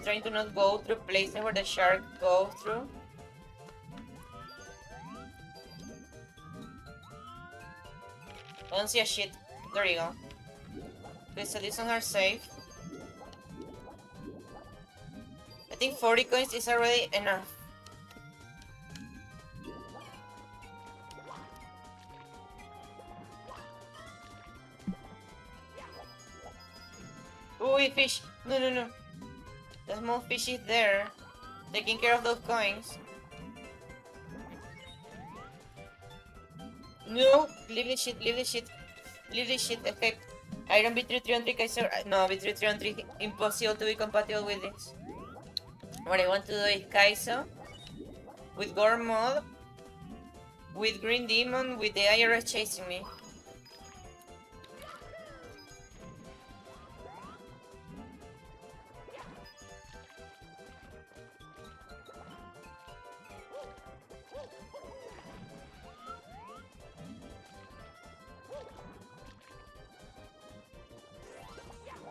Trying to not go through places where the shark goes through. I don't see a shit. There you go. Okay, so these ones are safe. I think 40 coins is already enough. Ooh, fish! No, no, no. The small fish is there, taking care of those coins. No! Leave the shit, leave the shit. Leave the shit, okay. Iron B333 Kaiser. No, B333 impossible to be compatible with this. What I want to do is Kaizo with Gore Mod, with Green Demon, with the IRS chasing me.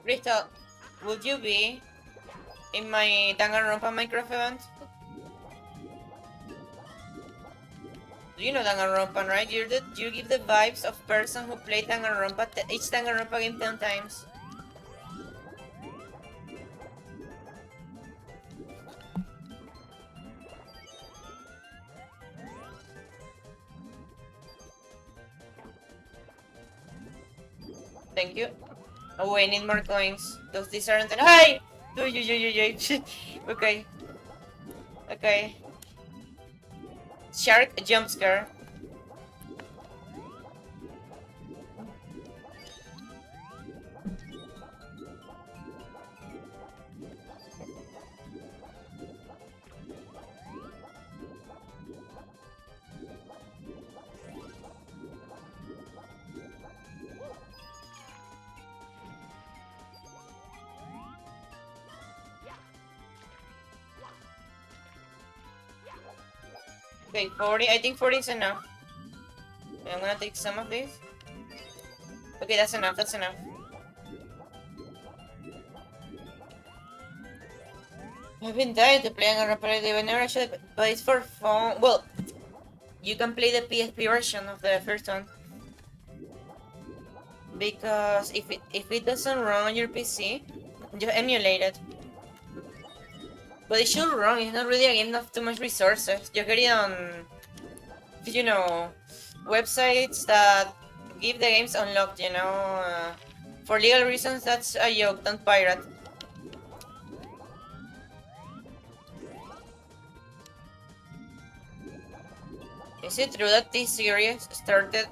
Crystal, would you be in my Danganronpa Minecraft event? Do you know Danganronpa, right? You give the vibes of person who played Danganronpa, each Danganronpa game 10 times. Thank you. Oh, I need more coins. These aren't. Hey! Okay. Okay. Shark Jumpscare. Okay, 40. I think 40 is enough. Okay, I'm gonna take some of these. Okay, that's enough. That's enough. I've been dying to play Gangnam Dance. I never actually, but it's for fun. Well, you can play the PSP version of the first one. Because if it doesn't run on your PC, just emulate it. But it should run. It's not really a game of too much resources. You get it on, you know, websites that give the games unlocked. You know, for legal reasons, that's a joke. Don't pirate. Is it true that this series started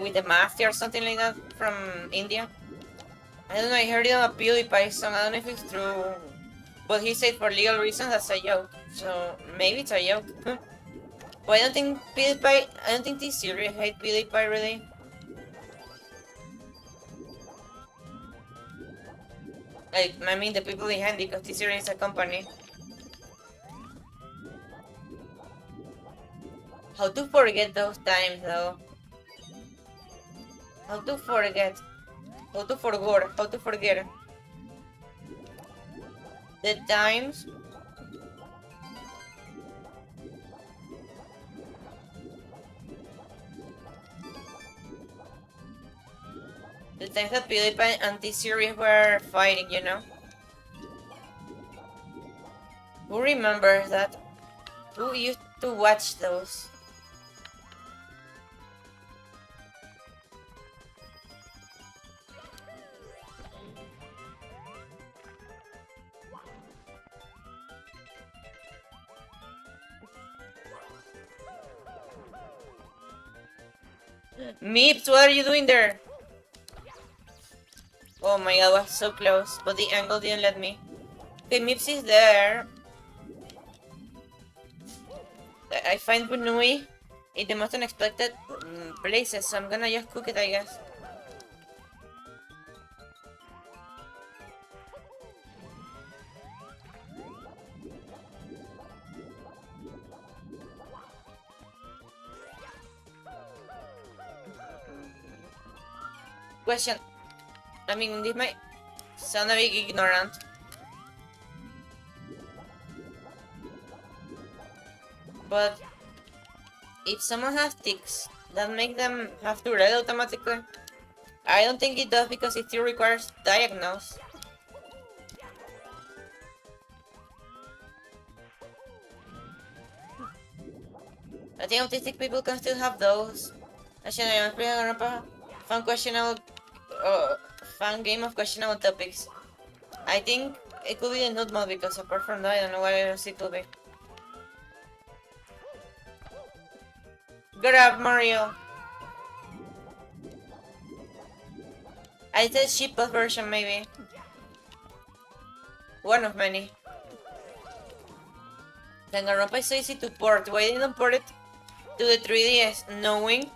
with the mafia or something like that from India? I don't know, I heard it on a PewDiePie song, I don't know if it's true. But he said for legal reasons that's a joke. So maybe it's a joke. But I don't think PewDiePie, I don't think this series hate PewDiePie really. Like, I mean the people behind, because this series is a company. How to forget those times though? How to forget? How to forget? How to forget? The times that PewDiePie and this series were fighting, you know? Who remembers that? Who used to watch those? Meeps, what are you doing there? Oh my god, I was so close, but the angle didn't let me. Okay, Meeps is there. I find Bunui in the most unexpected places, so I'm gonna just cook it, I guess. Question. I mean, this might sound a bit ignorant. But if someone has tics, that make them have to read automatically? I don't think it does because it still requires diagnose. I think autistic people can still have those. Actually, I'm playing a fun questionable fun game of questionable topics. I think it could be a nude mode because apart from that, I don't know what else it could be. Grab Mario. I said cheapest version maybe. One of many. Danganronpa is so easy to port. Why didn't port it to the 3DS knowing?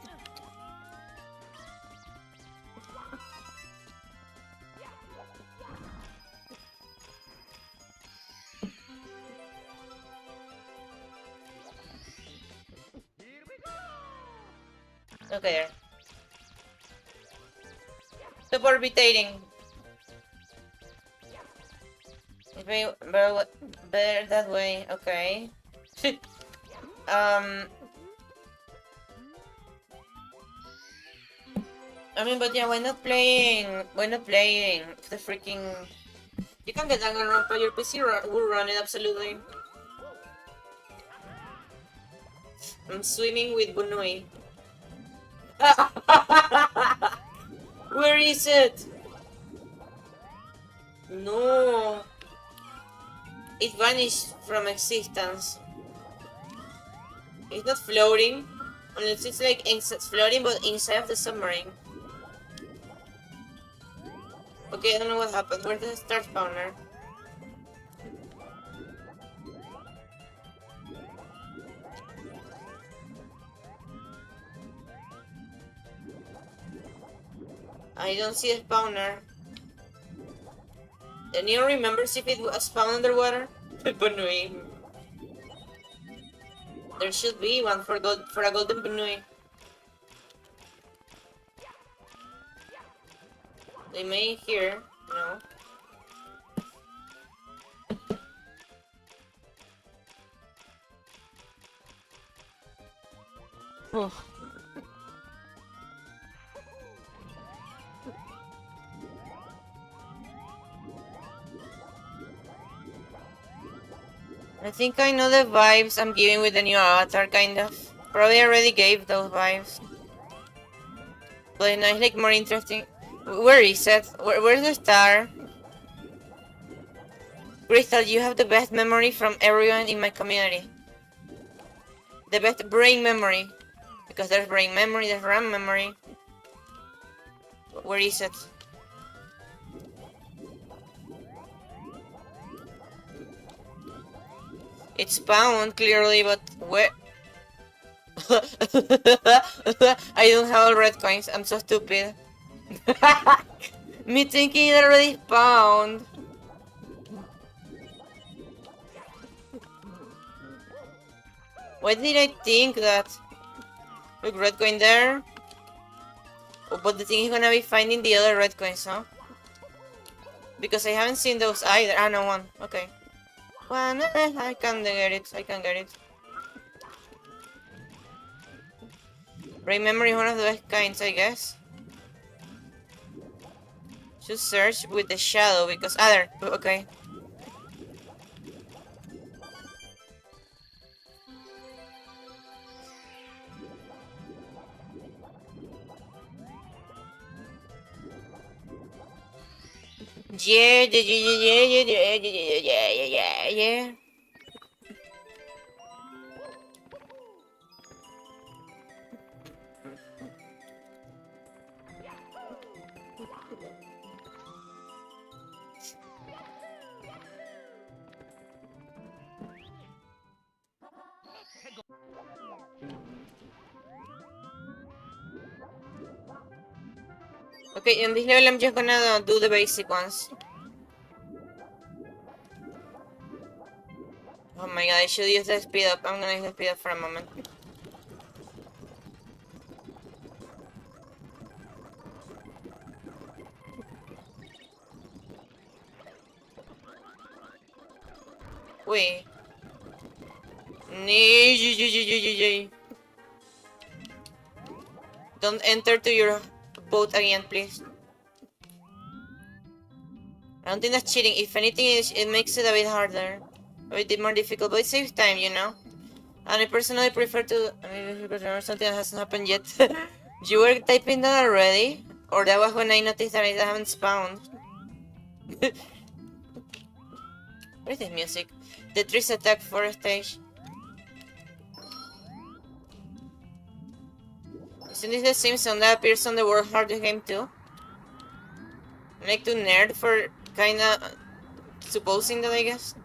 Okay, there. Stop orbitating. It's better that way. Okay. I mean, but yeah, why not playing the freaking... You can get Danganronpa, your PC will run it absolutely. I'm swimming with Bunui. Where is it? No. It vanished from existence. It's not floating. Unless it's like it's floating but inside of the submarine. Okay, I don't know what happened. Where's the star spawner? I don't see a spawner. Anyone remembers if it was spawned underwater? Bunui. There should be one for a golden Bunui. They may here, no. Oh. I think I know the vibes I'm giving with the new avatar, kind of. Probably already gave those vibes. But now it's like more interesting. Where is it? Where's the star? Crystal, you have the best memory from everyone in my community. The best brain memory. Because there's brain memory, there's RAM memory. Where is it? It's pound, clearly, but where? I don't have all red coins, I'm so stupid. Me thinking it already pound. Why did I think that? Look, red coin there. Oh, but the thing is gonna be finding the other red coins, huh? Because I haven't seen those either. Ah, no, one. Okay. One. I can get it. I can get it. Brain memory is one of the best kinds, I guess. Should search with the shadow because other. Okay. Yeah. Okay, in this level I'm just gonna do the basic ones. Oh my god, I should use the speed up. I'm gonna use the speed up for a moment. Wait. Don't enter to your boat again, please. I don't think that's cheating. If anything, it makes it a bit harder. A bit more difficult, but it saves time, you know? And I personally prefer to... something that hasn't happened yet. You were typing that already? Or that was when I noticed that I haven't spawned? What is this music? The trees attack for a stage. Isn't this the same song that appears on the World Hardest game too? I like to nerd for kinda supposing that, I guess.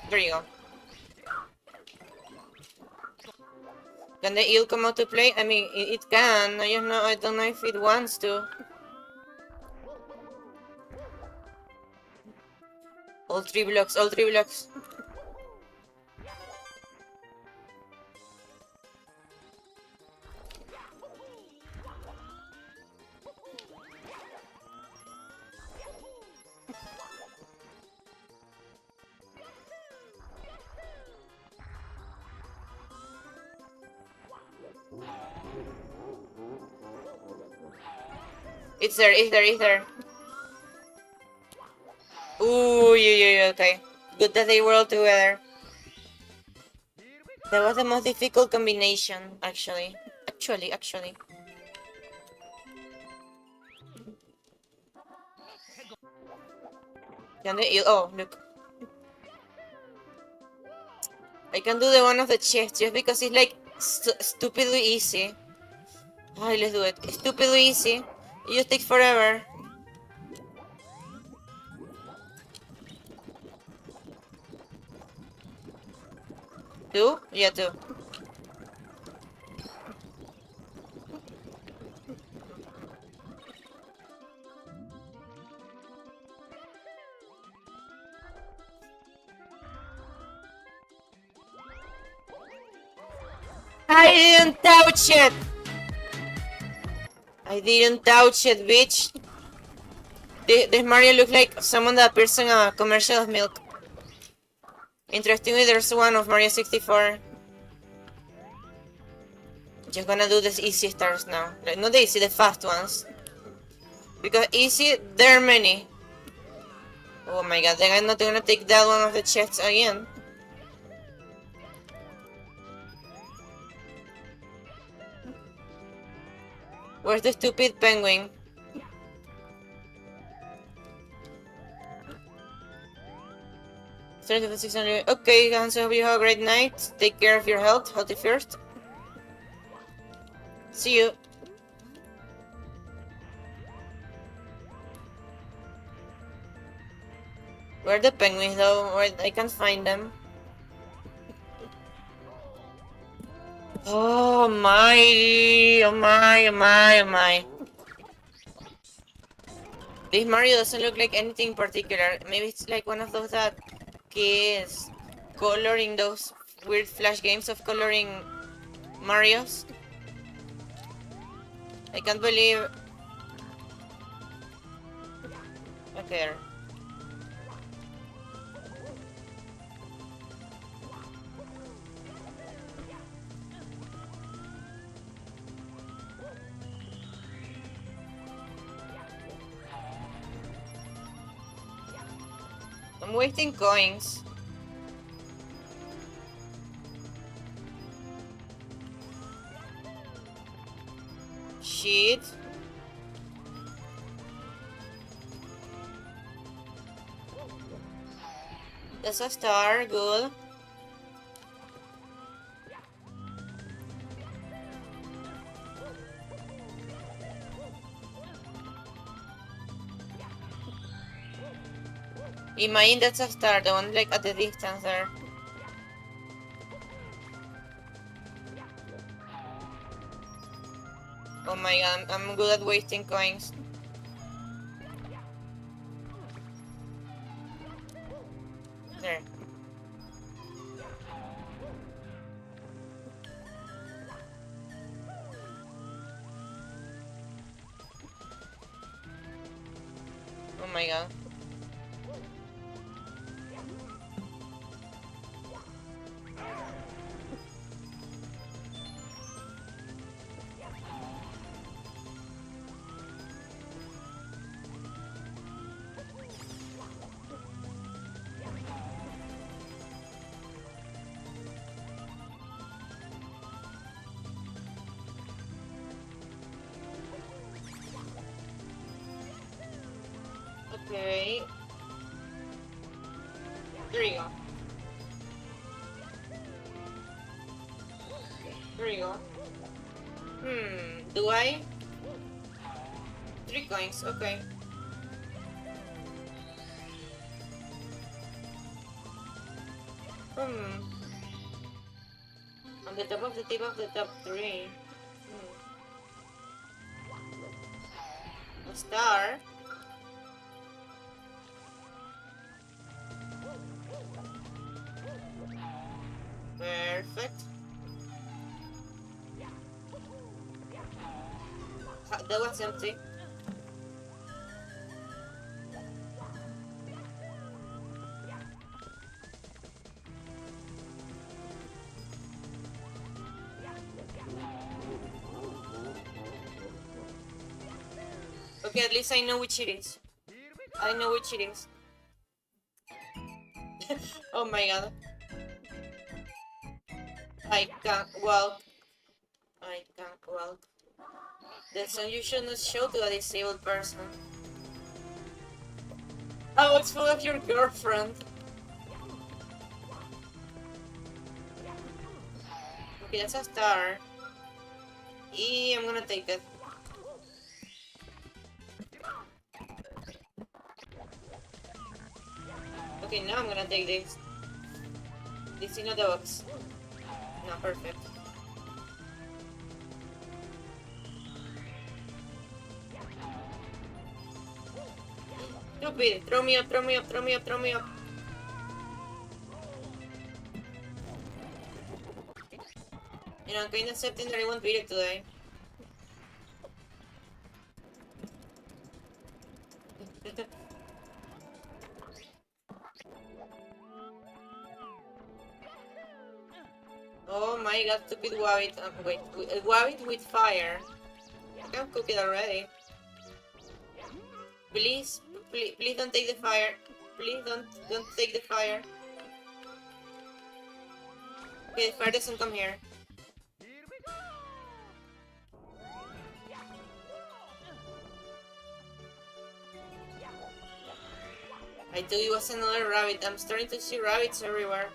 There you go. Can the eel come out to play? I mean, it can. I don't know if it wants to. All three blocks, all three blocks. It's there. Ooh, yeah, okay. Good that they were all together. That was the most difficult combination, actually. Actually. Can they... Oh, look. I can do the one of the chest just because it's like stupidly easy. Alright, let's do it. Stupidly easy. It just takes forever. Two? Yeah, two. I didn't touch it! I didn't touch it, bitch. This Mario looks like someone that appears in a commercial of milk. Interestingly, there's one of Mario 64. Just gonna do the easy stars now. Like, not the easy, the fast ones. Because easy, there are many. Oh my god, then I'm not gonna take that one of the chests again. Where's the stupid penguin? 600. Okay, guys, hope you have a great night. Take care of your health. Healthy first. See you. Where are the penguins though? Where I can't find them. Oh my! Oh my! Oh my! Oh my! This Mario doesn't look like anything particular. Maybe it's like one of those that kids coloring those weird flash games of coloring Marios. I can't believe. Okay. I'm wasting coins. Shit. That's a star, good. Imagine that's a star, the one like at the distance there. Oh my god, I'm good at wasting coins. There. Oh my god. Okay. There you go. There you go. Do I? 3 coins, okay. On the top of the tip of the top 3. A star. Perfect. That was empty. Okay, at least I know which it is. I know which it is. Oh my god. I can't walk. I can't walk. The song you should not show to a disabled person. Oh, it's full of your girlfriend. Okay, that's a star. I'm gonna take it. Okay, now I'm gonna take this. This is not the box. No, perfect. Stupid! Throw me up, throw me up, throw me up, throw me up. You know, I'm kinda accepting that I won't beat it today. Oh my god, stupid wabbit. Wait, wabbit with fire. I can cook it already. Please, please don't take the fire. Please don't take the fire. Okay, the fire doesn't come here. I thought it was another rabbit. I'm starting to see rabbits everywhere.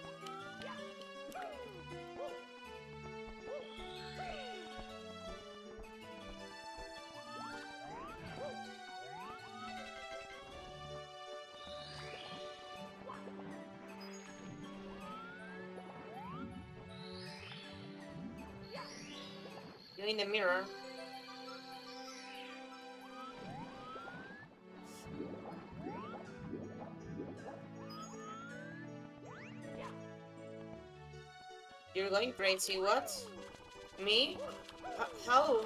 You in the mirror. You're going crazy, what? Me? How?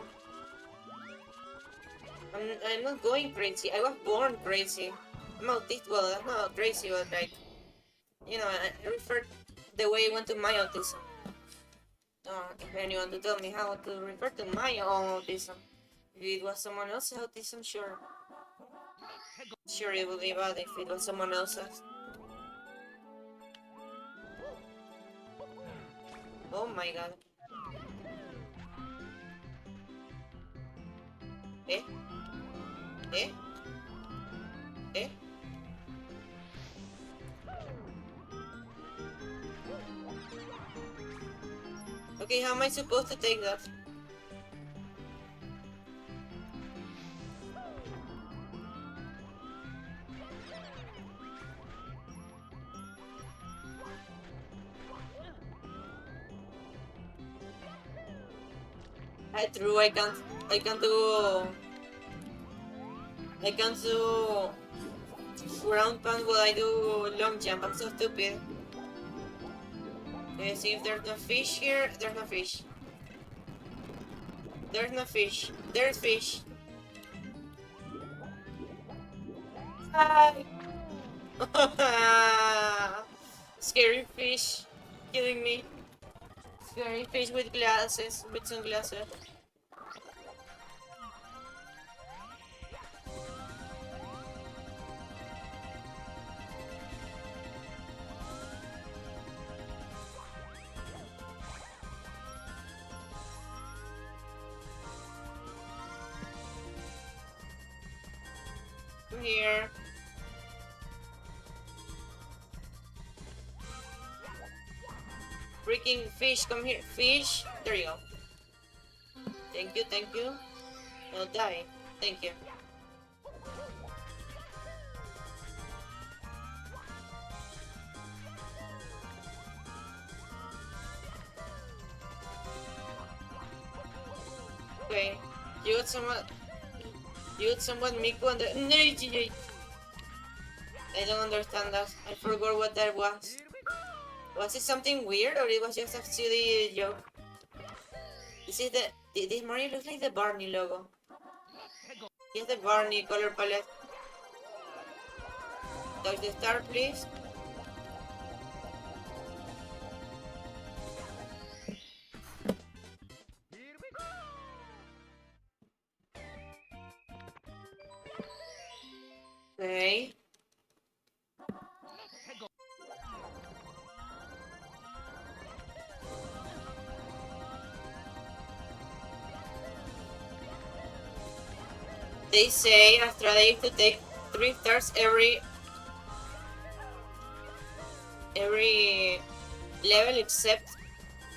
I'm not going crazy. I was born crazy. I'm autistic. Well, that's not crazy, but like, you know, I refer the way I went to my autism. If anyone to tell me how to refer to my own autism. If it was someone else's autism, sure. Sure, it would be bad if it was someone else's. Oh my god. Eh? Eh? Eh? Okay, how am I supposed to take that? True, I can't do ground pound while I do long jump. I'm so stupid. Okay, see if there's no fish here. There's no fish. There's no fish. There's fish. Hi. Scary fish killing me. Scary fish with glasses, with sunglasses. Here. Freaking fish, come here. Fish. There you go. Thank you, thank you. I'll die. Thank you. Okay. You got someone Miku and no, I don't understand that. I forgot what that was. Was it something weird or it was just a silly joke? This is this Mario looks like the Barney logo. Here's the Barney color palette. Touch the star, please. Okay. They say Australia used to take 3 stars every level except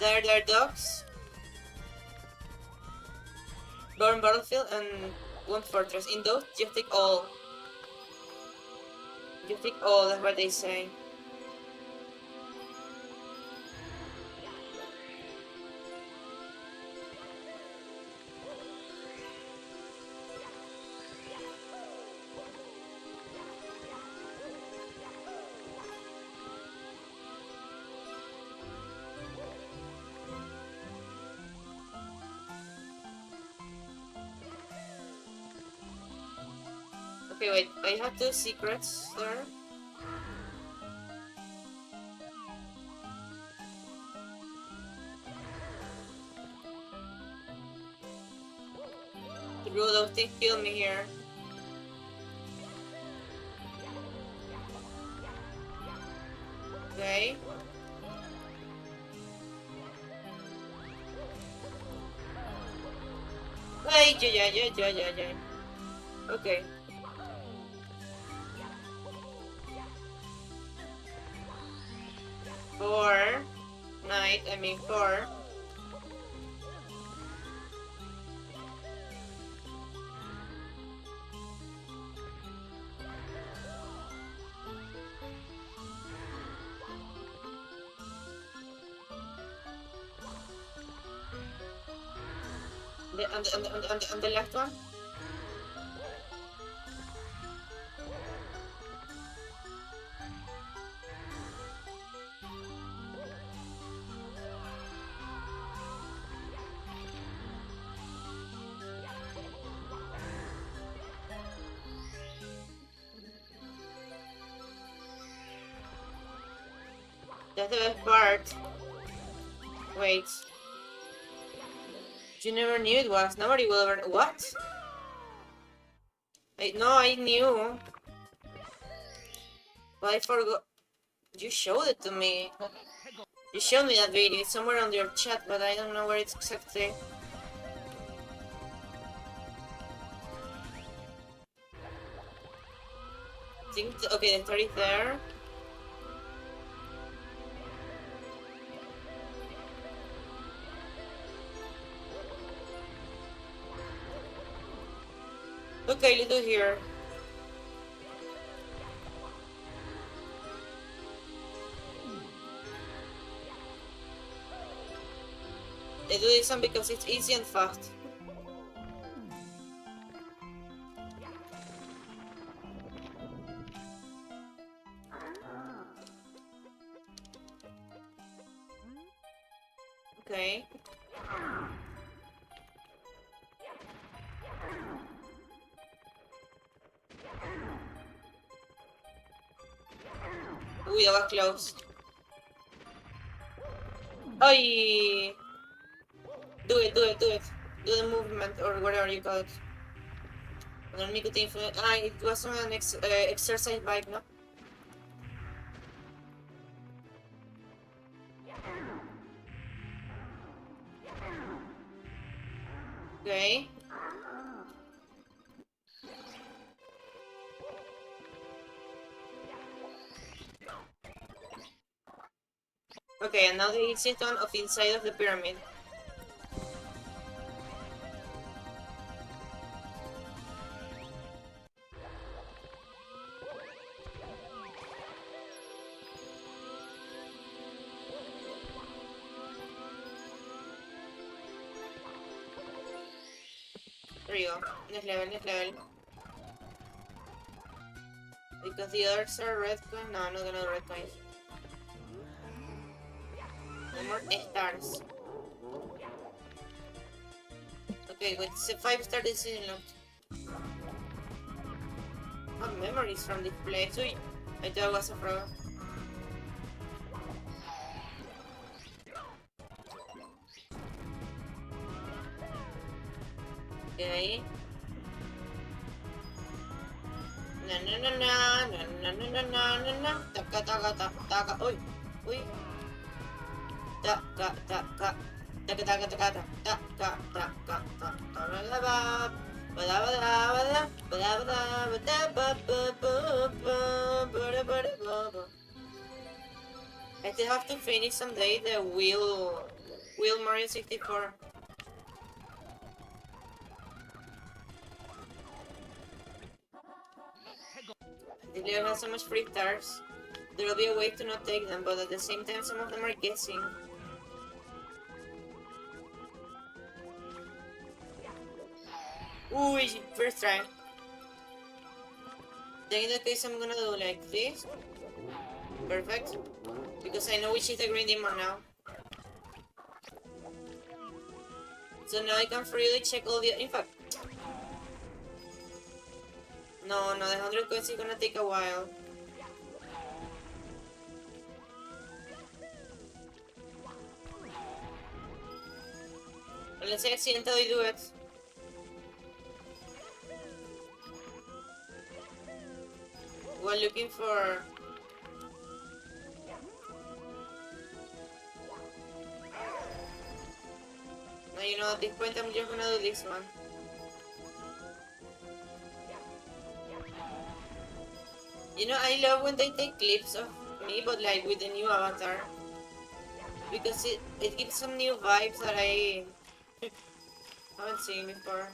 their dogs, Burn Battlefield, and One Fortress. In those, just take all. Just take all, that's what they say. Okay, wait, I have 2 secrets there. Those things kill me here. Okay. Wait, yeah. Okay. 4. Night, I mean 4. On the left one? That's the best part. Wait. You never knew it was. Nobody will ever. What? No, I knew. But I forgot. You showed it to me. You showed me that video. It's somewhere on your chat, but I don't know where it's exactly. Okay, the 30 there. Okay, let's do here. I do this one because it's easy and fast. Okay. Ooh, that was close. Oi! Do it. Do the movement or whatever you call it. It was on an exercise bike, no? Okay. Okay, and now the easiest one of inside of the pyramid. There you go. Next level. Because the others are red coin. No, I'm not gonna do red coins. No more stars. Okay, with 5-star decision locked. Oh, memories from this place. Uy, I thought it was a frog. Okay. Na. Taka. Uy. Taka. I still have to finish someday the Wheel Mario 64. The level has so much free stars. There will be a way to not take them, but at the same time some of them are guessing. Ooh, first try. Then in that case I'm gonna do like this. Perfect. Because I know which is the green demon now. So now I can freely check all the... In fact... No, the 100 coins is gonna take a while. Unless I accidentally do it. We're looking for... Now, you know, at this point I'm just gonna do this one. You know, I love when they take clips of me, but like with the new avatar. Because it gives some new vibes that I haven't seen before.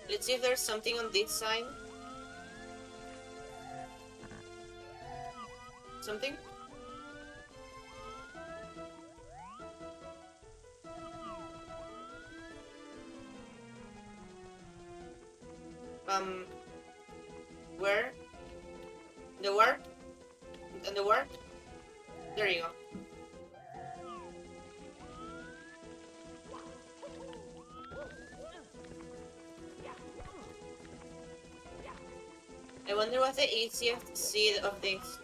Let's see if there's something on this side. Something? Where? The warp? And the warp? There you go. I wonder what's the easiest seed of this.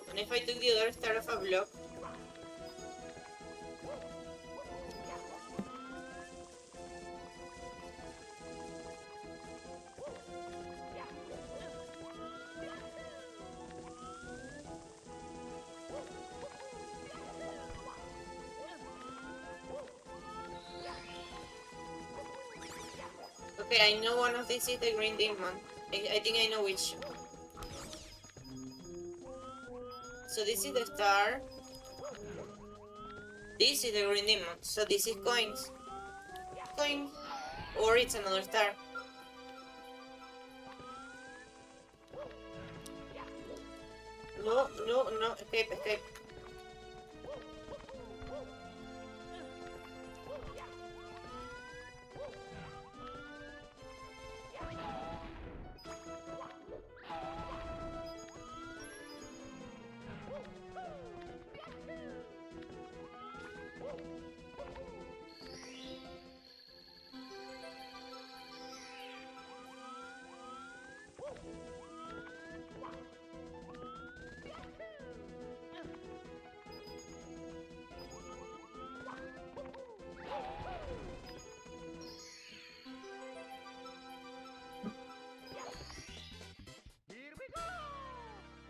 And if I took the other star of a block? Okay, I know one of these is the green demon. I think I know which. So this is the star. This is the green demon. So this is coins. Coin. Or it's another star. No, no, no. Escape, escape.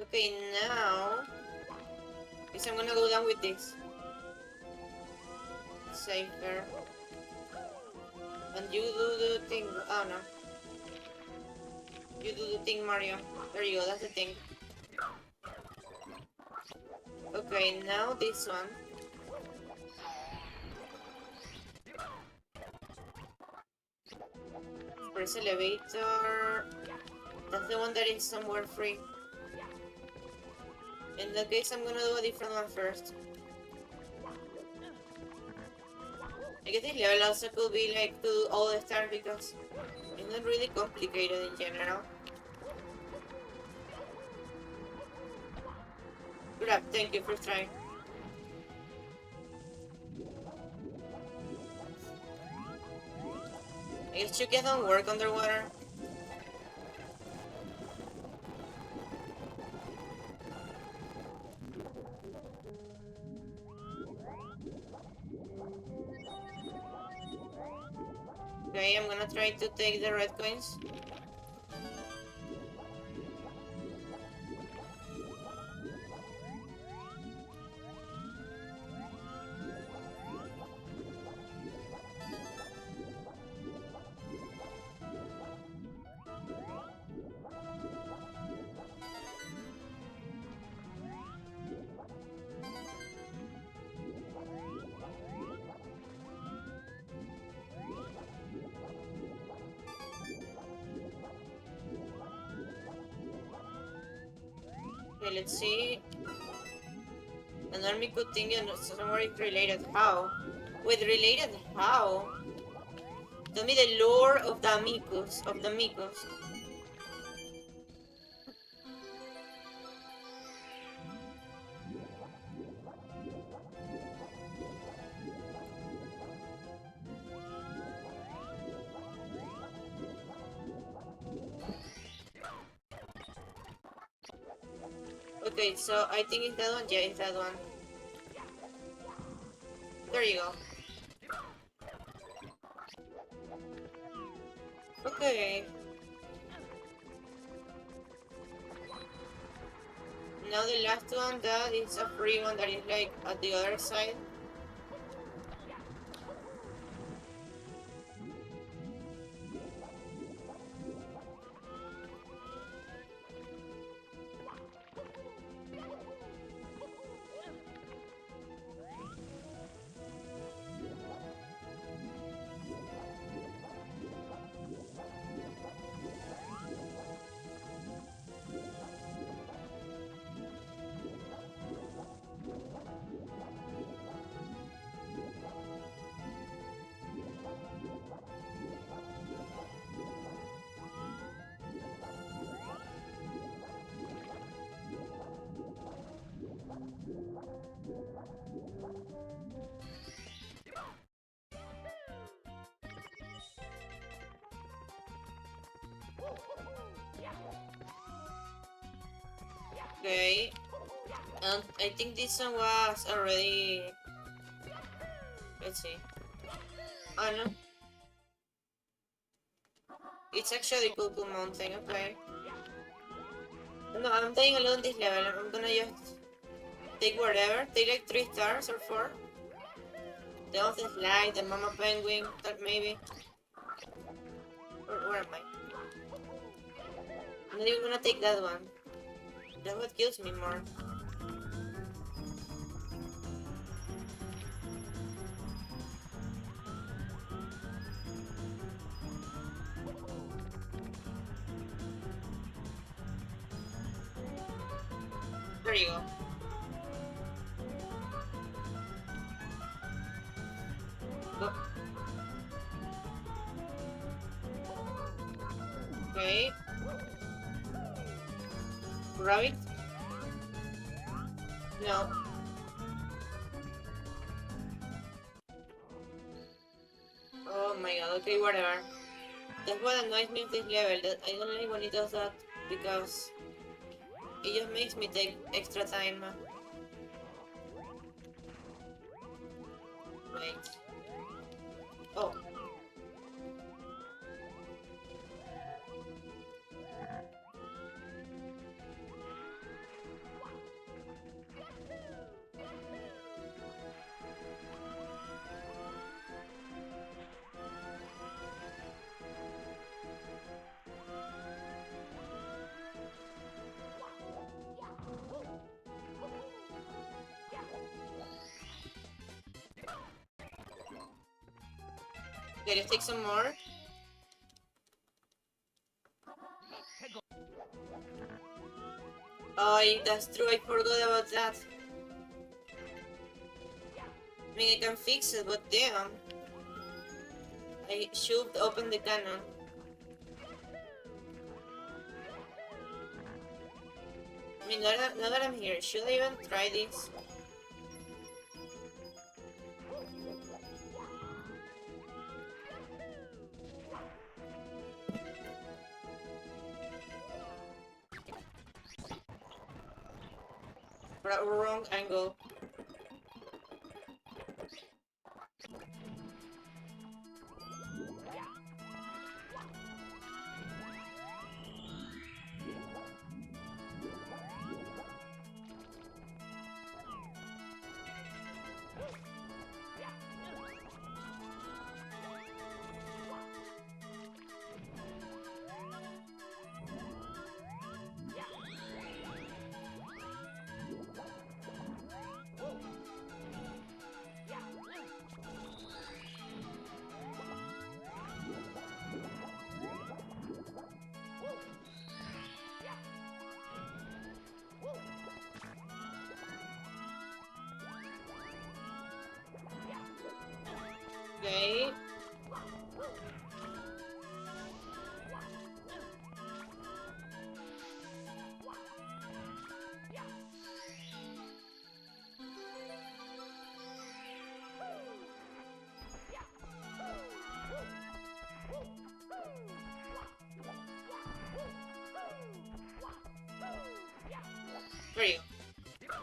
Okay, now I guess I'm gonna go down with this. Safer. And you do the thing. Oh no. You do the thing, Mario. There you go, that's the thing. Okay, now this one. Press elevator. That's the one that is somewhere free. In that case, I'm gonna do a different one first. I guess this level also could be like to do all the stars because it's not really complicated in general. Grab, thank you for trying. I guess Chukia don't work underwater. Okay, I'm gonna try to take the red coins. Okay, let's see. Another good thing and somewhere it's related. How? Wait, related how? Tell me the lore of the amigos, Okay, so I think it's that one. Yeah, it's that one. There you go. Okay. Now the last one, that is a free one that is like at the other side. Okay. And I think this one was already... Let's see. Oh no. It's actually Cuckoo Mountain, okay. No, I'm playing alone this level. I'm gonna just take whatever. Take like 3 stars or 4. The of the slide, the Mama Penguin, that maybe. Or where am I? I'm not even gonna take that one. That's what kills me more. There you go. Go. Okay. Grab it? No. Oh my god, okay, whatever. That's what annoys me with this level, that I don't like when it does that, because it just makes me take extra time. Wait. Oh. Okay, let's take some more. Oh, that's true, I forgot about that. I mean, I can fix it, but damn. I should open the cannon. I mean, now that I'm here, should I even try this? Wrong angle. Okay. There you go.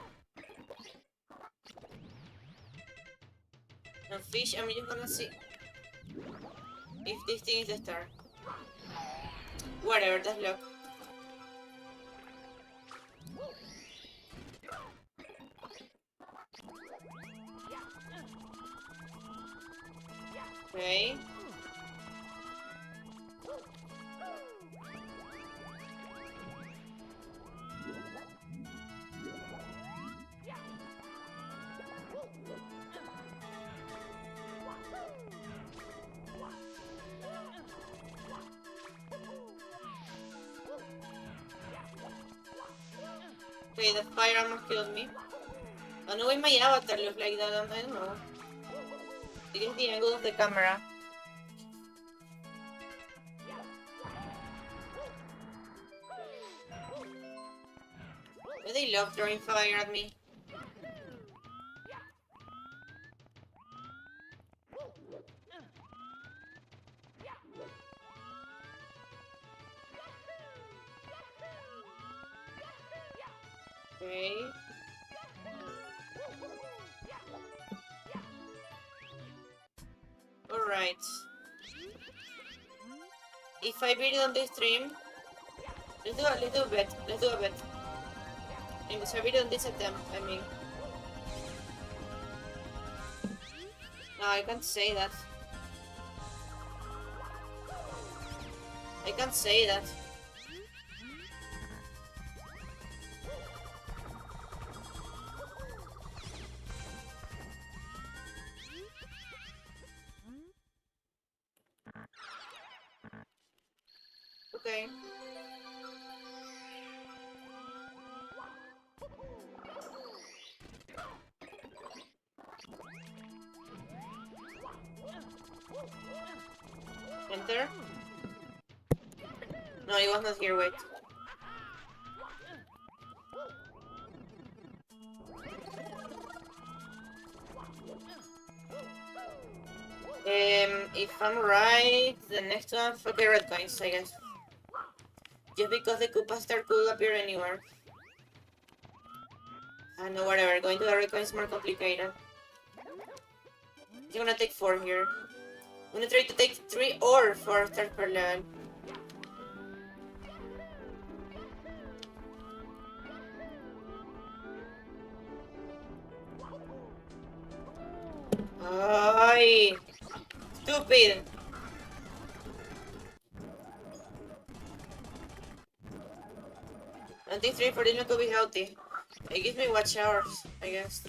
No fish, I'm just gonna see if this thing is the star. Whatever, that's luck. Okay. Okay, the fire almost killed me. I don't know why my avatar looks like that, I don't know. I guess the angle of the camera. But they love throwing fire at me. Okay. Alright. If I beat it on this stream, let's do a bet. Let's do a bet. If I beat it on this attempt, I mean. No, I can't say that. I can't say that. Okay. Enter. No, he was not here, wait. If I'm right, the next one for the red coins, I guess. Just because the Koopa Star could appear anywhere. I know, whatever. Going to the red coin is more complicated. You're gonna take 4 here. I'm gonna try to take 3 or 4 stars per level. Ay, stupid. I think 3 for this one could be healthy. It gives me watch hours, I guess.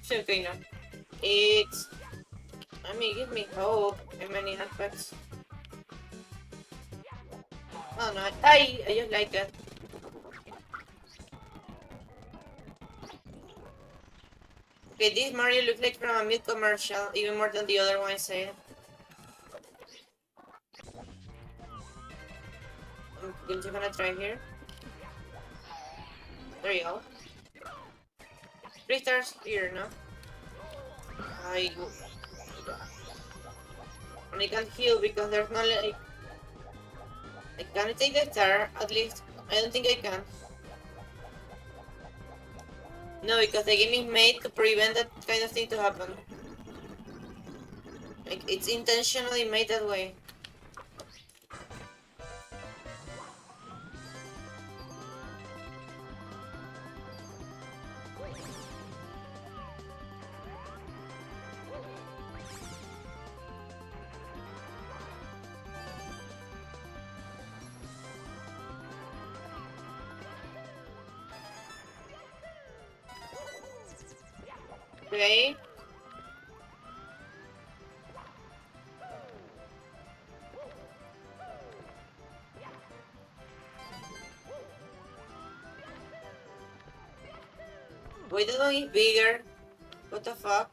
It's okay now. It's... I mean, it gives me hope in many aspects. Oh no, I just like that. Okay, this Mario looks like from a milk commercial, even more than the other one I said. I'm just gonna try here. There you go. 3 stars here, no? And I can't heal because there's no like... I can't take the star, at least. I don't think I can. No, because the game is made to prevent that kind of thing to happen. Like, it's intentionally made that way. Okay. Wait, the one is bigger. What the fuck?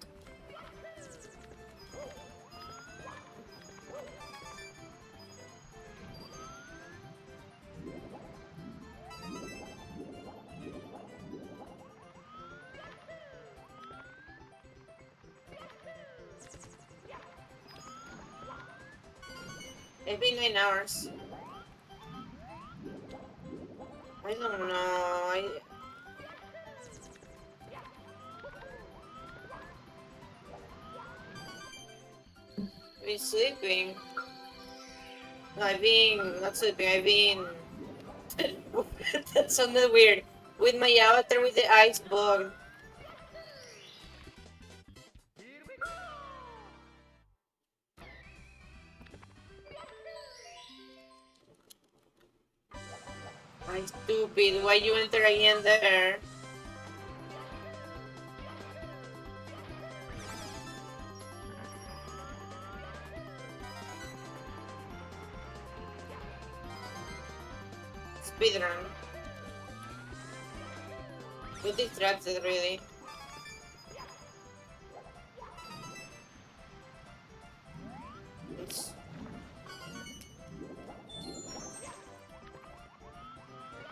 It's been 9 hours. I don't know. I've been sleeping. No, I've been not sleeping. I've been. That sounded weird. With my avatar with the ice bug. I'm stupid. Why you enter again there? Speedrun. Too distracted, really. It's...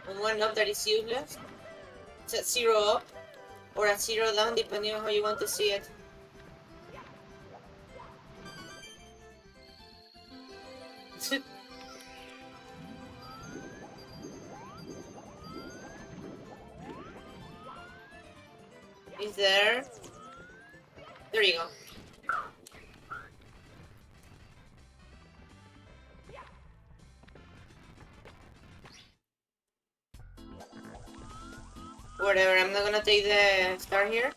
And one up that is useless. It's at 0 up or at 0 down, depending on how you want to see it. Is there? There you go. Whatever, I'm not gonna take the star here.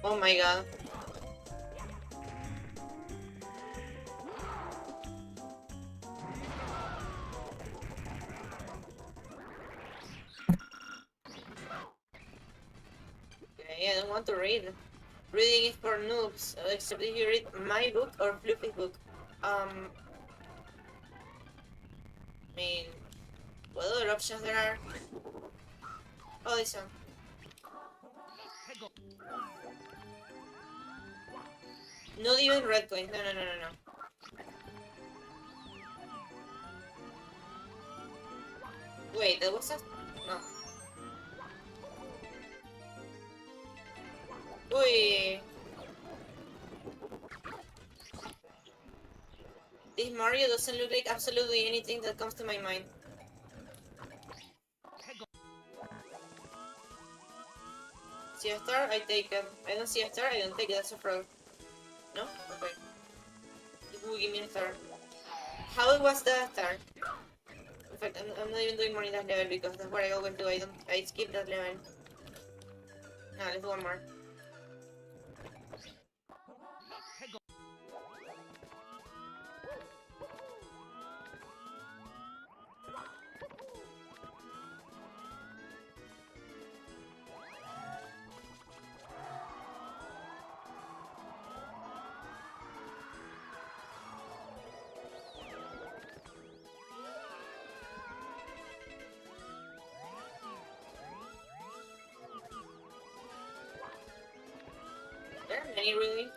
Oh my god. Okay, I don't want to read. Reading is for noobs, except if you read my book or Fluffy's book. I mean, what other options there are? Oh, this one. Not even red coins. No, no, no, no, no. Wait, that was a... No. Uy. This Mario doesn't look like absolutely anything that comes to my mind. See a star? I take it. I don't see a star, I don't take it. That's a fraud. No? Okay. It will give me a star. How was the star? In fact, I'm not even doing more in that level because that's what I always do. I skip that level. Nah, let's do one more. There are many, really.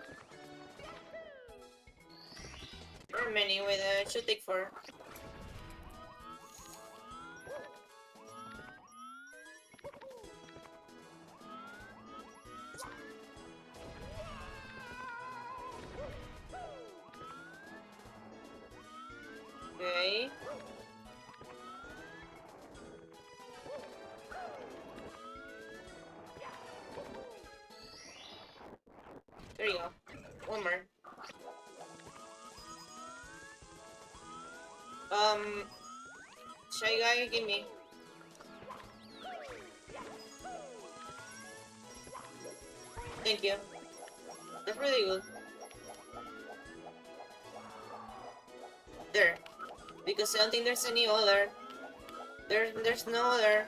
There are many with it should take 4. Okay. There you go. One more. Shy guy, give me. Thank you. That's really good. There. Because I don't think there's any other. There's no other.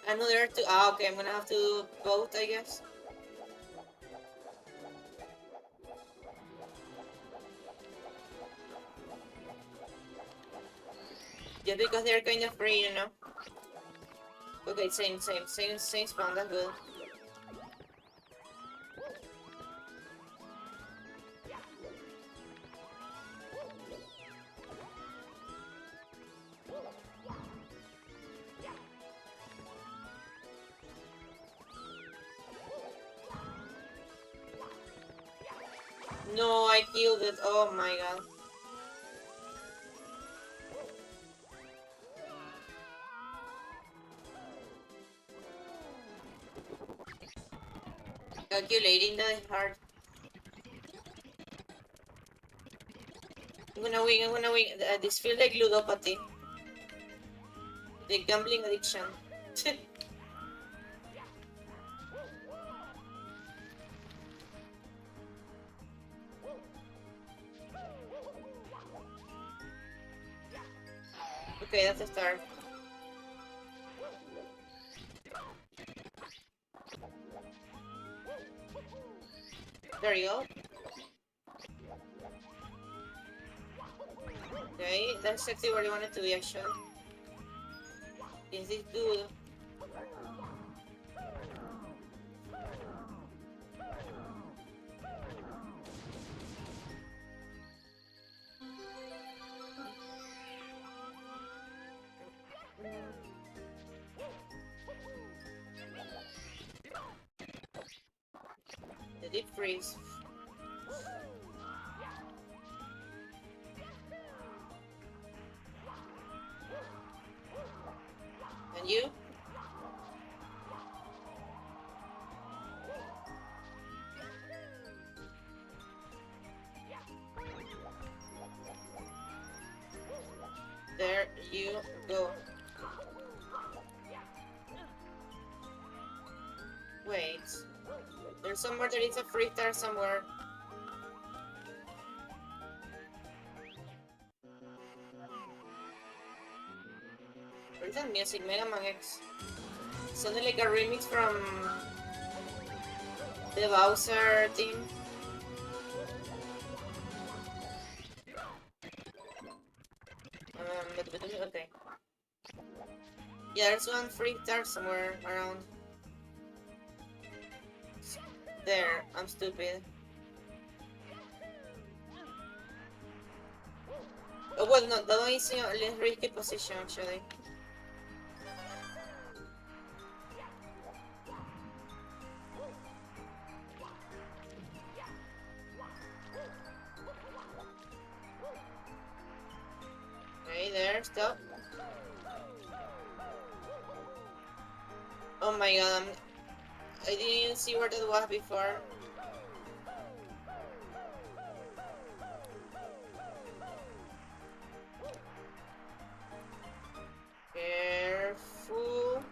I know there are 2. Ah, okay, I'm gonna have to do both, I guess. Just because they're kind of free, you know? Okay, same spawn, that's good. No, I killed it. Oh my god. Calculating the heart. I'm gonna win, I'm gonna win. This feels like ludopathy. The gambling addiction. Okay, that's a start. There you go. Okay, that's exactly where you want it to be actually. Is this dude? The deep freeze. And you? There you go. Wait. There's somewhere there is a free star somewhere. Where's that music? Mega Man X. Sounded like a remix from the Bowser theme. Okay. Yeah, there's one free star somewhere around. There, I'm stupid. Oh, well, no, that one is in a less risky position, actually. Okay, there, stop. Oh my god, I didn't even see where that was before. Careful.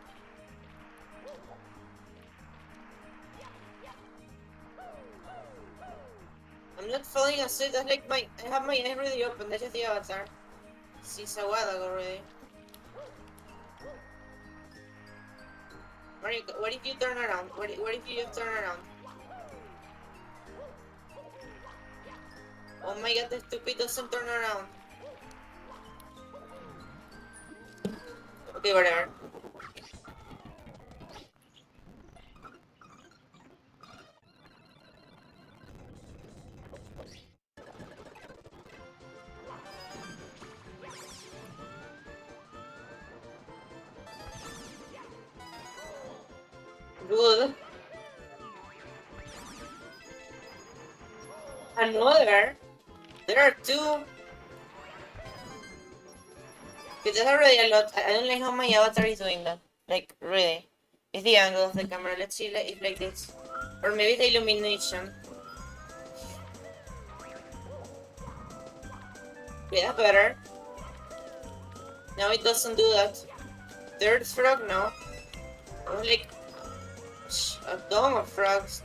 I'm not falling asleep. That's like I have my eyes really open. That's just the avatar. Since a while ago already. What if you turn around? What if you just turn around? Oh my god, the stupid doesn't turn around. Okay, whatever. Good. Another? There are two. Okay, that's already a lot. I don't like how my avatar is doing that. Like, really. It's the angle of the camera. Let's see if like this. Or maybe the illumination. Okay, that's better. Now it doesn't do that. Third frog now. Oh, like a dome of frogs.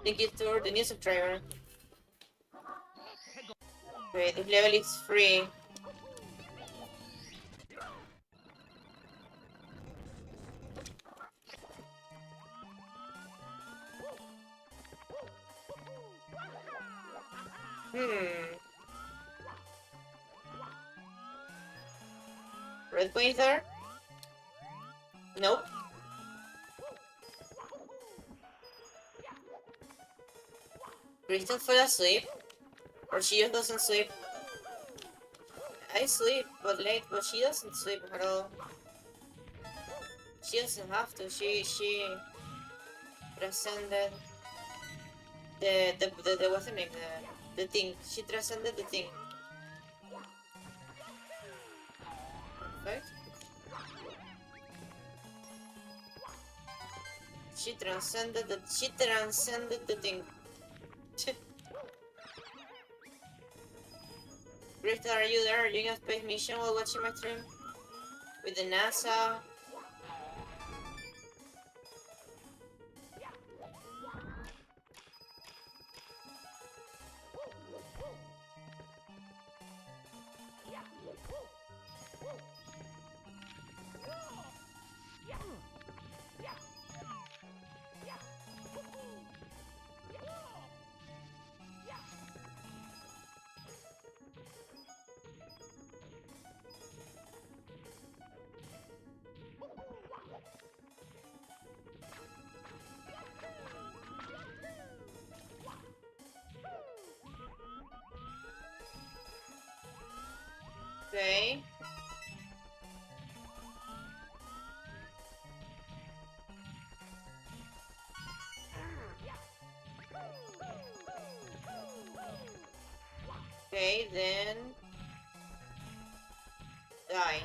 Thank you to the new subscriber. Wait, this level is free. Red point there? Nope. Crystal fell asleep? Or she just doesn't sleep? I sleep, but late, but she doesn't sleep at all. She doesn't have to. She transcended the what's the name? The thing. She transcended the thing. Perfect. She transcended the thing. Greta, are you there? Are you doing a space mission while watching my stream? With the NASA? Okay. Okay, then die.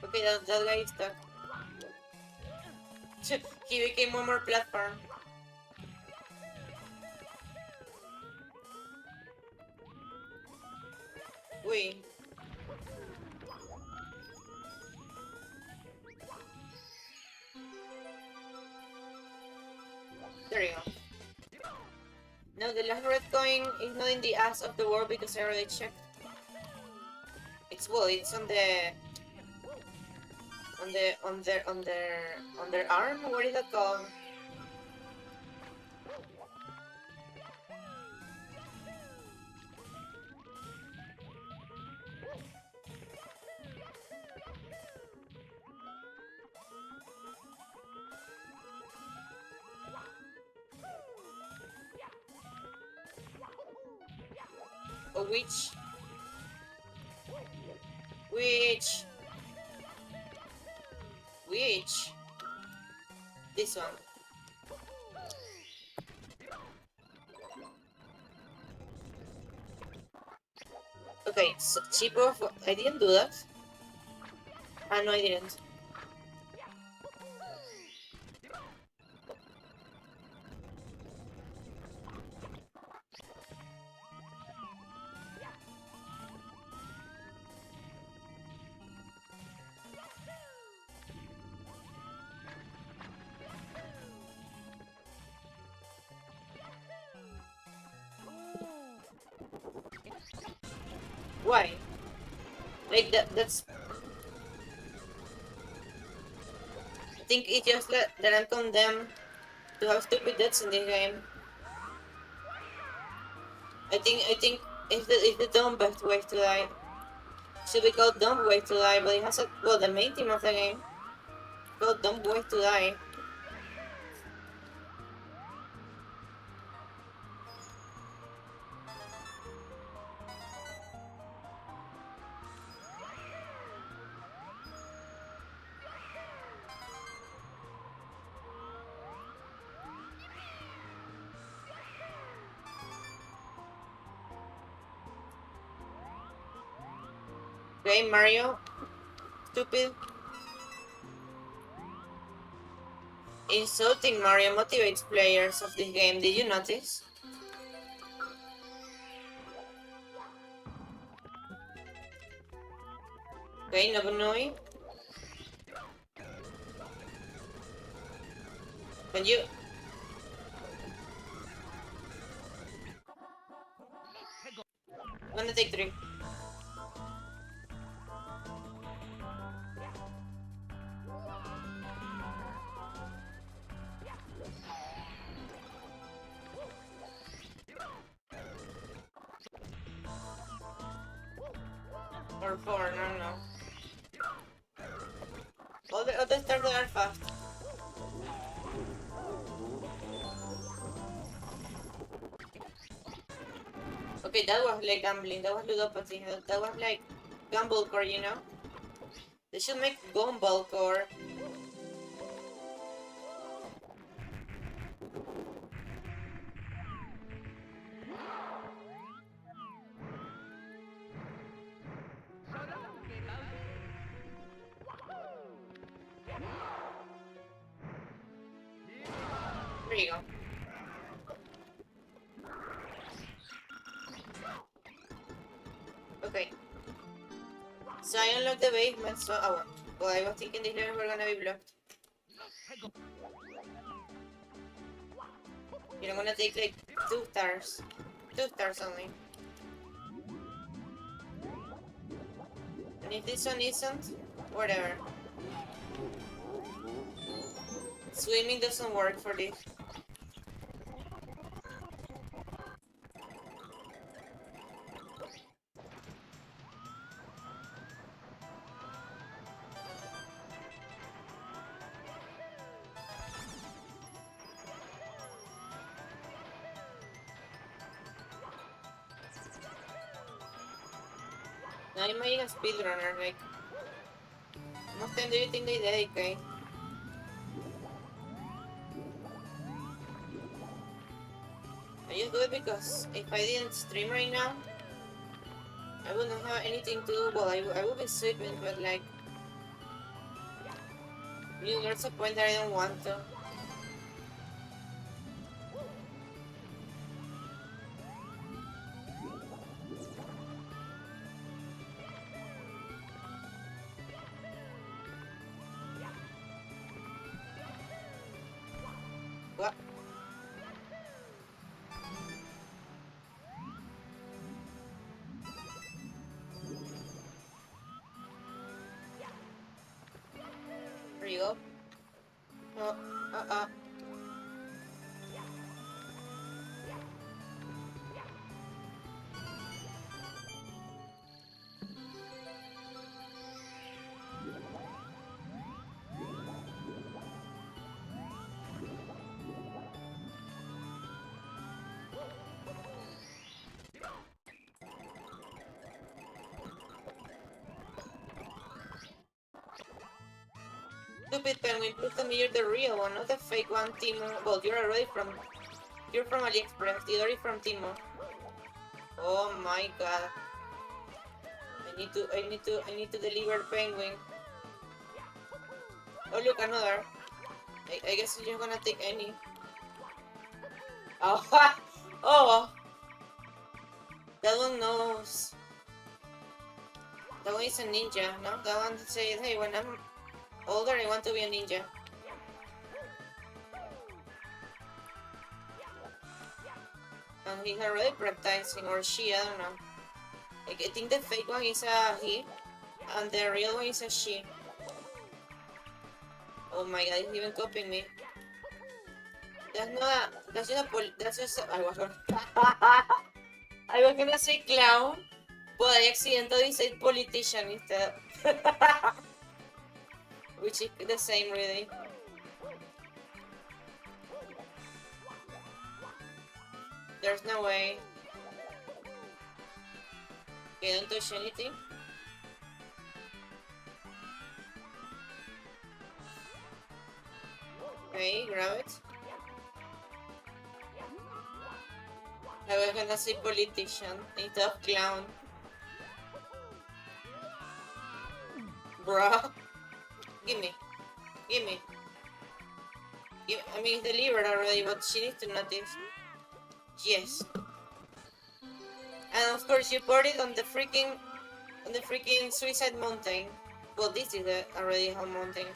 Okay, that guy is stuck. He became one more platform. Wait. There you go. No, the last red coin is not in the ass of the world because I already checked. It's it's on their arm. What is that called? A witch. Witch. Which? This one. Okay, so cheaper. I didn't do that. Ah, no, I didn't. Why? Like that's... I think it's just that I'm condemned to have stupid deaths in this game. I think it's the dumb best way to die. Should be called dumb way to die, but it has a... Well, the main theme of the game called dumb way to die. Okay, Mario. Stupid. Insulting Mario motivates players of this game. Did you notice? Okay, Nobunui. Can you? I'm gonna take 3. Or 4, no. All the other stars are fast. Okay, that was like gambling, that was ludopathy, that was like Gamblecore, you know? They should make Gamblecore. There you go. Okay. So I unlocked the basement, so well, I was thinking these levels were gonna be blocked. I'm gonna take like 2 stars. 2 stars only. And if this one isn't, whatever. Swimming doesn't work for this. Now I'm a speedrunner, like... How much time do you think they dedicate? I just do it because if I didn't stream right now, I wouldn't have anything to do. Well, I would be sleeping, but like... There's a point that I don't want to. What? There you go. Oh, Stupid penguin, please tell me you're the real one, not the fake one, Timo. Well, you're from AliExpress, the other is from Timo. Oh my god. I need to deliver penguin. Oh look, another. I guess you're gonna take any. Oh, oh. That one knows. That one is a ninja, no? That one says, hey, when I'm older, I want to be a ninja. And he's already practicing, or she, I don't know. Like, I think the fake one is a he, and the real one is a she. Oh my god, he's even copying me. That's just a, I was gonna say clown, but I accidentally said politician instead. Which is the same, really. There's no way. Okay, don't touch anything. Okay, grab it. I was gonna say politician instead of clown. Bruh. Gimme. I mean, it's delivered already, but she needs to notice. Yes. And of course, you poured it on the freaking Suicide Mountain. Well, this is already a mountain.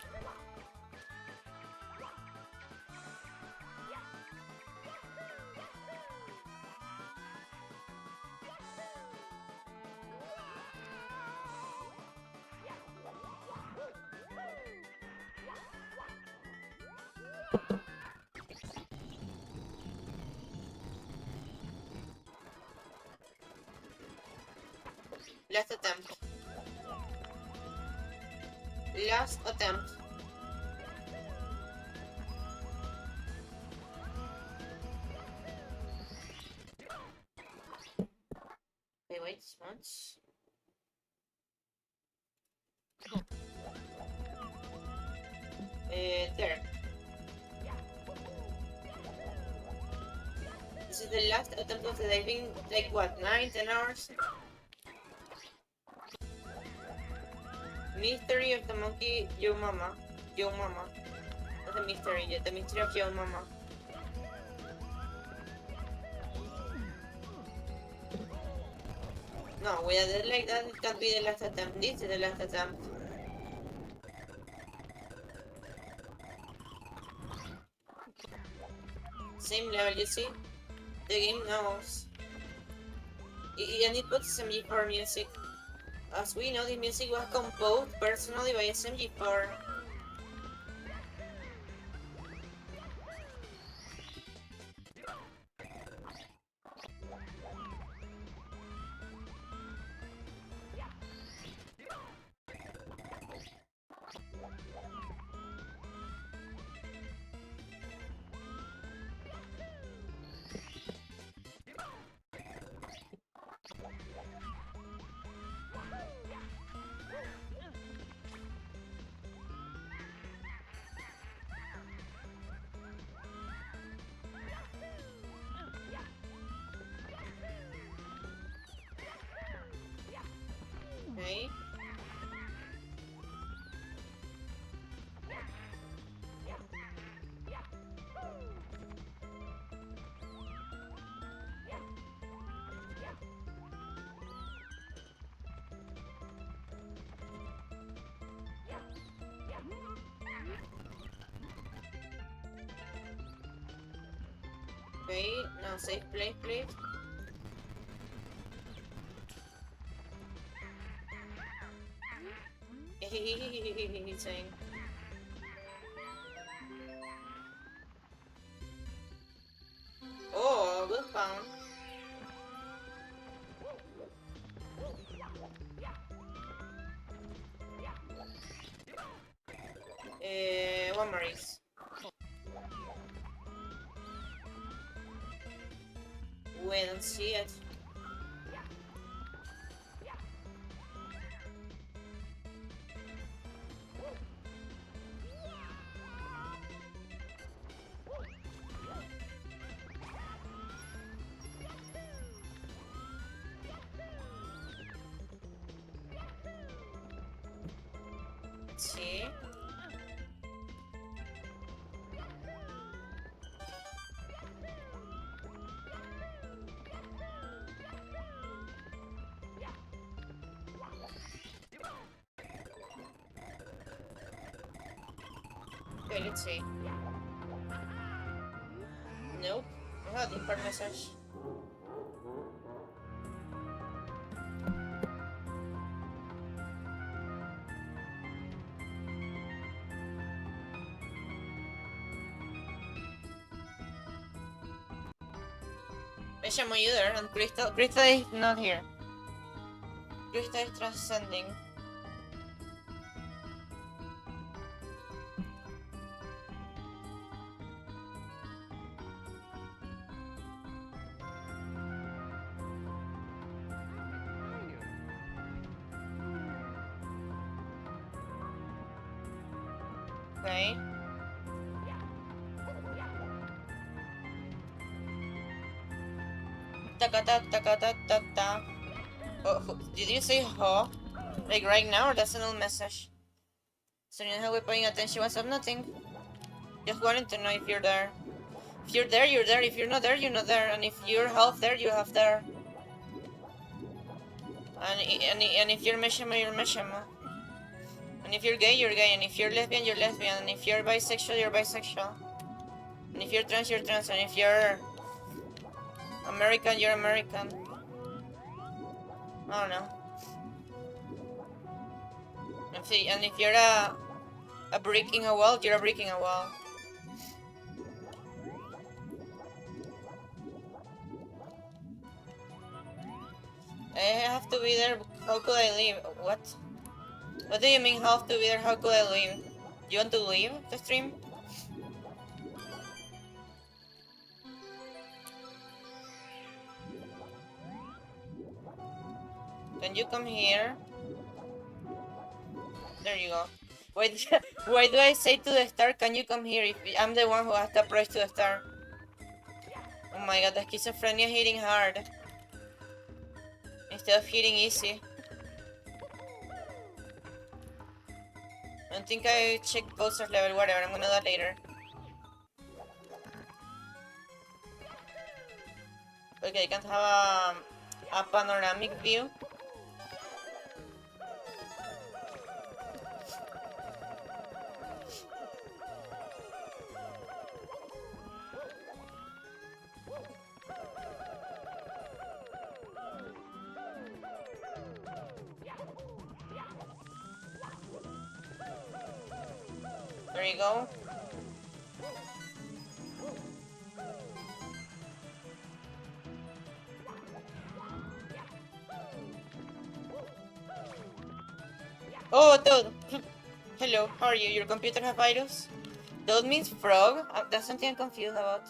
Last attempt. Last attempt. Wait, once. There. This is the last attempt of the diving, like what, 9-10 hours? Mystery of the monkey, Yo Mama. Not the mystery yet, the mystery of Yo Mama. No, with a dead like that, it can't be the last attempt. This is the last attempt. Same level, you see? The game knows. And it puts SMG4 music. As we know, the music was composed personally by SMG4. Okay. Wait, now safe place, please. He's saying. Oh, good pound. One more race. Wait and see it. Let's see. Okay, let's see. Nope. Oh, deeper message. Mission, are you there? And Krista is not here. Krista is transcending. Okay. Ta. Oh, did you say ho? Like right now, or that's an old message? So you know how we're paying attention. What's up? Nothing. Just wanted to know if you're there. If you're there, you're there. If you're not there, you're not there. And if you're half there, you're half there. And if you're Mishima, you're Mishima. And if you're gay, you're gay. And if you're lesbian, you're lesbian. And if you're bisexual, you're bisexual. And if you're trans, you're trans. And if you're American, you're American. I don't know. And if you're a brick in a wall, you're a brick in a wall. I have to be there How could I leave? What? What do you mean how to be there? How could I leave? You want to leave the stream? Can you come here? There you go. Wait, why do I say to the star, can you come here if I'm the one who has to approach to the star? Oh my god, the schizophrenia hitting hard. Instead of hitting easy. I don't think I checked poster level, whatever, I'm gonna do that later. Okay, I can't have a panoramic view. There you go. Oh, Toad! Hello, how are you? Your computer have virus? Toad means frog? That's something I'm confused about.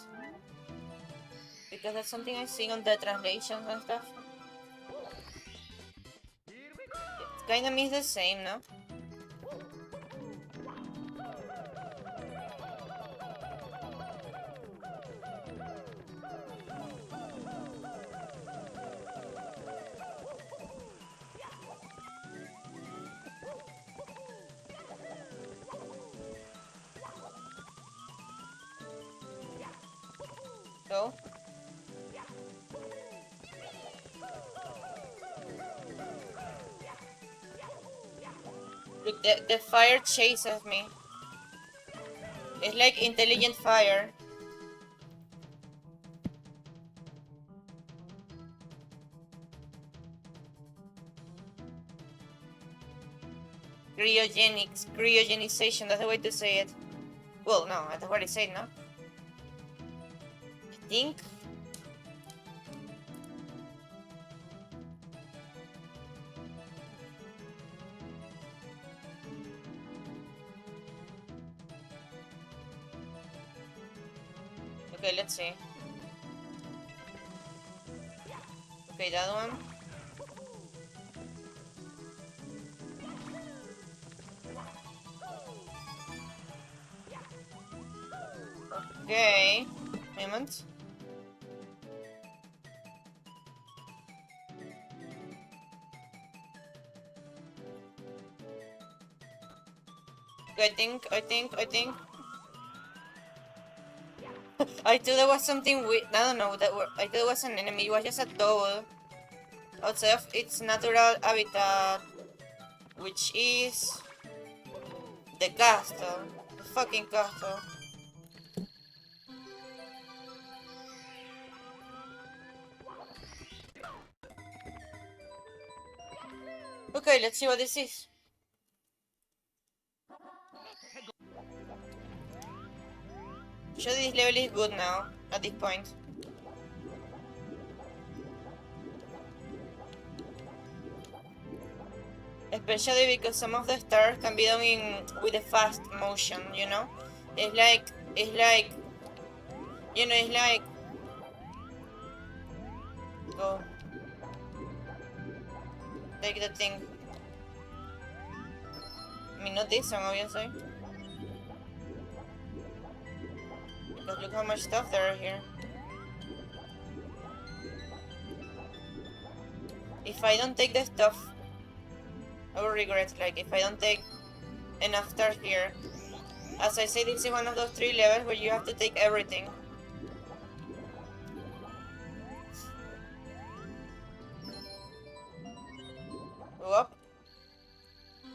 Because that's something I see on the translations and stuff. It kinda means the same, no? So? Look, the fire chases me. It's like intelligent fire. Cryogenization, that's the way to say it. Well, no, that's what I said, no? I think. Okay, let's see. Okay, that one. Okay, moment. I think. I thought there was something weird. I don't know. I thought it was an enemy. It was just a toad outside of its natural habitat, which is the castle. The fucking castle. Okay, let's see what this is. Sure, this level is good now, at this point. Especially because some of the stars can be done with a fast motion, you know? It's like, you know, it's like... Go. Take the thing. I mean, not this one, obviously. Because look how much stuff there are here. If I don't take the stuff, I will regret, like, if I don't take enough stars here. As I say, this is one of those 3 levels where you have to take everything. Go up.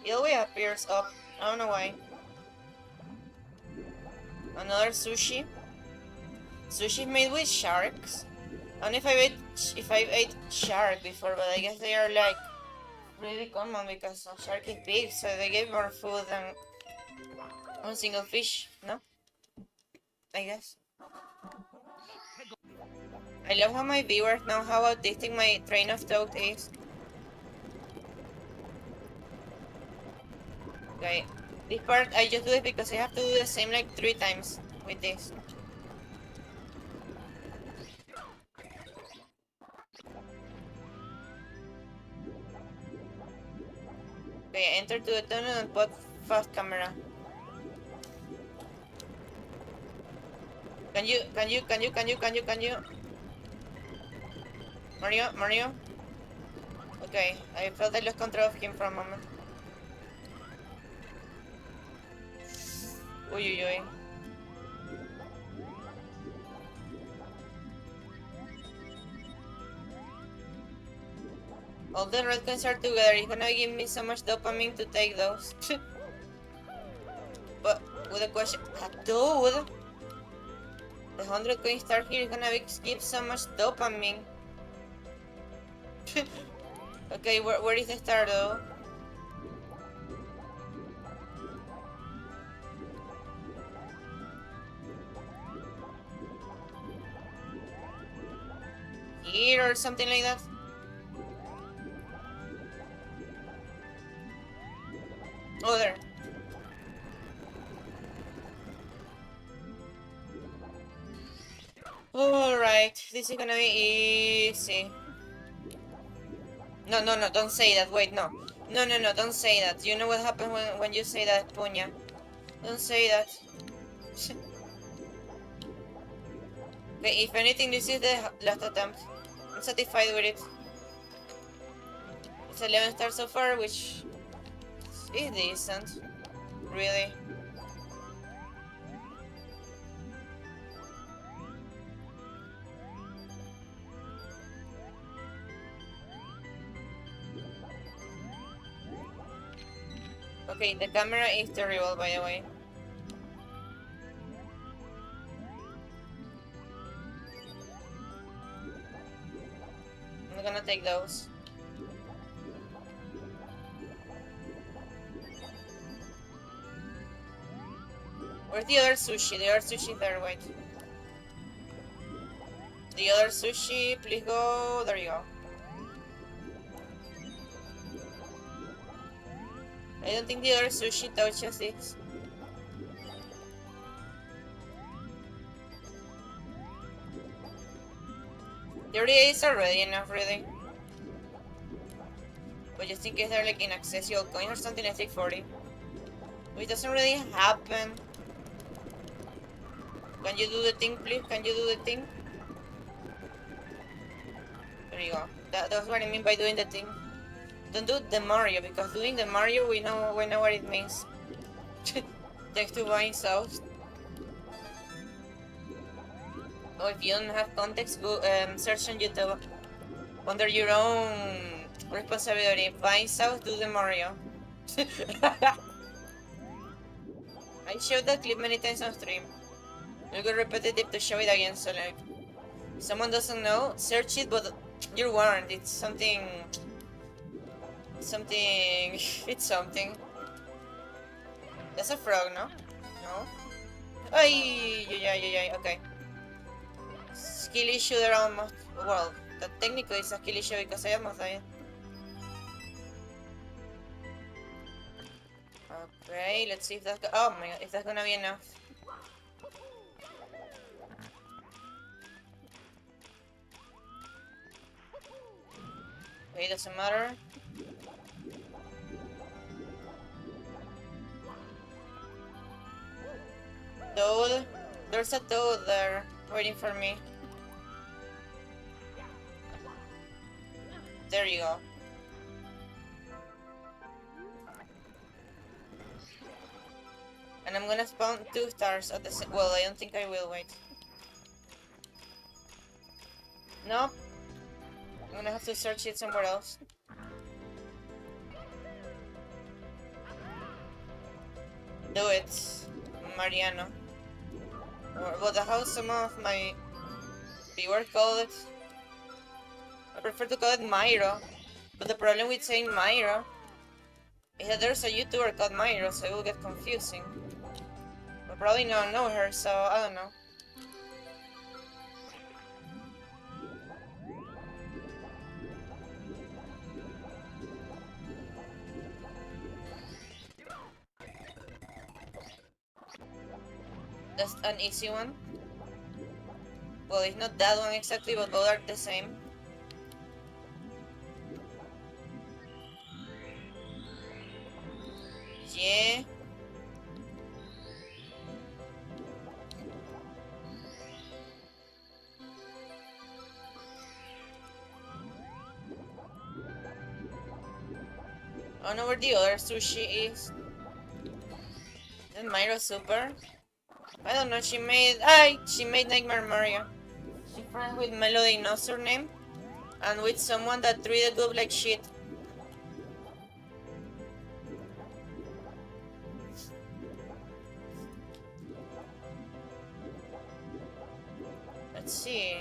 It always appears up. I don't know why. Another sushi. Sushi made with sharks. I don't know if I've ate shark before, but I guess they are like really common because a shark is big, so they give more food than one single fish, no? I guess. I love how my viewers know how autistic my train of thought is. Okay. This part I just do it because I have to do the same like 3 times with this. Okay, enter to the tunnel and put fast camera. Can you? Mario? Okay, I felt I lost control of him for a moment. Uy. All the red coins are together. It's gonna give me so much dopamine to take those. But with a question, dude, the 100 coin star here is gonna give so much dopamine. Okay, where is the star though? Here or something like that? Oh, there. Alright, this is gonna be easy. No, don't say that. Wait, no, don't say that. You know what happens when you say that, Punya? Don't say that. Okay, if anything, this is the last attempt. I'm satisfied with it. It's 11 stars so far, which is decent. Really. Okay, the camera is terrible, by the way. I'm gonna take those. Where's the other sushi? The other sushi there, wait. The other sushi, please go. There you go. I don't think the other sushi touches this. The 38 is already enough, really. But just in case they're like inaccessible coins or something, I take 40. Which doesn't really happen. Can you do the thing, please? Can you do the thing? There you go. That's what I mean by doing the thing. Don't do the Mario, because doing the Mario, we know what it means. Thanks to buying sauce. Oh, if you don't have context, go search on YouTube. Under your own responsibility. Buying sauce, do the Mario. I showed that clip many times on stream. I'll go repetitive to show it again, so like, if someone doesn't know, search it, but you're warned. It's something. It's something. That's a frog, no? No? Ay, yeah, okay. Skill issue there almost. Well, that technically is a skill issue because I almost died. Okay, let's see if that's. Oh my god, if that's gonna be enough. Okay, doesn't matter. Toad? There's a toad there waiting for me. There you go. And I'm gonna spawn 2 stars at the same. Well, I don't think I will. Wait. Nope. I'm gonna have to search it somewhere else. Do it, Mariano. Or well, how some of my viewers call it. I prefer to call it Myro. But the problem with saying Myro is that there's a YouTuber called Myro, so it will get confusing. I probably don't know her, so I don't know. That's an easy one. Well, it's not that one exactly, but both are the same. Yeah. I don't know where the other sushi is. Then Myro Super. I don't know. She made Nightmare Mario. She friends with Melody, knows her name, and with someone that treated Goob like shit. Let's see.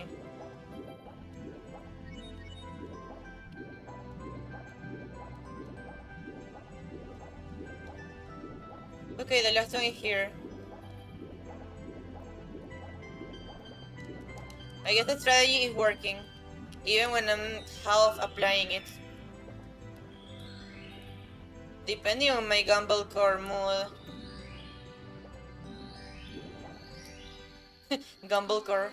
Okay, the last one is here. I guess the strategy is working, even when I'm half applying it. Depending on my GAMBLECORE mood. GAMBLECORE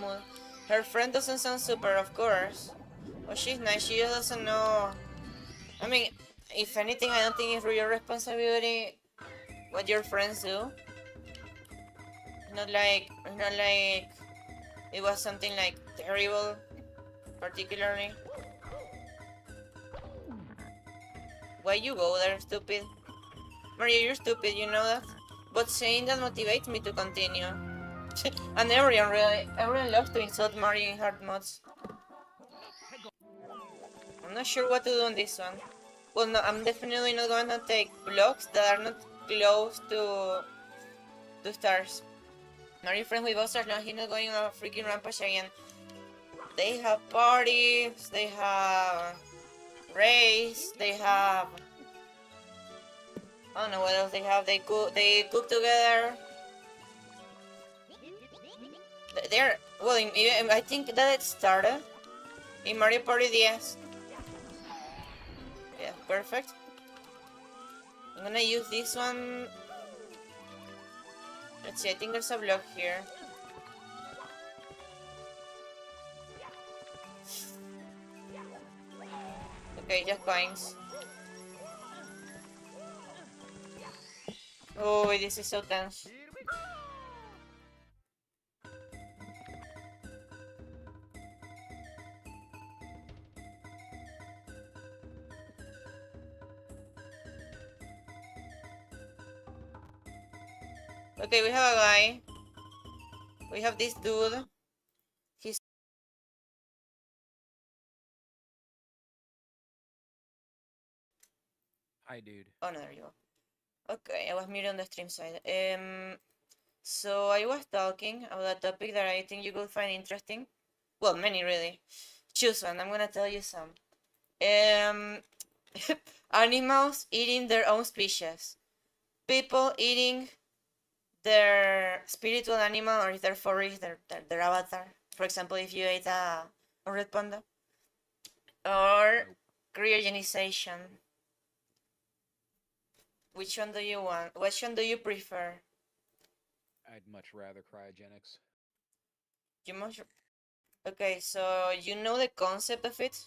mood. Her friend doesn't sound super, of course. But she's nice, she just doesn't know. I mean, if anything, I don't think it's your responsibility what your friends do. Not like it was something like terrible, particularly. Why you go there, stupid? Mario, you're stupid, you know that? But saying that motivates me to continue. And everyone loves to insult Mario in hard mods. I'm not sure what to do on this one. Well, no, I'm definitely not going to take blocks that are not close to stars. Mario friends with Bowser, no, he's not going on a freaking rampage again. They have parties, they have race, they have... I don't know what else they have. They cook together. They're... Well, I think that it started in Mario Party DS. Yeah, perfect. I'm gonna use this one. Let's see, I think there's a block here. Okay, just coins. Oh, this is so tense. Okay, we have a guy. We have this dude. He's... Hi, dude. Oh, no, there you go. Okay, I was muted on the stream side. So I was talking about a topic that I think you could find interesting. Well, many really. Choose one. I'm gonna tell you some. Animals eating their own species. People eating their spiritual animal, or if they're furries, their avatar. For example, if you ate a red panda. Or cryogenization. Which one do you want? Which one do you prefer? I'd much rather cryogenics. You must... Okay, so you know the concept of it?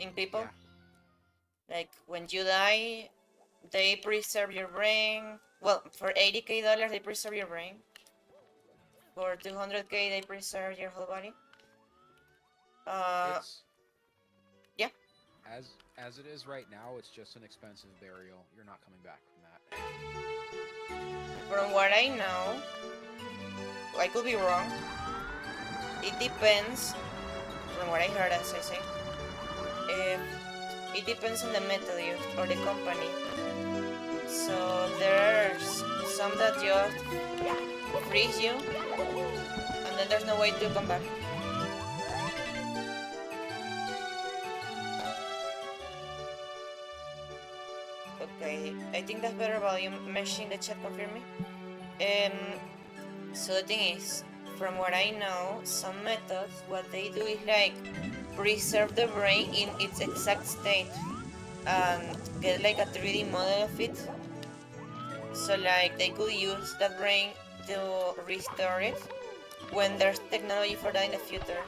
In people? Yeah. Like, when you die, they preserve your brain. Well, for $80,000 they preserve your brain. For $200K they preserve your whole body. It's, yeah. As it is right now, it's just an expensive burial. You're not coming back from that. From what I know, I could be wrong. It depends. From what I heard, as I say, it depends on the method used or the company. So there's some that just freeze you, and then there's no way to come back. Okay, I think that's better volume. Meshing the chat, confirm me. So the thing is, from what I know, some methods, what they do is like preserve the brain in its exact state and get like a 3D model of it. So like they could use that brain to restore it when there's technology for that in the future.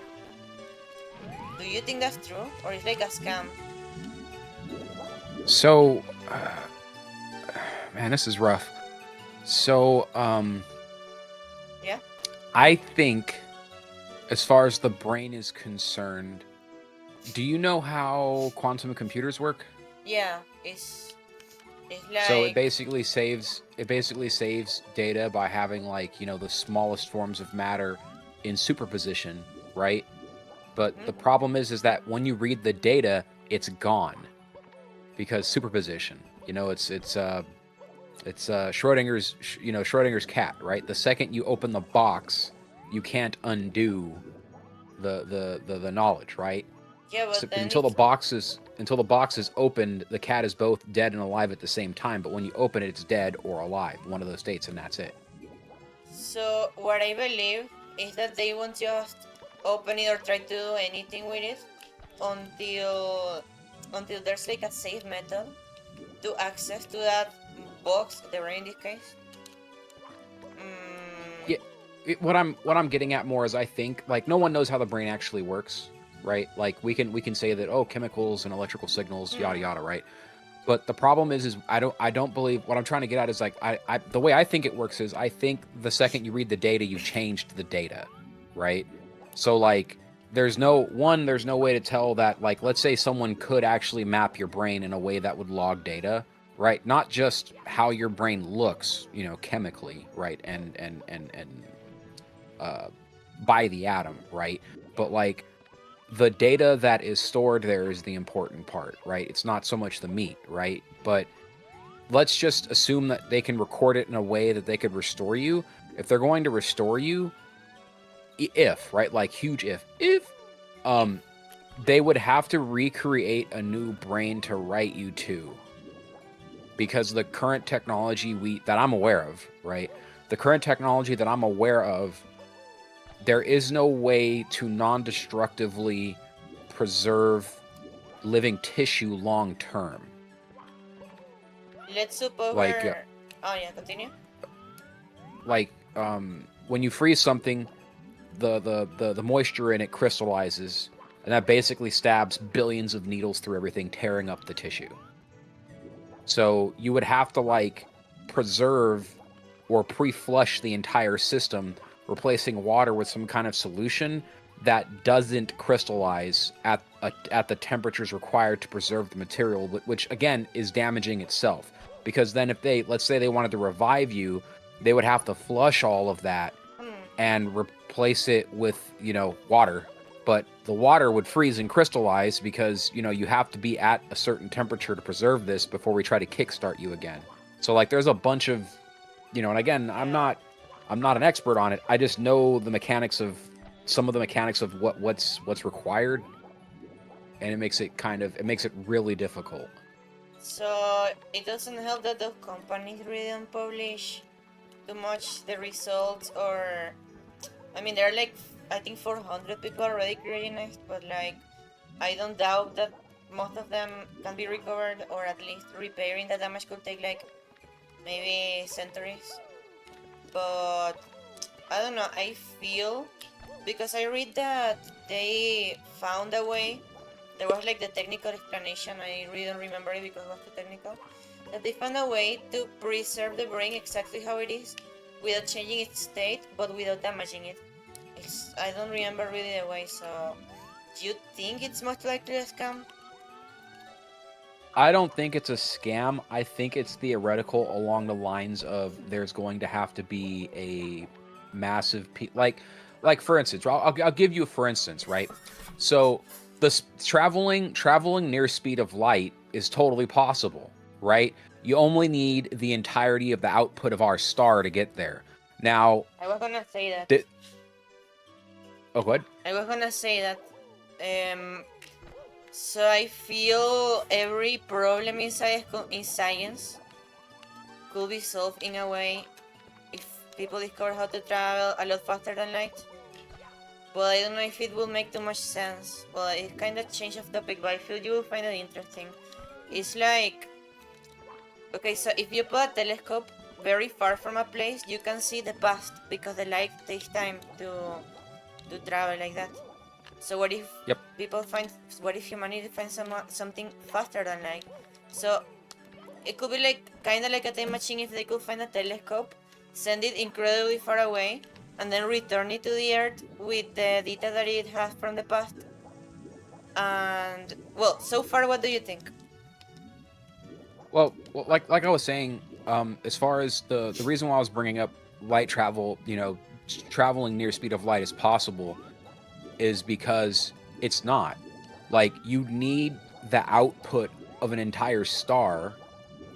Do you think that's true, or is like a scam? So, man, this is rough. So, Yeah. I think, as far as the brain is concerned, do you know how quantum computers work? Yeah, it's like So it basically saves data by having, like, you know, the smallest forms of matter in superposition, right? But the problem is that when you read the data, it's gone because superposition. You know, it's Schrodinger's cat, right? The second you open the box, you can't undo the knowledge, right? yeah, but So, then until the it's- box is opened, the cat is both dead and alive at the same time. But when you open it, it's dead or alive, one of those states, and that's it. So what I believe is that they won't just open it or try to do anything with it until there's like a safe method to access to that box, the brain in this case. Yeah, what I'm getting at more is, I think, like, no one knows how the brain actually works, right? Like, we can say that, oh, chemicals and electrical signals, yada yada, right? But the problem is I don't believe, what I'm trying to get at is, like, I the way I think it works is, I think the second you read the data, you changed the data, right? So, like, there's no way to tell that, like, let's say someone could actually map your brain in a way that would log data, right? Not just how your brain looks, you know, chemically, right? And by the atom, right? But, like, the data that is stored there is the important part, right? It's not so much the meat, right? But let's just assume that they can record it in a way that they could restore you. If they're going to restore you, right? Like, huge if, they would have to recreate a new brain to write you to. Because the current technology that I'm aware of, right? The current technology that I'm aware of, there is no way to non-destructively preserve living tissue long term. Let's suppose Like, we're... Oh yeah, continue. Like, when you freeze something, the moisture in it crystallizes, and that basically stabs billions of needles through everything, tearing up the tissue. So you would have to, like, preserve or pre-flush the entire system, replacing water with some kind of solution that doesn't crystallize at the temperatures required to preserve the material, which again is damaging itself. Because then if let's say they wanted to revive you, they would have to flush all of that and replace it with, you know, water. But the water would freeze and crystallize because, you know, you have to be at a certain temperature to preserve this before we try to kickstart you again. So, like, there's a bunch of, you know, and again, I'm not an expert on it. I just know some of the mechanics of what's required, and it makes it really difficult. So it doesn't help that the companies really don't publish too much the results, or I mean, there are like, I think 400 people already creating it, but like, I don't doubt that most of them can be recovered, or at least repairing the damage could take like maybe centuries. But I don't know, I feel, because I read that they found a way, there was like the technical explanation, I really don't remember it because it was too technical, that they found a way to preserve the brain exactly how it is without changing its state but without damaging it. I don't remember really the way, so do you think it's most likely a scam? I don't think it's a scam. I think it's theoretical along the lines of there's going to have to be a massive like for instance, I'll give you a for instance, right? So the traveling near speed of light is totally possible, right? You only need the entirety of the output of our star to get there. Now, I was gonna say that. Oh, what? I was gonna say that. So I feel every problem in science could be solved in a way if people discover how to travel a lot faster than light. But I don't know if it will make too much sense. Well, it kind of changed of topic, but I feel you will find it interesting. It's like, okay, so if you put a telescope very far from a place, you can see the past because the light takes time to travel like that. So what if Yep. what if humanity finds something faster than light? So it could be like kind of like a time machine if they could find a telescope, send it incredibly far away, and then return it to the Earth with the data that it has from the past. And well, so far, what do you think? Well, like I was saying, as far as the reason why I was bringing up light travel, traveling near speed of light is possible, is because it's not. Like, you need the output of an entire star,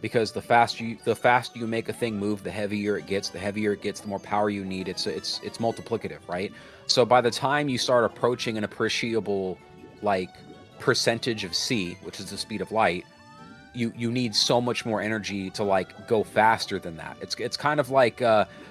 because the faster you make a thing move, the heavier it gets. The heavier it gets, the more power you need. It's multiplicative, right? So by the time you start approaching an appreciable percentage of c, which is the speed of light, you need so much more energy to go faster than that. It's kind of like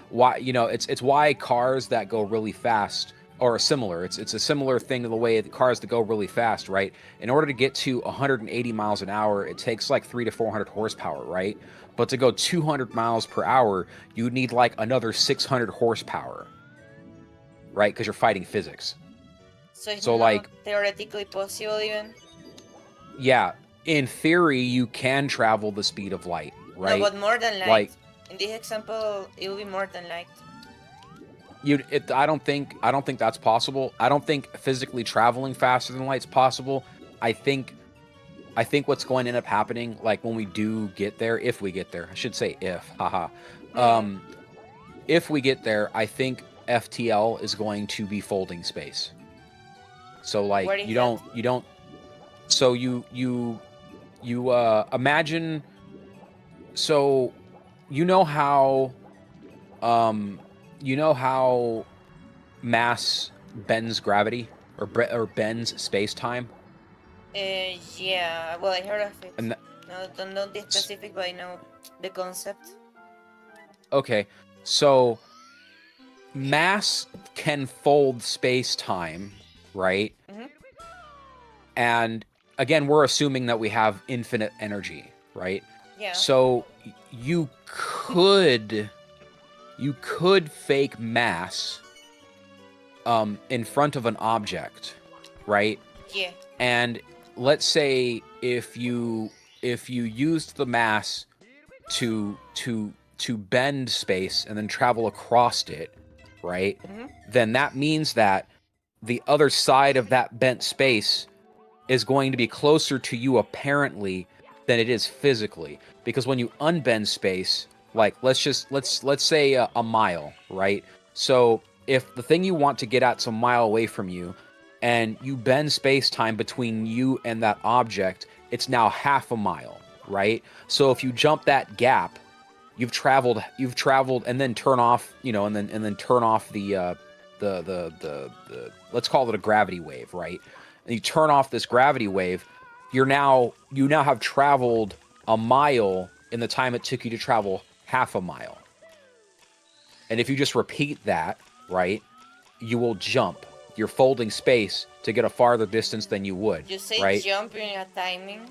why it's why cars that go really fast are similar. It's a similar thing to the way the cars that go really fast, right? In order to get to 180 miles an hour, it takes 300 to 400 horsepower, right? But to go 200 miles per hour, you need another 600 horsepower, right? Because you're fighting physics. So it's So, not theoretically possible even. Yeah, in theory, you can travel the speed of light, right? No, but more than light. In this example, it will be more than light. I don't think that's possible. I don't think physically traveling faster than light's possible. I think what's going to end up happening, when we do get there, if we get there, I should say if, haha. If we get there, I think FTL is going to be folding space. So you don't. So you imagine. So how mass bends gravity or bends space-time? Yeah. Well, I heard of it. And No, don't know the specific, but I know the concept. Okay, so mass can fold space-time, right? Mhm. And again, we're assuming that we have infinite energy, right? Yeah. So you could fake mass in front of an object, right? Yeah. And let's say if you used the mass to bend space and then travel across it, right? Mhm. Then that means that the other side of that bent space is going to be closer to you apparently than it is physically, because when you unbend space, let's say a mile, right? So if the thing you want to get at's a mile away from you, and you bend space-time between you and that object, it's now half a mile, right? So if you jump that gap, you've traveled, and then turn off, and then turn off the let's call it a gravity wave, right? And you turn off this gravity wave, you now have traveled a mile in the time it took you to travel half a mile. And if you just repeat that, right, you will jump. You're folding space to get a farther distance than you would. You say right? jump in a timing.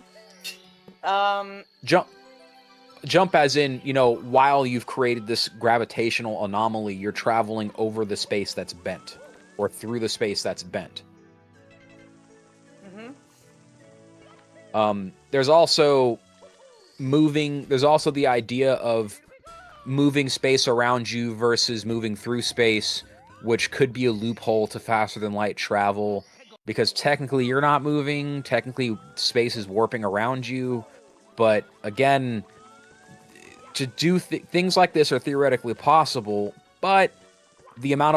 Jump as in, while you've created this gravitational anomaly, you're traveling over the space that's bent, or through the space that's bent. Mm-hmm. There's also the idea of moving space around you versus moving through space, which could be a loophole to faster than light travel, because technically you're not moving, technically space is warping around you, but again, to do things like this are theoretically possible, but the amount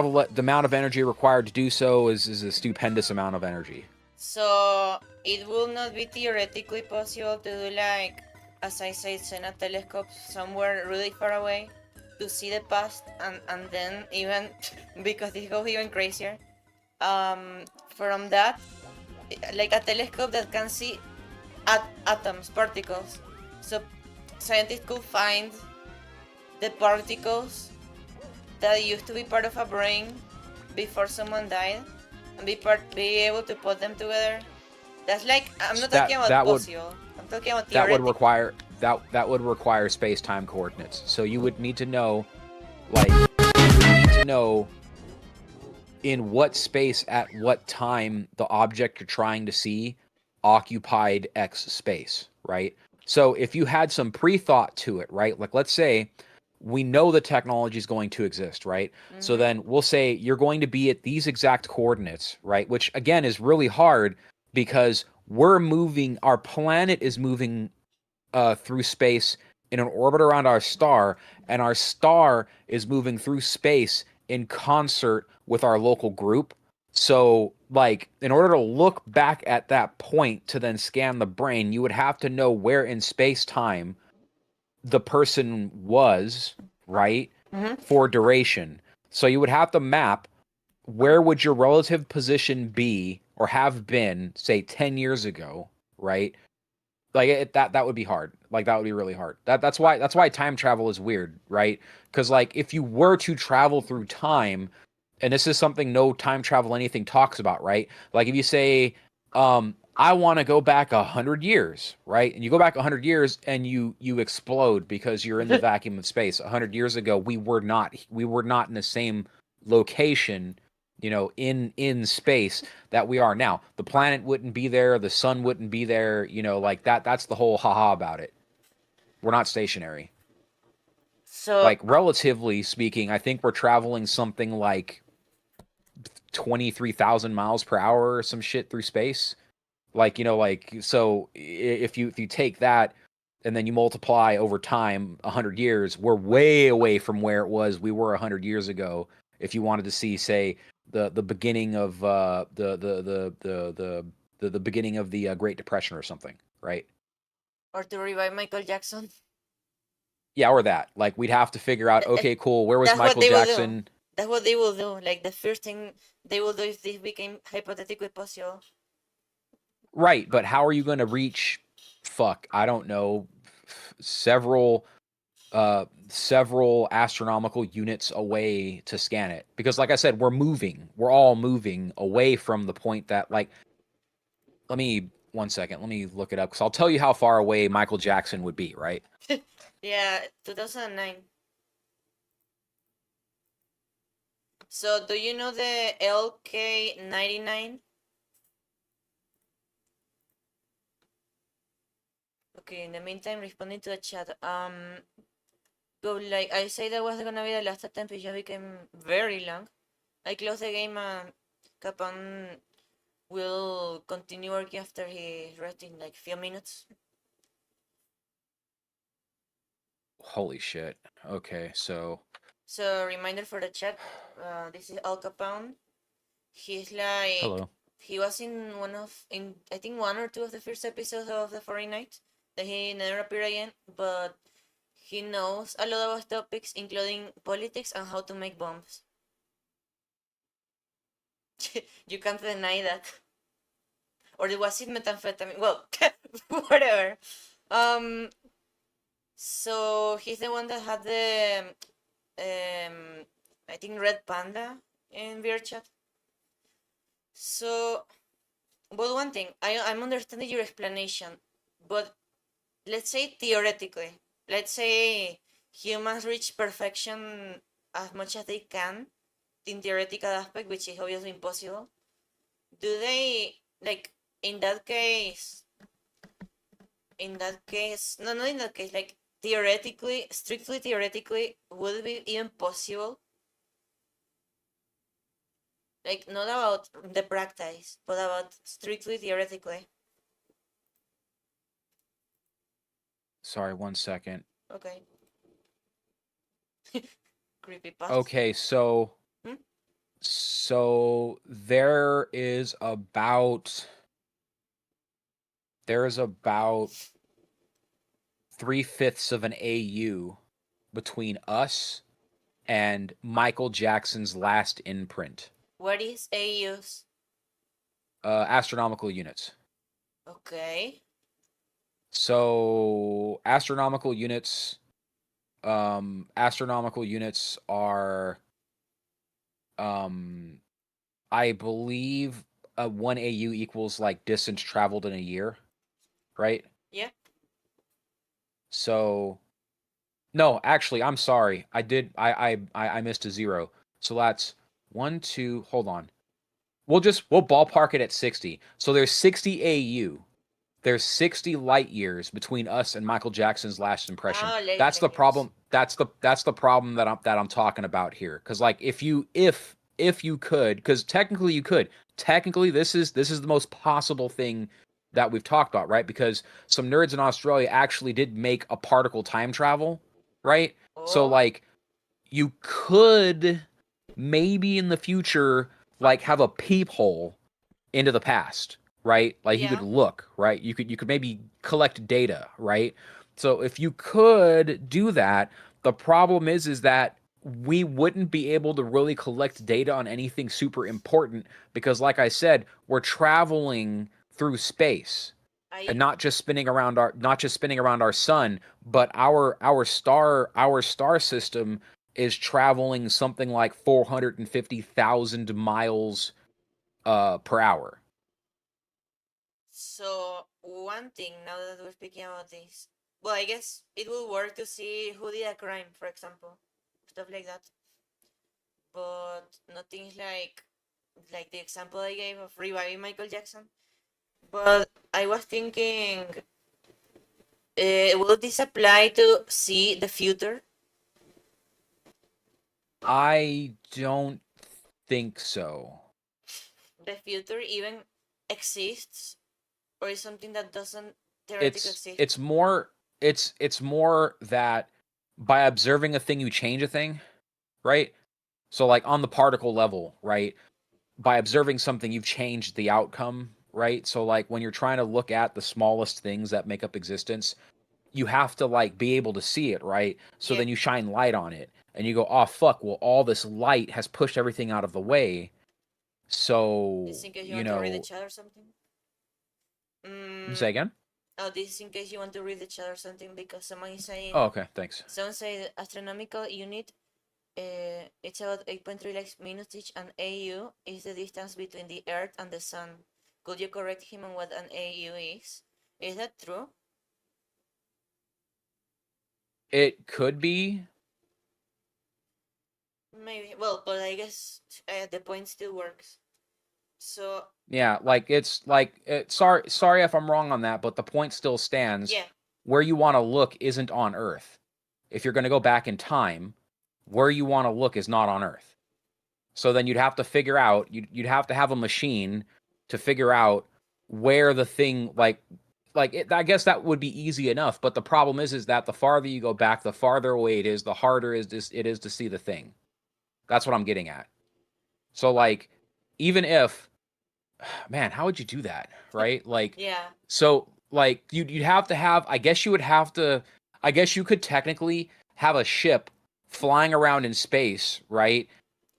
of energy required to do so is a stupendous amount of energy. So it will not be theoretically possible to do as I said, send a telescope somewhere really far away to see the past, and then even, because this goes even crazier, from that, a telescope that can see atoms, particles. So scientists could find the particles that used to be part of a brain before someone died, and be able to put them together. That's I'm not talking about possible. I'm talking about theoretical. that would require space-time coordinates. So you would need to know, like, you would need to know in what space at what time the object you're trying to see occupied X space, right? So if you had some pre-thought to it, right? Like, let's say we know the technology is going to exist, right? Mm-hmm. So then we'll say you're going to be at these exact coordinates, right? Which again is really hard because we're moving, our planet is moving through space in an orbit around our star, and our star is moving through space in concert with our local group. So, like, in order to look back at that point to then scan the brain, you would have to know where in space-time the person was, right, for duration. So you would have to map where would your relative position be or have been, say, 10 years ago, right? Like that would be hard. Like that would be really hard. That's why time travel is weird, right? Because like if you were to travel through time, and this is something no time travel anything talks about, right? Like if you say, I want to go back 100 years, right? And you go back 100 years and you explode because you're in the vacuum of space. 100 years ago, we were not in the same location, you know, in space that we are now. The planet wouldn't be there, the sun wouldn't be there, you know, like that's the whole haha about it. We're not stationary. So Like relatively speaking, I think we're traveling something like 23,000 miles per hour or some shit through space. Like, you know, like, so if you take that and then you multiply over time 100 years, we're way away from where it was we were 100 years ago. If you wanted to see, say, the beginning of the beginning of the Great Depression or something, right? or to revive Michael Jackson. Yeah, or that. Like, we'd have to figure out, okay, cool, where was That's what Michael they will do. Jackson? That's what they will do. Like the first thing they will do if this became hypothetically possible. Right, but how are you going to reach, I don't know, several astronomical units away to scan it? Because like I said, we're all moving away from the point that, like, let me look it up, because I'll tell you how far away Michael Jackson would be, right? Yeah, 2009. So do you know the LK99? Okay, in the meantime, responding to the chat. Go, like I said, that was gonna be the last attempt. It just became very long. I closed the game and Capon will continue working after he rests in like few minutes. Holy shit. Okay, so Reminder for the chat. This is Al Capone. He's like hello. he was in I think one or two of the first episodes of the Foreign Night. That he never appeared again, but he knows a lot of topics, including politics and how to make bombs. You can't deny that. Or was it methamphetamine? Well, whatever. So he's the one that had the I think Red Panda in VRChat. So, but one thing, I'm understanding your explanation, but let's say theoretically, let's say humans reach perfection as much as they can in theoretical aspect, which is obviously impossible. Do they, like, in that case, no, not in that case, like, theoretically, strictly theoretically, would it be even possible? Like, not about the practice, but about strictly theoretically. Sorry, 1 second. Okay. Creepypasta. Okay, so there is about 3/5 of an AU between us and Michael Jackson's last imprint. What is AUs? Astronomical units. Okay. So astronomical units are I believe 1 AU equals like distance traveled in a year, right? Yeah. So no, actually, I'm sorry. I missed a 0. So that's 1, 2. Hold on. We'll ballpark it at 60. So there's 60 AU. There's 60 light years between us and Michael Jackson's last impression. Oh, light That's the years. problem. That's the problem that I'm talking about here. Because like if you could, because technically you could. Technically, this is the most possible thing that we've talked about, right? Because some nerds in Australia actually did make a particle time travel, right? So Oh. like you could maybe in the future like have a peephole into the past, right? Like you Yeah. could look, right? You could maybe collect data, right? So if you could do that, the problem is that we wouldn't be able to really collect data on anything super important because like I said, we're traveling through space and not just spinning around our sun, but our star system is traveling something like 450,000 miles per hour. So one thing now that we're speaking about this, well, I guess it will work to see who did a crime, for example, stuff like that. But nothing like the example I gave of reviving Michael Jackson. But I was thinking, will this apply to see the future? I don't think so. The future even exists, or is something that doesn't theoretically exist? It's more that by observing a thing you change a thing, right? So like on the particle level, right? By observing something you've changed the outcome, right? So like when you're trying to look at the smallest things that make up existence, you have to like be able to see it, right? So Yeah. then you shine light on it and you go, "Oh fuck, well all this light has pushed everything out of the way." So, Just in case you you want to read the know, chat or something. say again? Oh, this is in case you want to read the chat or something because someone is saying. Oh, okay, thanks. Someone say the astronomical unit. It's about 8.3 like minutes each, and AU is the distance between the Earth and the Sun. Could you correct him on what an AU is? Is that true? It could be. Maybe. Well, but I guess the point still works. So Yeah, like it's like sorry if I'm wrong on that, but the point still stands. yeah, Where you want to look isn't on Earth. If you're going to go back in time, where you want to look is not on Earth. So then you'd have to figure out you'd have to have a machine to figure out where the thing I guess that would be easy enough, but the problem is that the farther you go back, the farther away it is, the harder it is to see the thing. That's what I'm getting at. So like even if man, how would you do that, right? Like yeah. so like you'd have to have I guess you could technically have a ship flying around in space, right?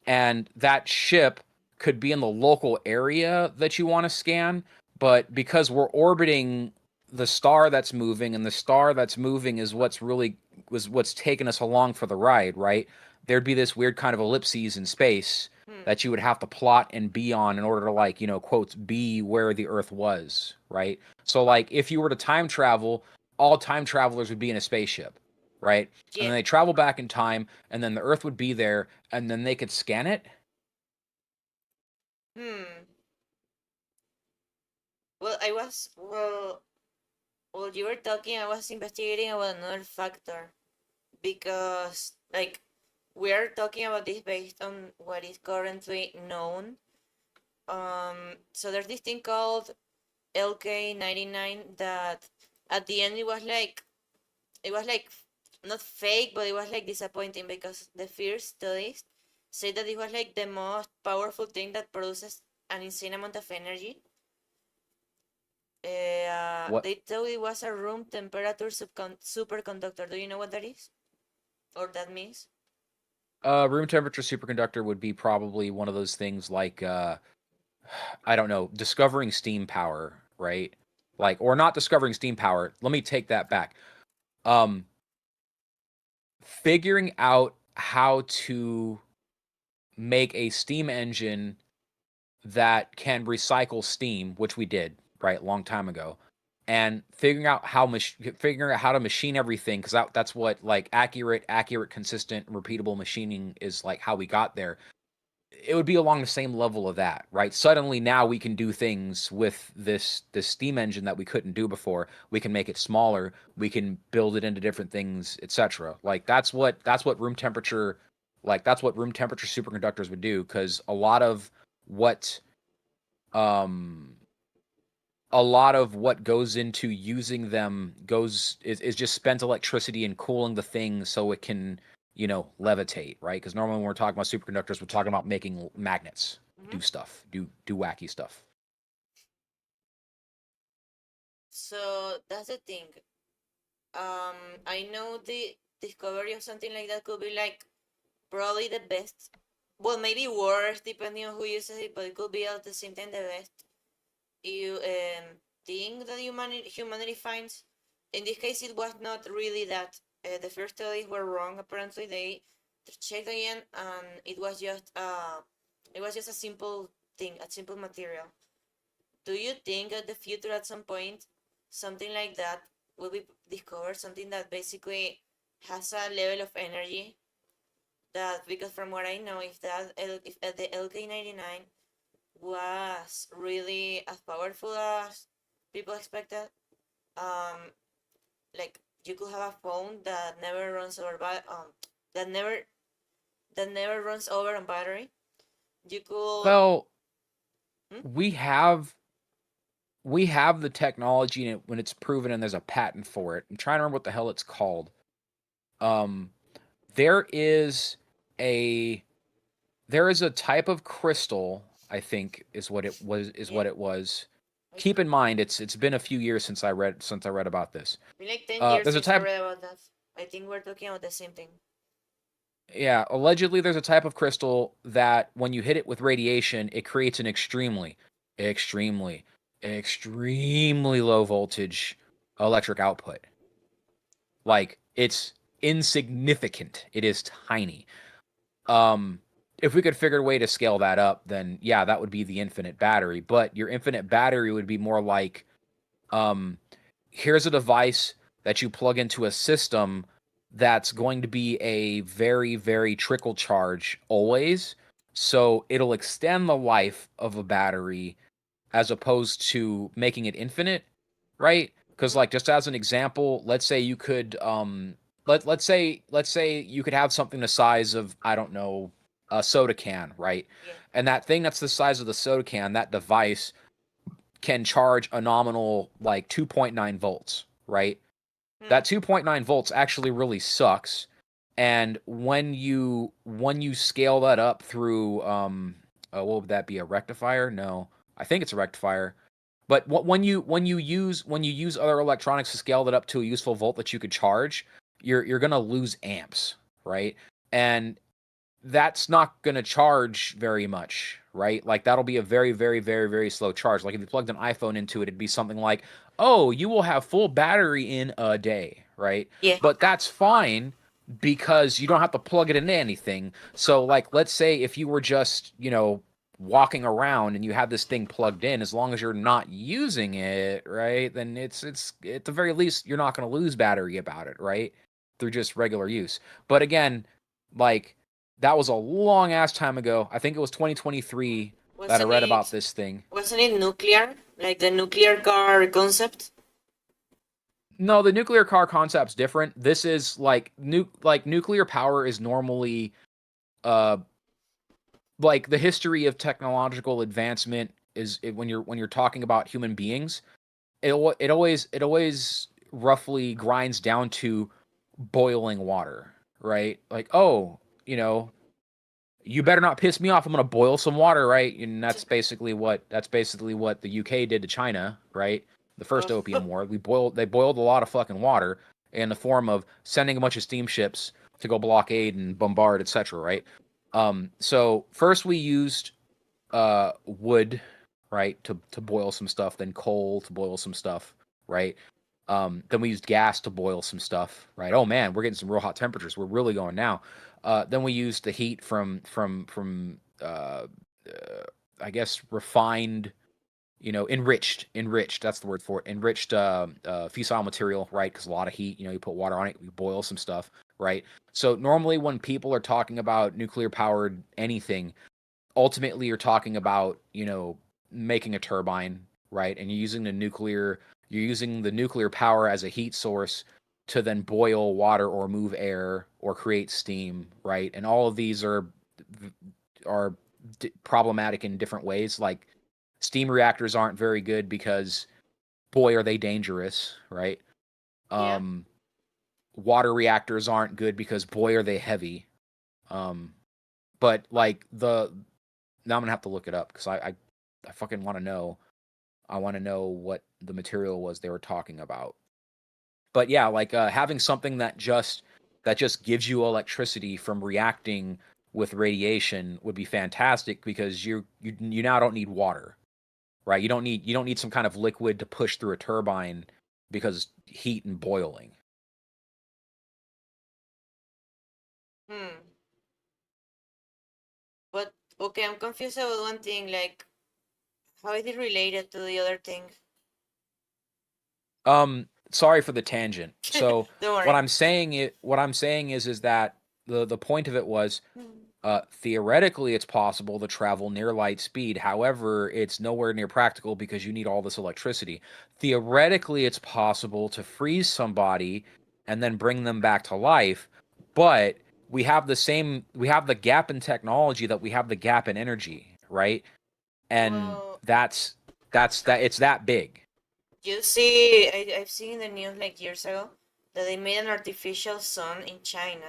And that ship could be in the local area that you want to scan, but because we're orbiting the star that's moving, and the star that's moving is what's taken us along for the ride, right? There'd be this weird kind of ellipses in space that you would have to plot and be on in order to like, quotes, be where the Earth was, right? So like if you were to time travel, all time travelers would be in a spaceship, right? Yeah. And then they travel back in time, and then the Earth would be there, and then they could scan it. Well, while you were talking, I was investigating about another factor because, like, we are talking about this based on what is currently known. So there's this thing called LK99 that at the end it was like not fake, but it was like disappointing because the first studies say that it was like the most powerful thing that produces an insane amount of energy. They thought it was a room temperature superconductor. Do you know what that is? Or that means? Room temperature superconductor would be probably one of those things like I don't know, discovering steam power, right? Like, or not discovering steam power. Let me take that back. Figuring out how to make a steam engine that can recycle steam, which we did, right, a long time ago. and figuring out how to machine everything, because that's what like accurate, consistent, repeatable machining is, like how we got there. It would be along the same level of that, right? Suddenly now we can do things with this steam engine that we couldn't do before. We can make it smaller, we can build it into different things, etc. Like that's what room temperature superconductors would do, because a lot of what goes into using them is just spent electricity and cooling the thing so it can, levitate, right? Because normally when we're talking about superconductors, we're talking about making magnets do stuff, do wacky stuff. So that's the thing. I know the discovery of something like that could be like probably the best. Well, maybe worse depending on who uses it, but it could be at the same time the best you thing that humanity finds. In this case, it was not really that. The first studies were wrong. Apparently, they checked again, and it was just a simple thing, a simple material. Do you think at the future, at some point, something like that will be discovered? Something that basically has a level of energy that, because from what I know, if the LK99 was really as powerful as people expected, like you could have a phone that never runs over that never runs over on battery. You could. Well, we have the technology when it's proven, and there's a patent for it. I'm trying to remember what the hell it's called. There is a type of crystal, I think is what it was. Keep in mind, it's been a few years since I read about this. Been like 10 years there's a since I type. read about that. I think we're talking about the same thing. Yeah, allegedly there's a type of crystal that when you hit it with radiation, it creates an extremely low voltage electric output. Like, it's insignificant. It is tiny. If we could figure a way to scale that up, then yeah, that would be the infinite battery. But your infinite battery would be more like, here's a device that you plug into a system that's going to be a very, very trickle charge always. So it'll extend the life of a battery as opposed to making it infinite, right? Because, like, just as an example, let's say you could let's say you could have something the size of, I don't know, a soda can, right? Yeah. And that thing that's the size of the soda can, that device can charge a nominal like 2.9 volts, right? That 2.9 volts actually really sucks. And when you scale that up through what would that be, a rectifier? No, I think it's a rectifier. But when you use other electronics to scale that up to a useful volt that you could charge, you're gonna lose amps, right? And that's not gonna charge very much, right? Like, that'll be a very, very, very, very slow charge. Like, if you plugged an iPhone into it, it'd be something like, oh, you will have full battery in a day, right? Yeah. But that's fine because you don't have to plug it into anything. So, like, let's say if you were just, walking around and you have this thing plugged in, as long as you're not using it, right, then it's at the very least you're not going to lose battery about it, right, through just regular use. But again, like, that was a long ass time ago. I think it was 2023 that I read about this thing. Wasn't it nuclear? Like the nuclear car concept? No, the nuclear car concept's different. This is like nuclear power is normally like the history of technological advancement is when you're talking about human beings, it always roughly grinds down to boiling water, right? Like, oh, you better not piss me off. I'm gonna boil some water, right? And that's basically what the UK did to China, right? The first Opium War. They boiled a lot of fucking water in the form of sending a bunch of steamships to go blockade and bombard, etc., right? So first we used wood, right, to boil some stuff, then coal to boil some stuff, right? Then we used gas to boil some stuff, right? Oh man, we're getting some real hot temperatures. We're really going now. Then we used the heat from I guess refined, enriched. That's the word for it. Enriched fissile material, right? Because a lot of heat. You put water on it, you boil some stuff, right? So normally when people are talking about nuclear powered anything, ultimately you're talking about making a turbine, right? And you're using the nuclear power as a heat source to then boil water or move air or create steam, right? And all of these are problematic in different ways. Like steam reactors aren't very good because boy are they dangerous, right? Yeah. Water reactors aren't good because boy are they heavy. But like now I'm gonna have to look it up because I fucking want to know. I want to know what the material was they were talking about. But yeah, like having something that just gives you electricity from reacting with radiation would be fantastic because you now don't need water, right? You don't need some kind of liquid to push through a turbine because heat and boiling. But okay, I'm confused about one thing. Like, how is it related to the other thing? Sorry for the tangent. So Don't worry. what I'm saying is that the point of it was theoretically it's possible to travel near light speed. However, it's nowhere near practical because you need all this electricity. Theoretically, it's possible to freeze somebody and then bring them back to life, but we have the gap in technology that we have the gap in energy, right? And Well, that's it's that big. you see, I've seen in the news like years ago that they made an artificial sun in China.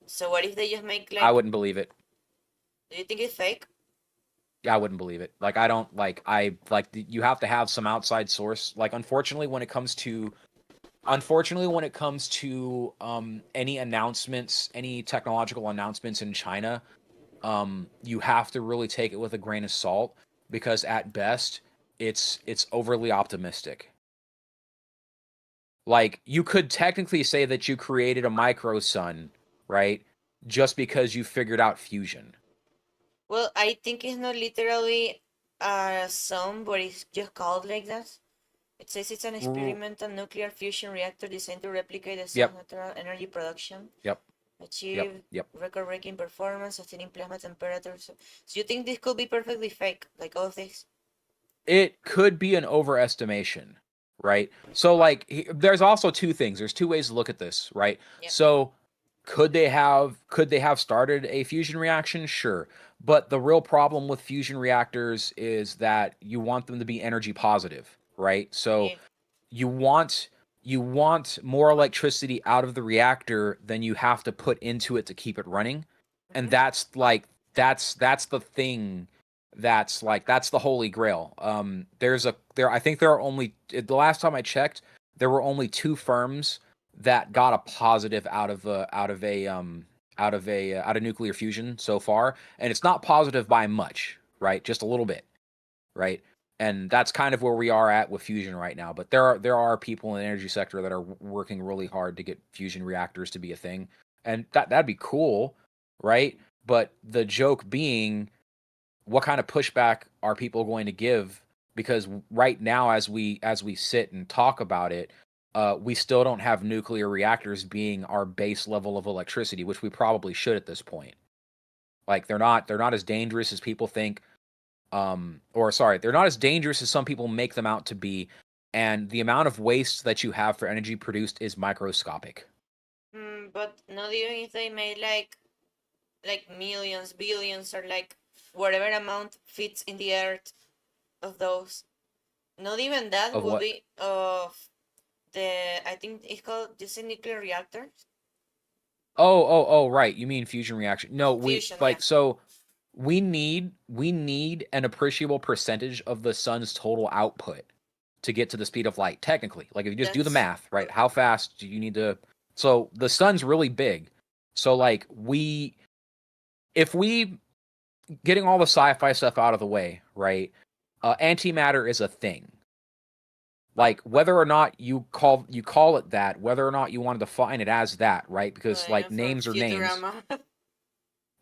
So what if they just make I like? wouldn't believe it. Do you think it's fake? I wouldn't believe it. Like I don't like I like you have to have some outside source. Like unfortunately when it comes to any announcements, any technological announcements in China, you have to really take it with a grain of salt because at best it's overly optimistic. Like you could technically say that you created a micro sun, right? Just because you figured out fusion. Well, I think it's not literally a sun, but it's just called like that. It says it's an experimental nuclear fusion reactor designed to replicate the sun's Yep. natural energy production, Yep. achieve Yep. record-breaking performance, sustaining plasma temperatures. So you think this could be perfectly fake, like all of this? It could be an overestimation, right? So like there's also two things. There's two ways to look at this, right? Yep. So could they have started a fusion reaction? Sure. But the real problem with fusion reactors is that you want them to be energy positive, right? So Yeah. you want more electricity out of the reactor than you have to put into it to keep it running. And that's the thing that's the holy grail. I think there are only, the last time I checked, there were only 2 firms that got a positive out of nuclear fusion so far, and it's not positive by much, right? Just a little bit, right? And that's kind of where we are at with fusion right now. But there are people in the energy sector that are working really hard to get fusion reactors to be a thing, and that'd be cool, right? But the joke being, what kind of pushback are people going to give? Because right now, as we sit and talk about it, we still don't have nuclear reactors being our base level of electricity, which we probably should at this point. Like they're not as dangerous as people think. They're not as dangerous as some people make them out to be, and the amount of waste that you have for energy produced is microscopic. But not even if they made like millions, billions, or like whatever amount fits in the earth of those. Not even that Of would what? be of the, I think it's called just a nuclear reactor. Oh, right. You mean fusion reaction? No, Fusion, yeah. so we need an appreciable percentage of the sun's total output to get to the speed of light. Technically, like if you just do the That's math, right? How fast do you need to? So the sun's really big. So like if we getting all the sci-fi stuff out of the way, right? Antimatter is a thing. Like whether or not you call it that, whether or not you want to define it as that, right? Because like from names are names. Futurama.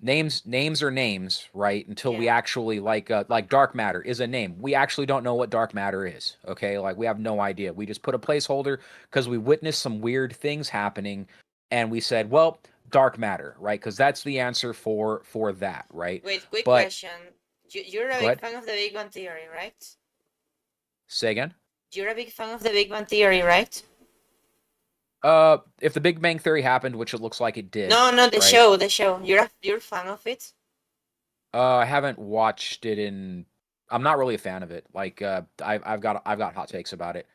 names are names, right? Until we Yeah. actually like dark matter is a name. We actually don't know what dark matter is. Okay, like we have no idea. We just put a placeholder because we witnessed some weird things happening, and we said, well, dark matter, right? Because that's the answer for that, right? Wait, quick But question. You're a go big ahead, fan of the Big Bang Theory, right? say again. You're a big fan of the Big Bang Theory, right? If the Big Bang Theory happened, which it looks like it did, No, no, the right? show, the show. You're a fan of it? I haven't watched it in. I'm not really a fan of it. Like, I've got hot takes about it.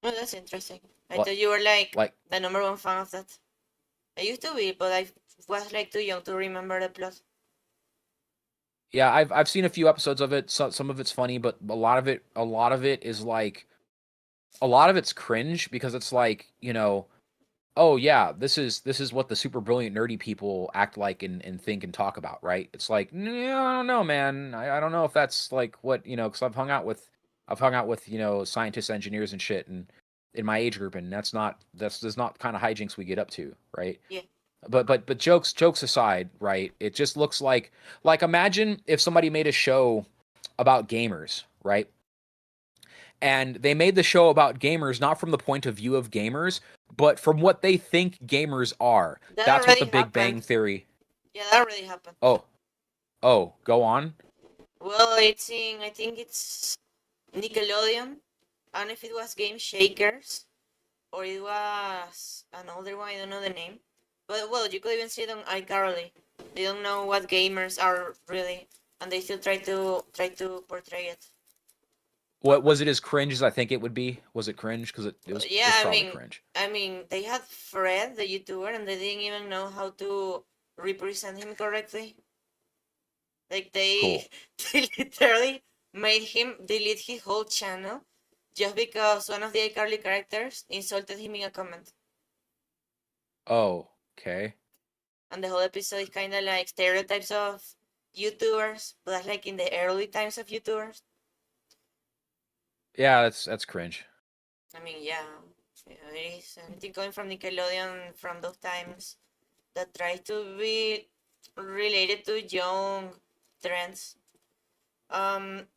Oh, that's interesting. I Like, thought you were like like the number one fan of that. I used to be, but I was like too young to remember the plot. yeah, I've seen a few episodes of it. Some of it's funny, but a lot of it is like, a lot of it's cringe because it's like, oh yeah, this is what the super brilliant nerdy people act like and think and talk about, right? It's like, no, I don't know, man. I don't know if that's like what, because I've hung out with scientists, engineers and shit and in my age group, and that's not kind of hijinks we get up to, right? Yeah. But jokes aside, right? It just looks like imagine if somebody made a show about gamers, right? And they made the show about gamers not from the point of view of gamers, but from what they think gamers are. That That's what the already Big Bang happened. Theory. Yeah, that already happened. Oh, go on. Well, I think it's Nickelodeon. I don't know if it was Game Shakers or it was an older one. I don't know the name. But well, you could even see it on iCarly. They don't know what gamers are really, and they still try to portray it. What was it as cringe as I think it would be? Was it cringe? Because it was Yeah, probably cringe. I mean, they had Fred, the YouTuber, and they didn't even know how to represent him correctly. Like Cool. they literally made him delete his whole channel just because one of the iCarly characters insulted him in a comment. Oh, okay. And the whole episode is kind of like stereotypes of YouTubers, but that's like in the early times of YouTubers. Yeah, that's cringe. I mean, yeah, it is. Anything coming from Nickelodeon from those times that tries to be related to young trends. But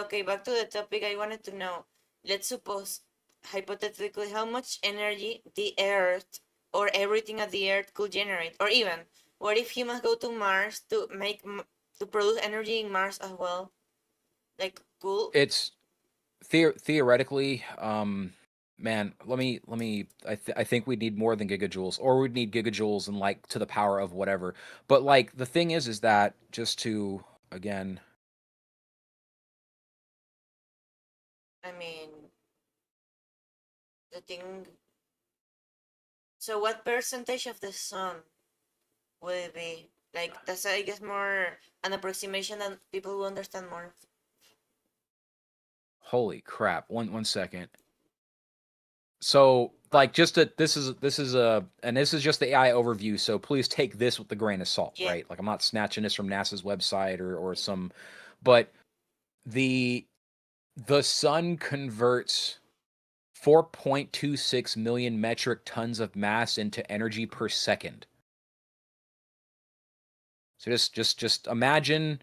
okay, back to the topic. I wanted to know. Let's suppose, hypothetically, how much energy the Earth or everything at the Earth could generate, or even, what if humans go to Mars to to produce energy in Mars as well? Like, cool. It's theoretically, man, let me I think we need more than gigajoules, or we'd need gigajoules and like to the power of whatever. But like the thing is that just to again, I mean, the thing. So, what percentage of the sun would it be? Like, that's, I guess, more an approximation that people will understand more. holy crap. One second. So like this is just the AI overview, so please take this with a grain of salt, Yeah. right? Like I'm not snatching this from NASA's website or some, but the sun converts 4.26 million metric tons of mass into energy per second. So just imagine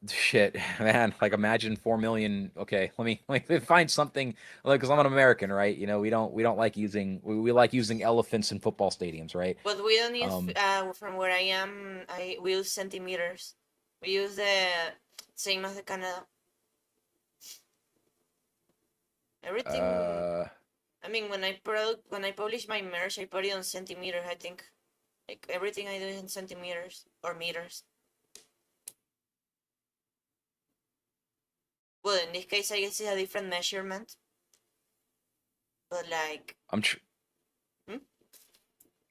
shit, man, like imagine 4 million. Okay, let me find something, like, because I'm an American, right? We don't like using, we like using elephants in football stadiums, right? But we don't use, from where I am, we use centimeters. We use the same as the Canada. Everything. I mean, when I publish my merch, I put it on centimeters. I think, like everything I do is in centimeters or meters. Well, in this case, I guess it's a different measurement. But like,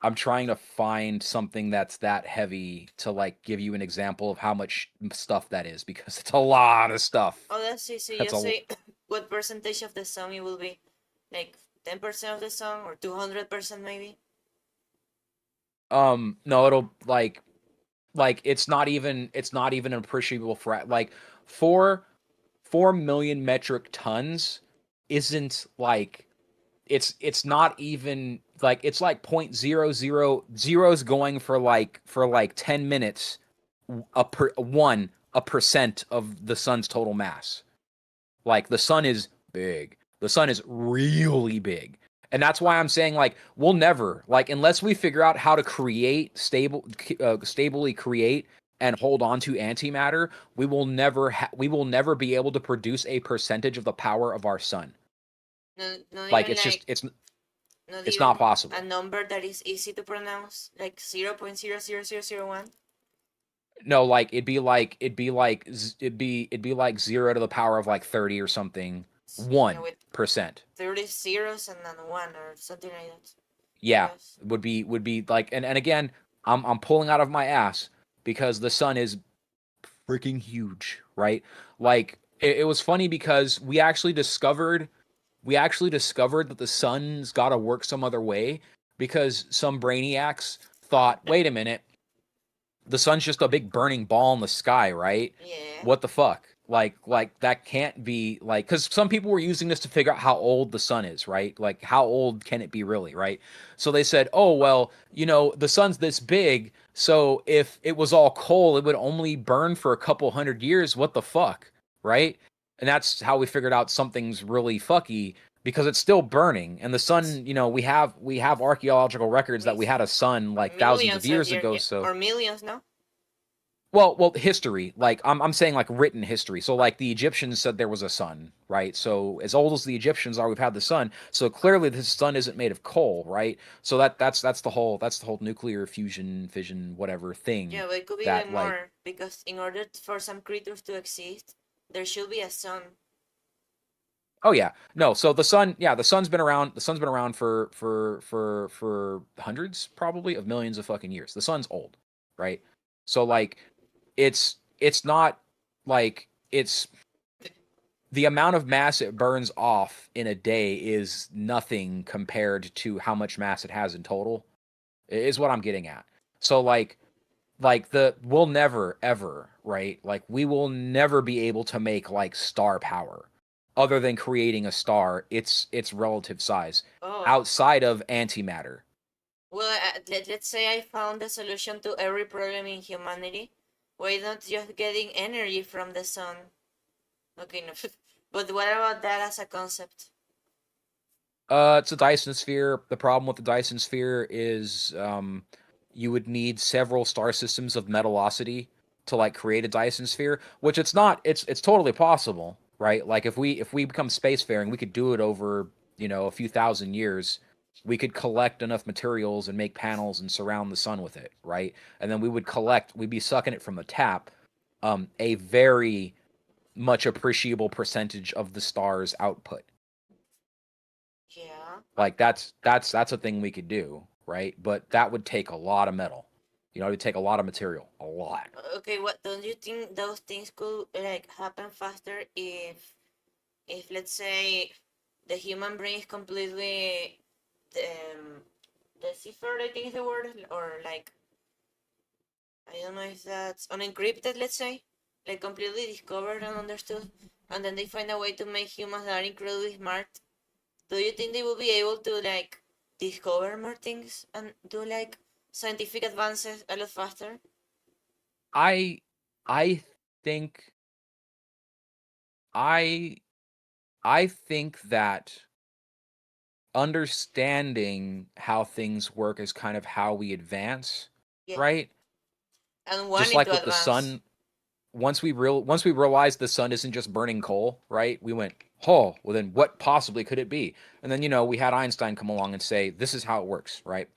I'm trying to find something that's that heavy to like give you an example of how much stuff that is, because it's a lot of stuff. oh, let's see. So you say what percentage of the song it will be? Like 10% of the song or 200% maybe? No, it'll like it's not even an appreciable like 4 million metric tons isn't like, it's not even like it's like 0.000 going for like 10 minutes a percent of the sun's total mass. Like the sun is big. The sun is really big. And that's why I'm saying like we'll never like unless we figure out how to create stably create and hold on to antimatter, we will never be able to produce a percentage of the power of our sun. Not Like even it's just like, it's even not possible. a number that is easy to pronounce, like 0.00001. No, like it'd be like 0 to the power of like 30 or something. Yeah, with 1%. 30 zeros and then 1 or something like that. Yeah, Yes. would be like and again, I'm pulling out of my ass because the sun is freaking huge, right? Like it was funny because we actually discovered that the sun's got to work some other way because some brainiacs thought, wait a minute, the sun's just a big burning ball in the sky, right? Yeah. What the fuck? Like that can't be like because some people were using this to figure out how old the sun is, right? Like how old can it be really, right? So they said, oh well, the sun's this big, so if it was all coal, it would only burn for a couple hundred years. What the fuck, right? And that's how we figured out something's really fucky because it's still burning, and the sun, we have archaeological records that we had a sun like thousands of years ago. So or millions, no? well, history. Like I'm saying, like written history. So like the Egyptians said there was a sun, right? So as old as the Egyptians are, we've had the sun. So clearly, this sun isn't made of coal, right? So that's the whole nuclear fusion, fission, whatever thing. Yeah, but it could be that, even like, more because in order for some creatures to exist, there should be a sun. Oh yeah, no. So the sun, the sun's been around. The sun's been around for hundreds, probably, of millions of fucking years. The sun's old, right? So like, it's not like it's the amount of mass it burns off in a day is nothing compared to how much mass it has in total. Is what I'm getting at. So like we'll never ever, right? Like we will never be able to make like star power other than creating a star its relative size outside of antimatter. Well, let's say I found the solution to every problem in humanity. Why not just getting energy from the sun? Okay, no. But what about that as a concept? It's a Dyson sphere. The problem with the Dyson sphere is you would need several star systems of metallosity to like create a Dyson sphere, which it's not. It's totally possible, right? Like if we become spacefaring, we could do it over a few thousand years. We could collect enough materials and make panels and surround the sun with it, right? And then we'd be sucking it from the tap, a very much appreciable percentage of the star's output. Yeah. Like that's a thing we could do, right? But that would take a lot of metal. It would take a lot of material, a lot. Okay, what don't you think those things could like happen faster if let's say the human brain is completely deciphered, I think is the word, or like I don't know if that's unencrypted, let's say, like completely discovered and understood, and then they find a way to make humans that are incredibly smart. Do you think they will be able to like discover more things and do like scientific advances a lot faster? I think that understanding how things work is kind of how we advance, Yeah. right? And Just like with the sun, once we realized the sun isn't just burning coal, right? We went, oh, well then what possibly could it be? And then we had Einstein come along and say this is how it works, right?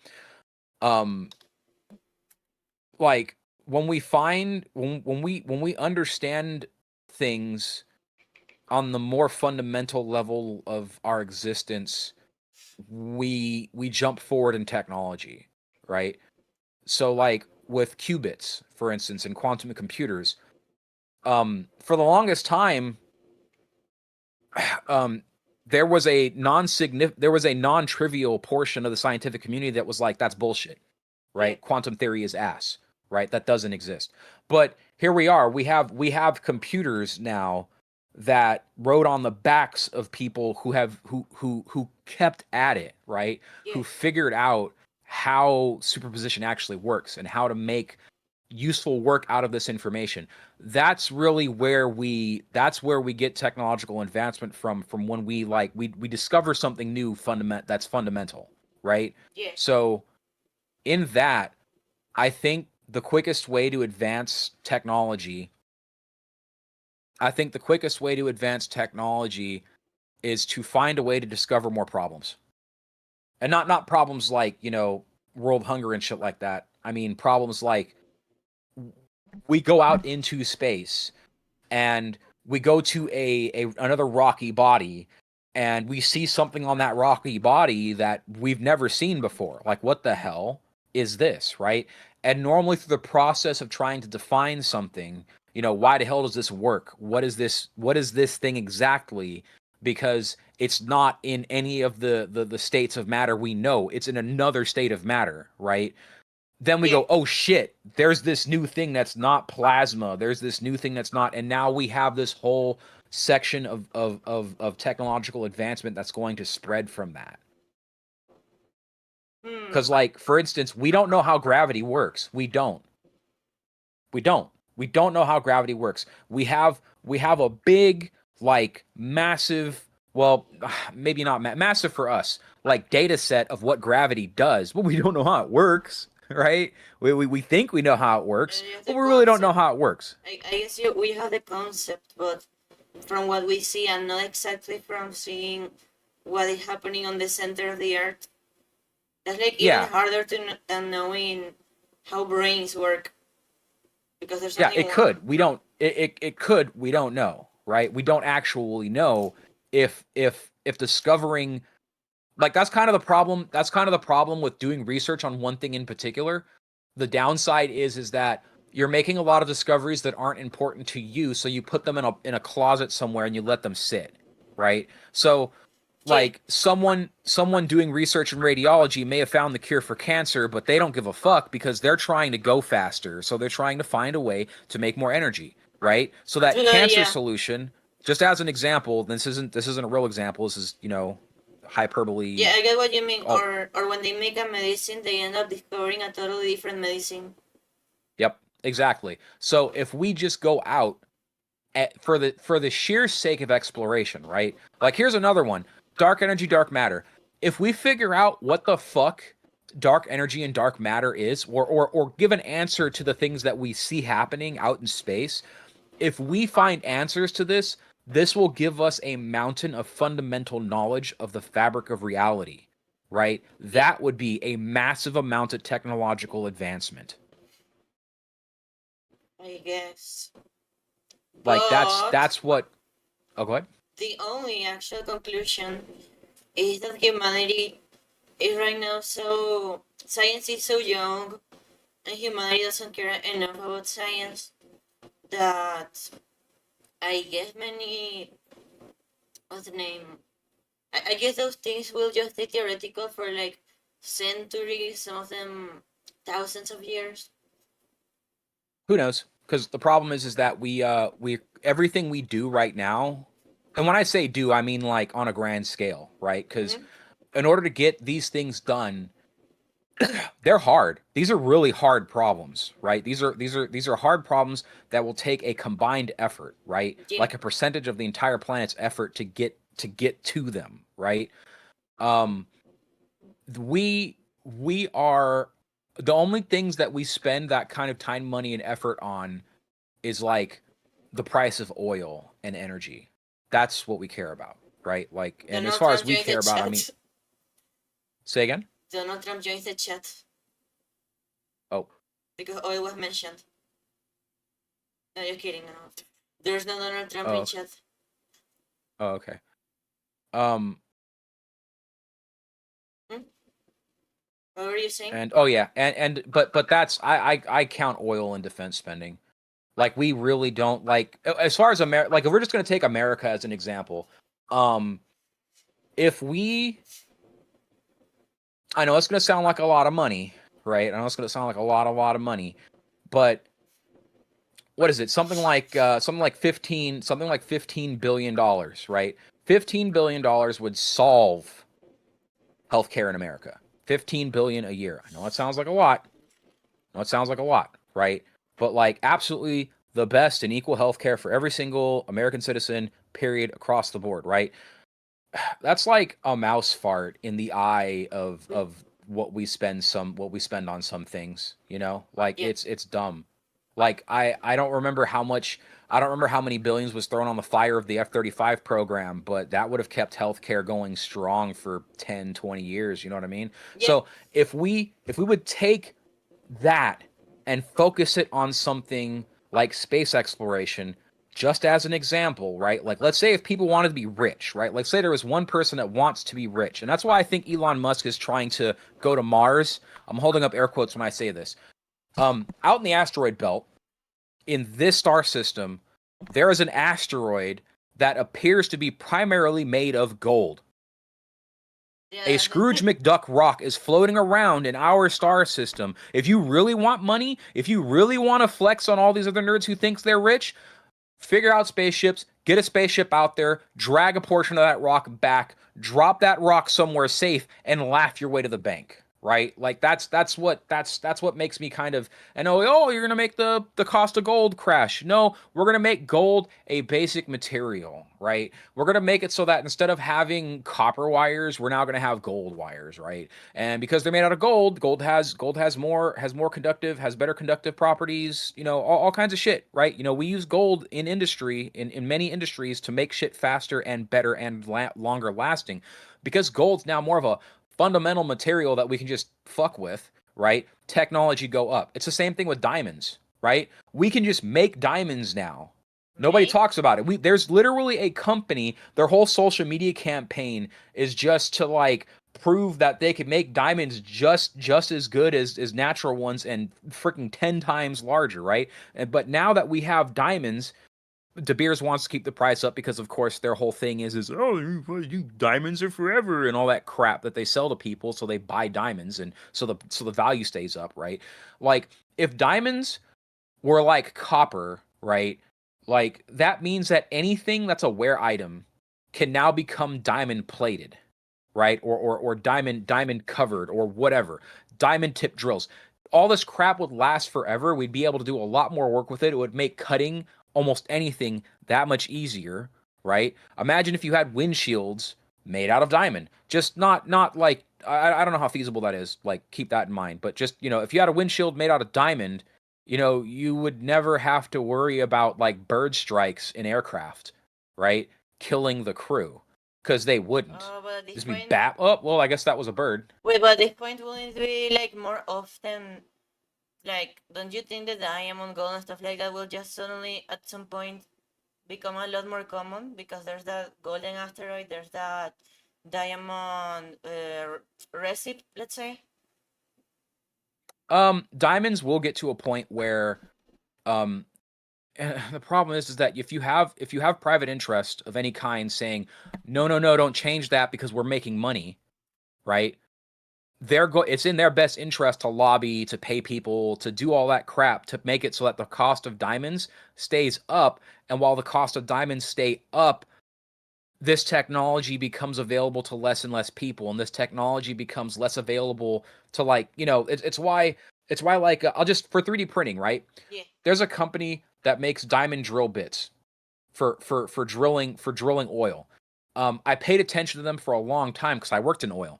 Like when we understand things on the more fundamental level of our existence, we jump forward in technology, right? So like with qubits, for instance, in quantum computers, for the longest time, there was a non-trivial portion of the scientific community that was like, that's bullshit, right? Yeah. Quantum theory is ass, right? That doesn't exist. But here we are. We have computers now that rode on the backs of people who kept at it, right? Yeah. Who figured out how superposition actually works and how to make useful work out of this information. That's really where we get technological advancement from when we discover something new that's fundamental, right? Yeah. So in that, I think the quickest way to advance technology is to find a way to discover more problems. And not problems like, world hunger and shit like that. I mean, problems like we go out into space and we go to another rocky body and we see something on that rocky body that we've never seen before. Like, what the hell is this, right? And normally through the process of trying to define something, why the hell does this work? What is this thing exactly? Because it's not in any of the states of matter we know. It's in another state of matter, right? Then we go, oh shit, there's this new thing that's not plasma. There's this new thing that's not, and now we have this whole section of technological advancement that's going to spread from that. Because, like, for instance, we don't know how gravity works. We don't know how gravity works. We have a big, like, massive, well, maybe not massive for us, like, data set of what gravity does, but we don't know how it works. Right? We think we know how it works, but we really don't know how it works. I guess we have the concept, but from what we see, and not exactly from seeing what is happening on the center of the earth, that's like even harder than knowing how brains work. Because there's it could. We don't. It could. We don't know. Right? We don't actually know if discovering. Like, that's kind of the problem. That's kind of the problem with doing research on one thing in particular. The downside is that you're making a lot of discoveries that aren't important to you, so you put them in a closet somewhere and you let them sit, right? So, like, someone doing research in radiology may have found the cure for cancer, but they don't give a fuck because they're trying to go faster. So they're trying to find a way to make more energy, right? So that cancer solution, just as an example, this isn't a real example. This is, hyperbole. Yeah, I get what you mean. Or when they make a medicine, they end up discovering a totally different medicine. Yep, exactly. So if we just go out for the sheer sake of exploration, right? Like, here's another one: dark energy, dark matter. If we figure out what the fuck dark energy and dark matter is, or give an answer to the things that we see happening out in space, if we find answers to this will give us a mountain of fundamental knowledge of the fabric of reality, right? That would be a massive amount of technological advancement. I guess. Like, that's what... Oh, go ahead. The only actual conclusion is that humanity is right now so... Science is so young, and humanity doesn't care enough about science, that... I guess what's the name? I guess those things will just be theoretical for like centuries, some of them thousands of years. Who knows? Because the problem is that we everything we do right now, and when I say do, I mean like on a grand scale, right? Because in order to get these things done, they're hard. These are really hard problems, right? These are hard problems that will take a combined effort, right? Yeah. Like a percentage of the entire planet's effort to get to them, right? We are the only things that we spend that kind of time, money, and effort on is like the price of oil and energy. That's what we care about, right? Like, and as far as we care about, I mean, say again? Donald Trump joins the chat. Oh. Because oil was mentioned. No, you're kidding. No. There's no Donald Trump in chat. Oh, okay. What were you saying? And but that's I count oil in defense spending. Like, we really don't, like, as far as America, like, if we're just going to take America as an example, if we, I know it's going to sound like a lot of money, right? I know it's going to sound like a lot of money, but what is it? Something like $15 billion, right? $15 billion would solve healthcare in America. $15 billion a year. I know it sounds like a lot. Right? But like absolutely the best and equal healthcare for every single American citizen, period, across the board, right? That's like a mouse fart in the eye of what we spend on some things, you know? Like Yeah. it's dumb. Like I don't remember how many billions was thrown on the fire of the F-35 program, but that would have kept healthcare going strong for 10, 20 years, you know what I mean? Yeah. So if we would take that and focus it on something like space exploration, just as an example, right? Like, let's say if people wanted to be rich, right? Let's say there was one person that wants to be rich. And that's why I think Elon Musk is trying to go to Mars. I'm holding up air quotes when I say this. Out in the asteroid belt, in this star system, there is an asteroid that appears to be primarily made of gold. Yeah, A Scrooge McDuck rock is floating around in our star system. If you really want money, if you really want to flex on all these other nerds who thinks they're rich, figure out spaceships, get a spaceship out there, drag a portion of that rock back, drop that rock somewhere safe, and laugh your way to the bank. Right? Like that's what makes me kind of, and you're gonna make the cost of gold crash. No, we're gonna make gold a basic material, right? We're gonna make it so that instead of having copper wires, we're now gonna have gold wires, right? And because they're made out of gold has more conductive, has better conductive properties, you know, all kinds of shit, right? You know, we use gold in industry, in many industries, to make shit faster and better and longer lasting, because gold's now more of a fundamental material that we can just fuck with, right? Technology go up. It's the same thing with diamonds, right? We can just make diamonds now. Nobody talks about it. There's literally a company, their whole social media campaign is just to like prove that they can make diamonds just as good as natural ones and freaking 10 times larger, right? But now that we have diamonds, De Beers wants to keep the price up because, of course, their whole thing is you diamonds are forever and all that crap that they sell to people, so they buy diamonds, and so the value stays up, right? Like if diamonds were like copper, right? Like that means that anything that's a wear item can now become diamond plated, right? Or diamond covered or whatever. Diamond tip drills. All this crap would last forever. We'd be able to do a lot more work with it. It would make cutting almost anything that much easier, right? Imagine if you had windshields made out of diamond. Just not like, I don't know how feasible that is. Like, keep that in mind. But just, you know, if you had a windshield made out of diamond, you know, you would never have to worry about like bird strikes in aircraft, right? Killing the crew. Because they wouldn't. But at this Just be point, oh, well, I guess that was a bird. wait, but at this point, wouldn't it be like more often? Like, don't you think that diamond, gold, and stuff like that will just suddenly, at some point, become a lot more common? Because there's that golden asteroid, there's that diamond receipt, let's say. Diamonds will get to a point where, the problem is that if you have private interest of any kind saying, no, don't change that because we're making money, right? It's in their best interest to lobby, to pay people, to do all that crap, to make it so that the cost of diamonds stays up. And while the cost of diamonds stay up, this technology becomes available to less and less people, and this technology becomes less available to, like, you know, it's why like I'll just, for 3D printing, right? Yeah. There's a company that makes diamond drill bits for drilling oil. I paid attention to them for a long time because I worked in oil.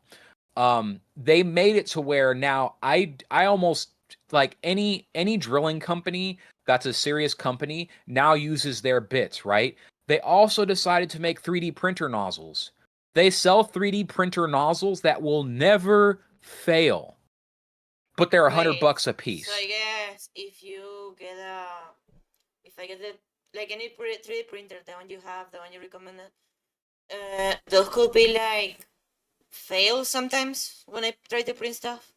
They made it to where now I almost, like, any drilling company that's a serious company now uses their bits, right? They also decided to make 3D printer nozzles. They sell 3D printer nozzles that will never fail, but they're $100 a piece. So I guess if I get the, like, any 3D printer, the one you have, the one you recommended, those could be like fail sometimes when I try to print stuff.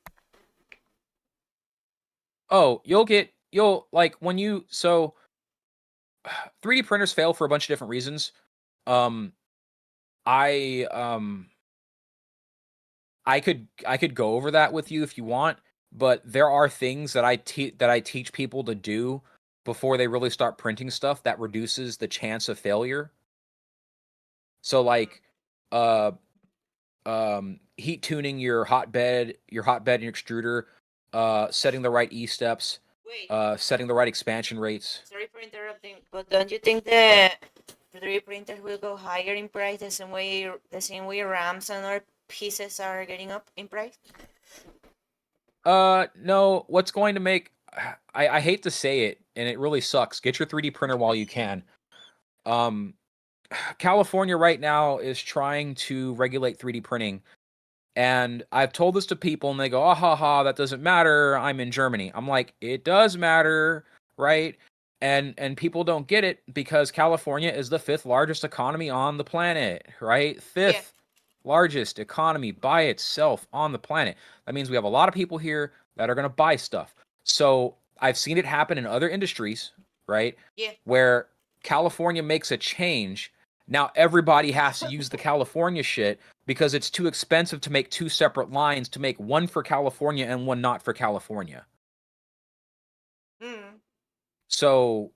Oh, you'll like when you, so 3D printers fail for a bunch of different reasons. I could go over that with you if you want, but there are things that I teach people to do before they really start printing stuff, that reduces the chance of failure. So like heat tuning your hotbed and your extruder, setting the right E-steps, Wait, setting the right expansion rates. sorry for interrupting, but don't you think the 3D printers will go higher in price the same way RAMs and other pieces are getting up in price? No, what's going to make I hate to say it, and it really sucks. Get your 3D printer while you can. California right now is trying to regulate 3D printing, and I've told this to people, and they go, "Ah, ha, ha, that doesn't matter. I'm in Germany." I'm like, "It does matter, right?" And people don't get it because California is the 5th largest economy on the planet, right? 5th largest economy by itself on the planet. That means we have a lot of people here that are going to buy stuff. So I've seen it happen in other industries, right? Yeah. Where California makes a change. Now everybody has to use the California shit because it's too expensive to make 2 separate lines, to make one for California and one not for California. Mm. So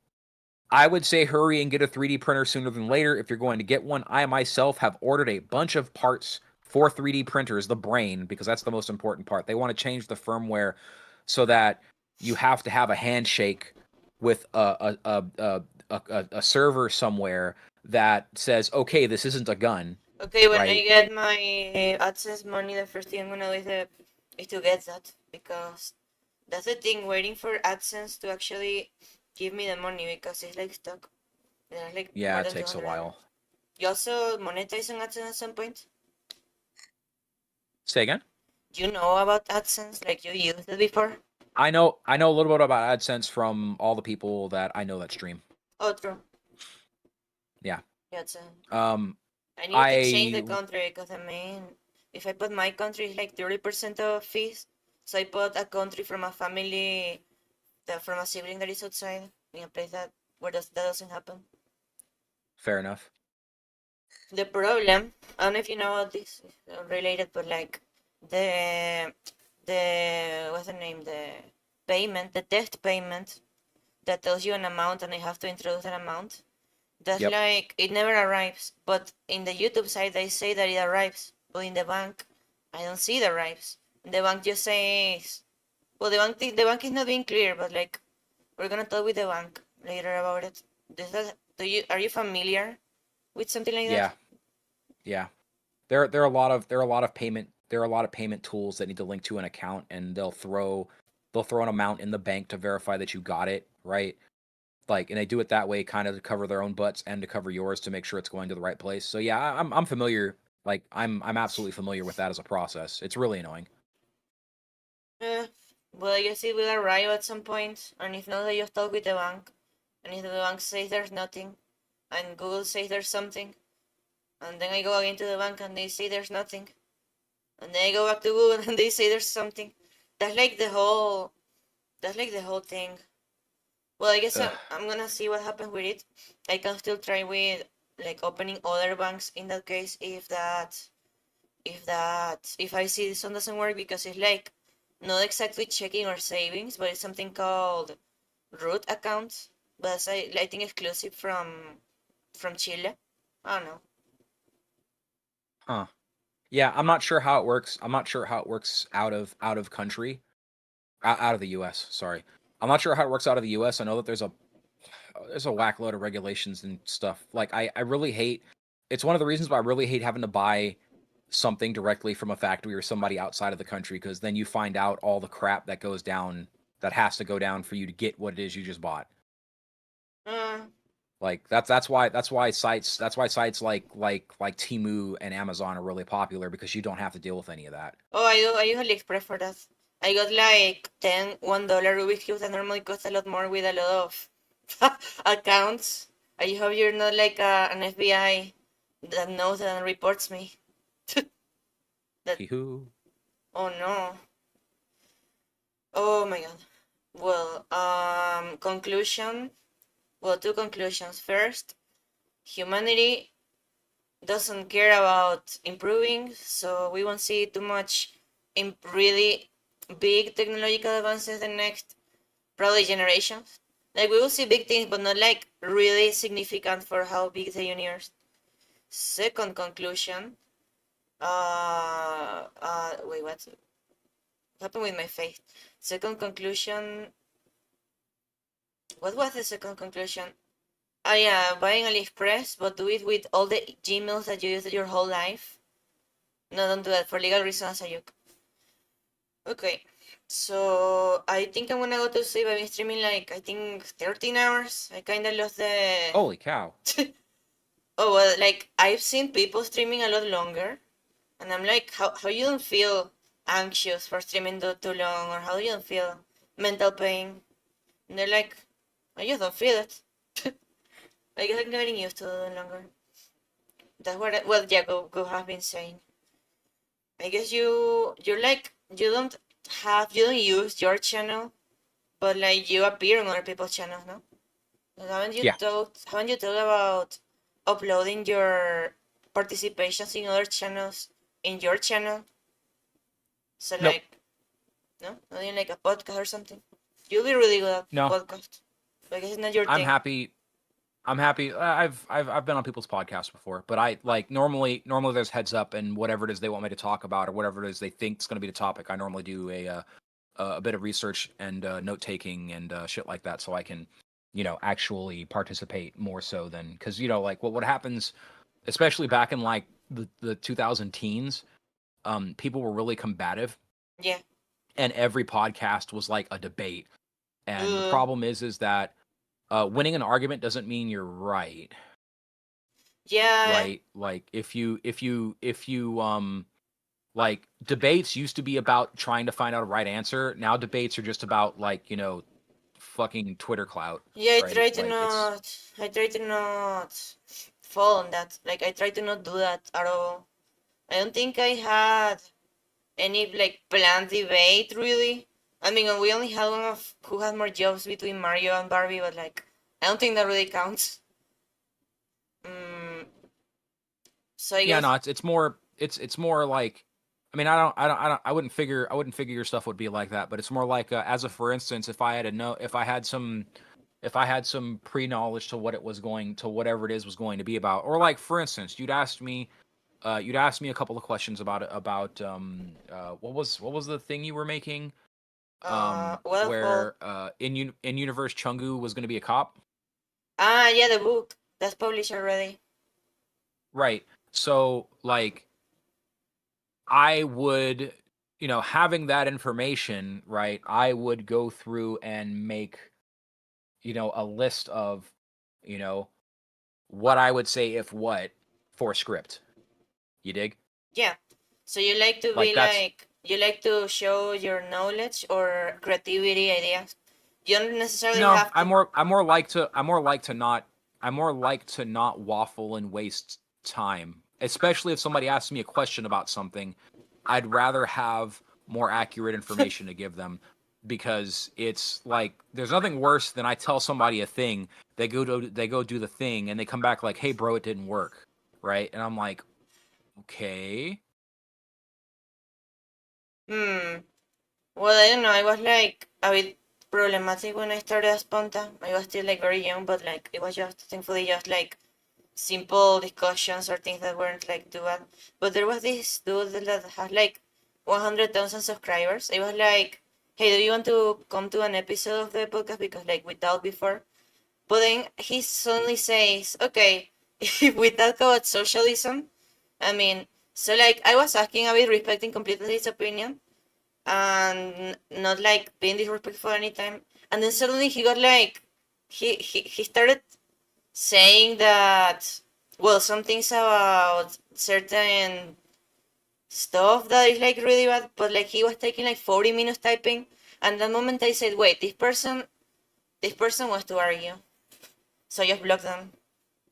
I would say hurry and get a 3D printer sooner than later if you're going to get one. I myself have ordered a bunch of parts for 3D printers, the brain, because that's the most important part. They want to change the firmware so that you have to have a handshake with a server somewhere that says, okay, this isn't a gun. Okay, when I Right. get my AdSense money, the first thing I'm gonna do is to get that, because that's the thing, waiting for AdSense to actually give me the money, because it's like stuck. There's like Yeah, more it than takes a 200. while. You also monetize on AdSense at some point? Say again? Do you know about AdSense? Like you used it before? I know a little bit about AdSense from all the people that I know that stream. Oh, true. Yeah. Yeah, it's I need to change the country, because I mean, if I put my country, it's like 30% of fees. So I put a country from a family, from a sibling that is outside, in a place that that doesn't happen. Fair enough. The problem, I don't know if you know about this, it's unrelated, but like the what's the name, the payment, the test payment that tells you an amount and I have to introduce an amount. That's Yep. like it never arrives. But in the YouTube side, they say that it arrives, but in the bank, I don't see it arrives. The bank just says, well, the bank is not being clear, but like we're gonna talk with the bank later about it. Are you familiar with something like Yeah. that? Yeah. There are a lot of payment tools that need to link to an account, and they'll throw an amount in the bank to verify that you got it, right? Like, and they do it that way kind of to cover their own butts and to cover yours to make sure it's going to the right place. So yeah, I'm familiar. Like I'm absolutely familiar with that as a process. It's really annoying. Well, I guess it will arrive at some point, and if not, I just talk with the bank. And if the bank says there's nothing, and Google says there's something, and then I go again to the bank and they say there's nothing, and then I go back to Google and they say there's something. That's like the whole thing. Well, I guess I'm gonna see what happens with it. I can still try with like opening other banks in that case if I see this one doesn't work, because it's like not exactly checking or savings, but it's something called root accounts. But it's, I think exclusive from Chile. I don't know. Huh. Yeah, I'm not sure how it works. I'm not sure how it works out of country, out of the U.S. Sorry, I'm not sure how it works out of the U.S. I know that there's a whack load of regulations and stuff. Like I really hate. It's one of the reasons why I really hate having to buy something directly from a factory or somebody outside of the country, because then you find out all the crap that goes down, that has to go down for you to get what it is you just bought. Like that's why sites like Temu and Amazon are really popular, because you don't have to deal with any of that. Oh, I use AliExpress for that. I got like $1 Rubik's Cube that normally costs a lot more with a lot of accounts. I hope you're not like an FBI that knows and reports me. Hee-hoo. Oh no. Oh my god. Well, conclusion. Well, two conclusions. First, humanity doesn't care about improving, so we won't see too much in really big technological advances the next probably generations. Like we will see big things, but not like really significant for how big the universe. Second conclusion. Wait, what happened with my face? Second conclusion. What was the second conclusion? Oh yeah, buying AliExpress, but do it with all the Gmails that you used your whole life. No, don't do that for legal reasons, Ayuk. Okay, so I think I'm gonna go to sleep. I've been streaming like I think 13 hours. I kinda lost the. Holy cow! Oh well, like I've seen people streaming a lot longer, and I'm like, how you don't feel anxious for streaming too long, or how you don't feel mental pain? And they're like, I just don't feel it. I guess I'm getting used to it longer. That's what well yeah, go have been saying. I guess you're like you don't use your channel, but like you appear on other people's channels, no? Yeah. Haven't you thought about uploading your participations in other channels in your channel? So Nope. like no? Not in like a podcast or something? You'll be really good at No. podcast. But I guess it's not your I'm thing. happy. I've been on people's podcasts before, but I like normally there's heads up and whatever it is they want me to talk about or whatever it is they think is going to be the topic. I normally do a bit of research and note taking and shit like that, so I can actually participate more so than because like what happens, especially back in like the 2000 teens, people were really combative. Yeah. And every podcast was like a debate, and the Ugh. problem is that. Winning an argument doesn't mean you're right. Yeah. Right? Like if you like debates used to be about trying to find out a right answer. Now debates are just about like, fucking Twitter clout. Yeah, I right? try to Like, not fall on that. Like I try to not do that at all. I don't think I had any like planned debate really. I mean, we only had one of who had more jobs between Mario and Barbie, but like I don't think that really counts. So I yeah, guess no, it's more like I wouldn't figure your stuff would be like that, but it's more like as a for instance, if I had some pre-knowledge to what it was going to whatever it is was going to be about, or like for instance, you'd asked me a couple of questions about what was the thing you were making where in universe Chungu was going to be a cop. Yeah, the book that's published already. Right. So like I would, having that information, right, I would go through and make, a list of, what I would say if what for script. You dig? Yeah. So you like to Like be that's like you like to show your knowledge or creativity ideas. You don't necessarily no, have to. I'm more like to not waffle and waste time. Especially if somebody asks me a question about something, I'd rather have more accurate information to give them, because it's like there's nothing worse than I tell somebody a thing, they go do the thing, and they come back like, "Hey, bro, it didn't work," right? And I'm like, "Okay." Well, I don't know. I was like a bit problematic when I started as Ponta. I was still like very young, but like it was just thankfully just like simple discussions or things that weren't like too bad. But there was this dude that had like 100,000 subscribers. I was like, hey, do you want to come to an episode of the podcast? Because like we talked before. But then he suddenly says, okay, if we talk about socialism, I mean, so like I was asking a bit respecting completely his opinion and not like being disrespectful any time. And then suddenly he got like, he started saying that, well, some things about certain stuff that is like really bad, but like he was taking like 40 minutes typing. And that moment I said, wait, this person wants to argue. So I just blocked them.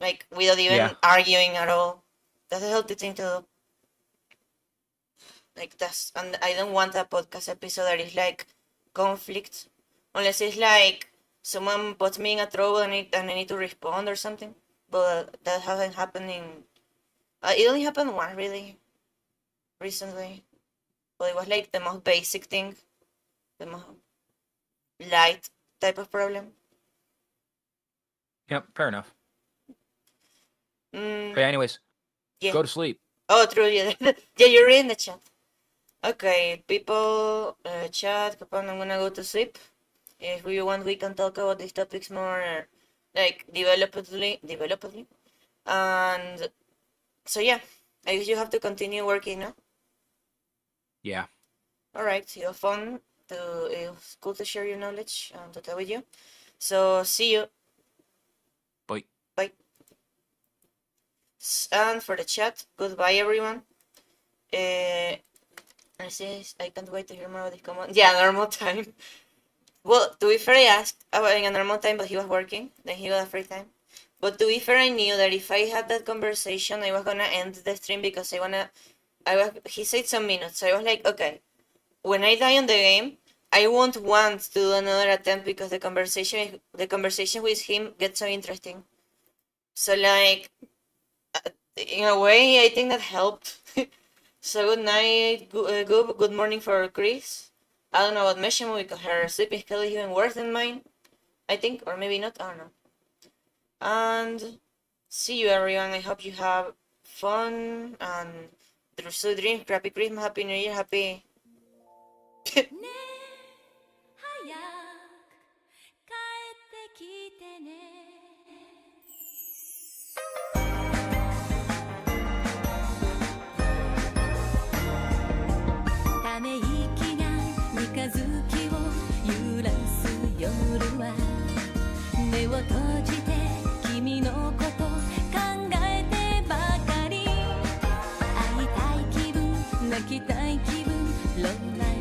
Like without even arguing at all. That's a healthy thing to do. Like and I don't want a podcast episode that is like conflict. Unless it's like someone puts me in a trouble and I need to respond or something. But that hasn't happened it only happened once really recently. But it was like the most basic thing. The most light type of problem. Yep, fair enough. Mm, Okay, anyways, yeah. go to sleep. Oh, true. Yeah, yeah. You're in the chat. Okay, people, chat. Kapag I'm gonna go to sleep. If we want, we can talk about these topics more, like developedly. And so yeah, I guess you have to continue working, no? Yeah. All right. You have fun. It was cool to share your knowledge and to talk with you. So see you. Bye. Bye. And for the chat, goodbye everyone. I can't wait to hear more of this comment. Yeah, normal time. Well, to be fair, I asked about in a normal time, but he was working. Then he got a free time. But to be fair, I knew that if I had that conversation, I was gonna end the stream because he said some minutes. So I was like, okay, when I die on the game, I won't want to do another attempt because the conversation with him gets so interesting. So like, in a way, I think that helped. So good night, good morning for Chris. I don't know about Meshamu because her sleeping schedule is even worse than mine. I think, or maybe not, I don't know. And see you everyone. I hope you have fun and sweet dreams. Happy Christmas, Happy New Year, happy... ねえ早く帰ってきてねため息が三日月を揺らす夜は目を閉じて君のこと考えてばかり会いたい気分泣きたい気分ロマン